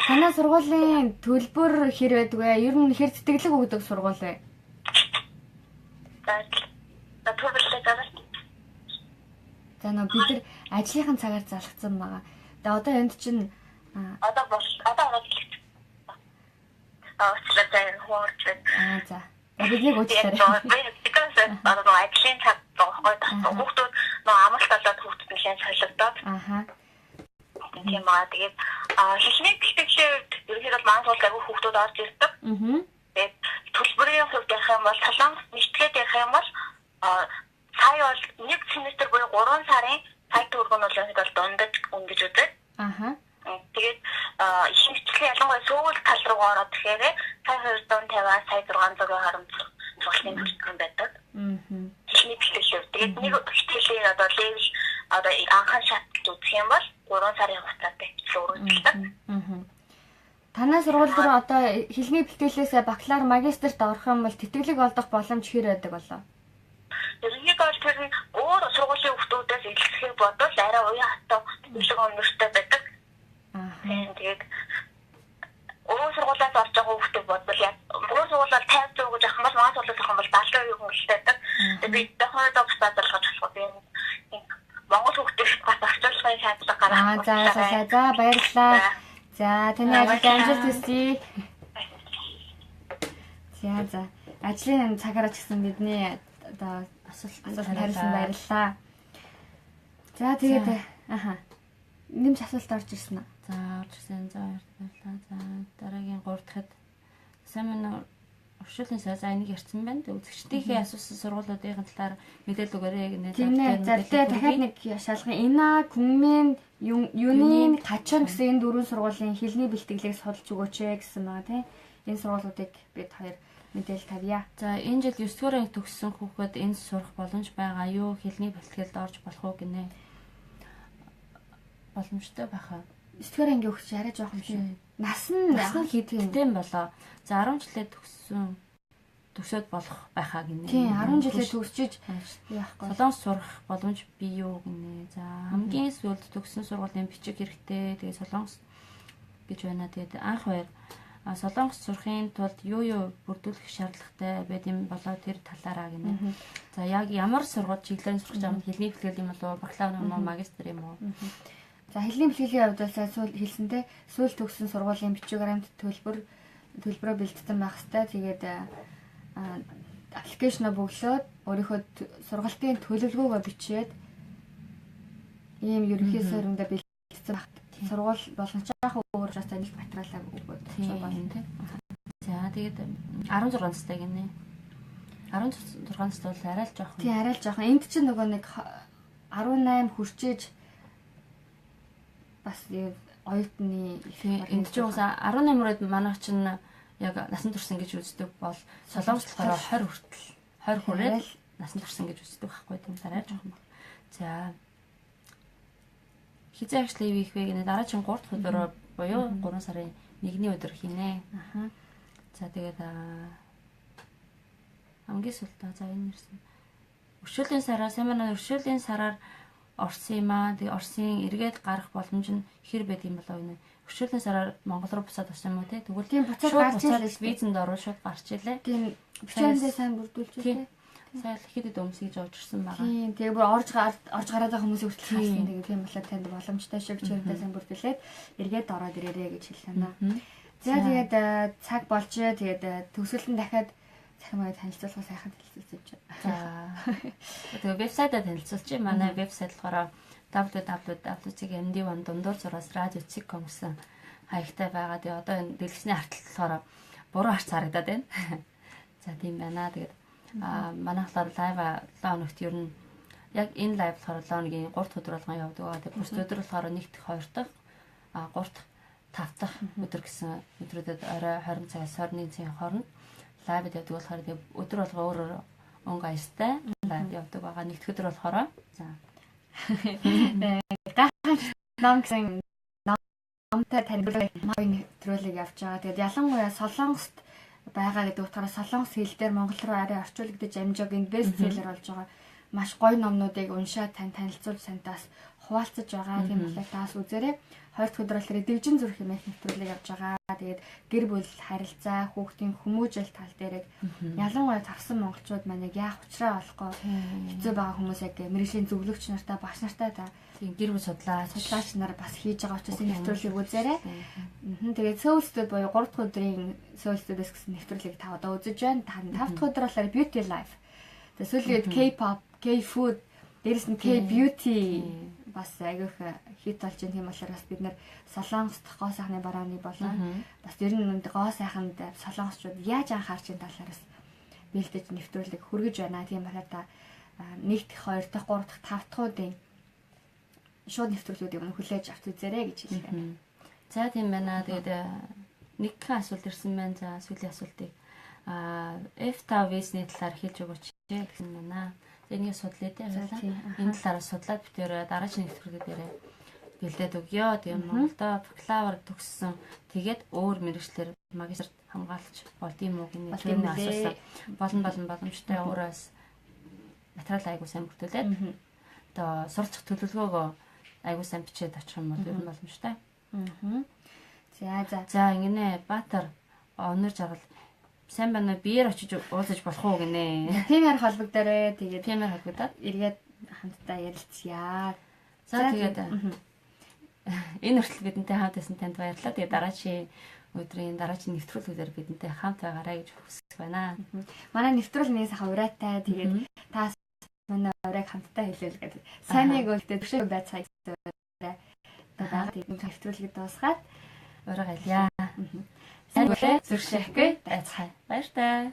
Танай сургуулийн төлбөр хэр байдаг вэ? Ер нь хэр тэтгэлэг өгдөг сургууль вэ? За төлбөрлөө зарах. За бид нар ажлынхан цагаар залгсан байгаа. Тэгээ одоо энд чинь одоо за. Бидний уучлаарай. Because ажлын цаг хүүхдүүд амралт болоод хүүхдүүд нэлээд солигдоод. Тийм аа тэгээд хичнээн бэлтгэлийн ерөнхийдөө маань суулгаагүй хүүхдүүд орж ирдэг. Тэгээд төлбөрийн хувьд ярих юм бол солонгос нэгтгээд ярих юм бол сая бол нэг семестр буюу 3 сарын цаг төгрөг нь бол ерөнхийдөө дундаж өнгөж үздэг. Тэгээд ихэнхдээ ялангуяа сүүл тал руугаа ороод тэгэхээр сая 250-аас сая 600-ийн хооронд цогцлын төлбөр байдаг. Хичнээн бэлтгэл. Тэгээд нэг бэлтгэлийн одоо левел одоо анхан шат үзэх юм бол 3 сарын хугацаатай өөрчлөлтөд. Танай сургууль дээр одоо хэлний бэлтгэлээс бакалавр, магистрт орох юм бол тэтгэлэг олдох боломж хэр байдаг болоо? Ерөнхийдөө бол тэр нь өөр сургуулийн хүүхдүүдээс илэрхийлэх бодвол арай уян хатаа төлөв өнөртэй байдаг. Тэгээд өөр сургуулиас орж байгаа хүүхдүүд бодвол яг өөр сургуулиар 50% гэж авах юм бол манай сургуулиас авах юм бол 70% хөнгөлтэй байдаг. Тэгээд бид тохиолдол бусдад залгаж болох юм. Монгол хүүхдүүд бас орчуулгын шаардлага гаргах. За баярлалаа. За таны ажил амжилт хүсье. За ажлын цагаараа ч гэсэн бидний одоо асуулт хариулсан баярлалаа. За тэгээд нэмж асуулт орж ирсэн үү? За орж ирсэн. За баярлалаа. За дараагийн 3 дахьад сайн Оршуулын сая энийг ярьсан байна. Үзэгчдийнхээ асуусан сургуулиудын талаар мэдээлэл өгөөрэй гэнэ. Тийм ээ. За дахиад нэг шалгах. Ина, Күнмэн, Юнин, Гачон гэсэн энэ 4 сургуулийн хэлний бэлтгэлийг судалж өгөөч гэсэн байгаа тийм. Энэ сургуулиудыг бид хоёр мэдээлэл тавья. За энэ жил 9 дугаар анги төгссөн хүүхэд энд сурах боломж байгаа юу? Хэлний бэлтгэлд орж болох уу гинэ. Боломжтой байхаа. 9 дугаар анги өгч арай жоох юм шиг. Нас нь хийдэгтэй болоо. За 10 жилээ төгсөөд болох байхаа гинэ. Тийм 10 жилээ төгсчиж яахгүй. Солонгос сурах боломж бий юу гинэ. За хамгийн сүүлд төгссөн сургуулийн бичиг хэрэгтэй. Тэгээ солонгос гэж байна. Тэгээд анх баяр солонгос сурахын тулд юу бүрдүүлэх шаардлагатай байд юм болоо тэр талаараа гинэ. За яг ямар сургууль чиглэлээр сурах гэж байгаа хэлний бэлтгэл юм болоо бакалавр юм уу магистр юм уу? За хэлний бэлтгэлийн хувьд сая сүүл хэлсэнтэй сүүл төгссөн сургуулийн бичиг баримт төлбөрөө бэлдсэн байх хэвээр. Тэгээд аппликейшноо бөглөөд өөрийнхөө сургалтын төлөвлөгөөгөө бичээд ийм ерөнхий суурьндаа бэлдсэн байх. Сургууль болгон жаахан өөр жаа танил материалаа өгөөд байна тийм. За тэгээд 16 настай гинэ. 16 настай бол арай л жоохон. Тийм арай л жоохон. Энд чинь нөгөө нэг 18 хүрчээж бас оюутны энд чинь уусаа 18-рууд манайх чинь яг насан турш гэж үздэг бол солонгос болохоор 20 хүртэл 20 хүрээд насан турш гэж үздэг байхгүй тийм арай жоохон баг. За хизээ ажил хийх вэ гэнэ дараагийн 3 дахь өдөр буюу 3 сарын 1-ний өдөр хийнэ. За тэгээд хамгийн сүүлдээ за энэ ирсэн. Өршөөлийн сараар семинар өршөөлийн сараар орсон юм аа. Тэгээ Оросын эргээд гарах боломж нь хэр байд юм болоо вэ? Өршөөлийн сараар Монгол руу буцаад орсон юм уу те? Тэгвэл тийм буцаад гарч ирлээ. Визэнд ороод шууд гарч илээ. Тийм бичээндээ сайн бүрдүүлж үү те? Сайн хэд өмс гэж орж ирсэн байгаа. Тийм тэгээ бүр орж гараад байгаа хүмүүсийг хүртэл хаасан. Тэгээ тийм болоо танд боломжтой шиг чирэндээ сайн бүрдүүлээд эргээд ороод ирээрэй гэж хэлсэн аа. За тэгээд цаг болж тэгээд төгсгөлтөнд дахиад цахимаа танилцуулах сайхан танилцуулж байна. За тэгээ вебсайтаа танилцуулчих. Манай вебсайт болохоор www.md1 дундуур зураас radio.com гэсэн хаягтай байгаа. Тэгээ одоо энэ дэлгэцний арталт болохоор буруу харц харагдаад байна. За тийм байна. Тэгээд манайхлаар лайв лоногт ер нь яг энэ лайв болохоор лоногийн 3 дахь өдөр болгон явдаг. Тэгээд бус өдөр болохоор 1 дахь 2 дахь 3 дахь 5 дахь өдөр гэсэн өдрүүдэд орой 20 цагаас 21 цагийн хооронд лайвд явдаг болохоор тэгээ өдөр болго өөр өнгө аястай лайвд явдаг байгаа. Нэгд өдөр болохоор за гайхалтай ном гэсэн номтой нэвтрүүлэг явж байгаа. Тэгээд ялангуяа Солонгост байгаа гэдэг утгаараа солонгос хэл дээр монгол руу арай орчуулагдаж амжааг энэ бестселлер болж байгаа. Маш гоё номнуудыг уншаад танилцуулж сантаас хуваалцаж байгаа. Тийм болохоор таас үзээрэй. 2 дахь өдөр болохоор дэгжин зүрх хэмээх нэвтрүүлэг явж байгаа. Тэгээд гэр бүл харилцаа, хүүхдийн хүмүүжил тал дээр ялангуяа тарсан монголчууд маань яг яах учраа олохгүй хэцүү байгаа хүмүүс яг мэргэжлийн зөвлөгч нартай, багш нартай та гэр бүл судлаач нар бас хийж байгаа учраас энэ нэвтрүүлгийг үзээрэй. Тэгээд Seoul Studio буюу 3 дахь өдрийн Seoul Studio-с гэсэн нэвтрүүлгийг та одоо үзэж байна. 5 дахь өдөр болохоор Beauty Life. Тэгээд сүүлийн K-pop, K-food, дээрэс нь K-beauty бас айгүйх хит болж байгаа. Тийм болохоор бас бид нэр Солонгост гоо сайхны барааны болон бас ер нь гоо сайханд солонгосчууд яаж анхаарч байгаа талаараас бэлдэж нэвтрүүлэг хүргэж байна. Тийм болохоор та 1 дахь, 2 дахь, 3 дахь, 5 дахь удаа шууд нэвтрүүлгүүдийг хүлээж авч үзээрэй гэж хэлээ. За тийм байна. Тэгээд нэгэн асуулт ирсэн байна. За сүүлийн асуултыг F5 визний талаар хэлж өгөөч гэсэн байна. Энийг судлаа тийм байна. Энэ талаар судлаад битээр дараагийн нэвтрүүлгээр бэлдээд өгье. Тэгээд Монголдо бакалавр төгссөн. Тэгээд өөр мэргэжлэр магистрт хамгаалж болд юм уу гэнэ түүний асуусан. Боломжтой өөрөөс материал айгуу сайн бүртгүүлээд одоо суралцах төлөвлөгөөгөө айгуу сайн бичээд очих юм бол ер нь боломжтой. За ингэнэ Баатар өнөр жаргал сайн байна уу? Биеэр очиж уулзаж болох уу гинэ. Тиймэр холбогдорой. Тэгээд тиймэр холбогдоод эргээд хамтдаа ярилцъя. За тэгээд энэ хүртэл бидэнтэй хамт байсан танд баярлалаа. Тэгээд дараагийн нэвтрүүлгүүдээр бидэнтэй хамт байгаарай гэж хүсэж байна. Манай нэвтрүүлэг нэг сайхан урайтай. Тэгээд та манай урайг хамтдаа хэлээл гэдэг. Сайныг өлтөд төвшөө байц хайцтай. Тэгээд нэвтрүүлгийг дуусгаад ураг алья. Сайн үлээ зүрх шихгүй байцгаая. Баяр таа.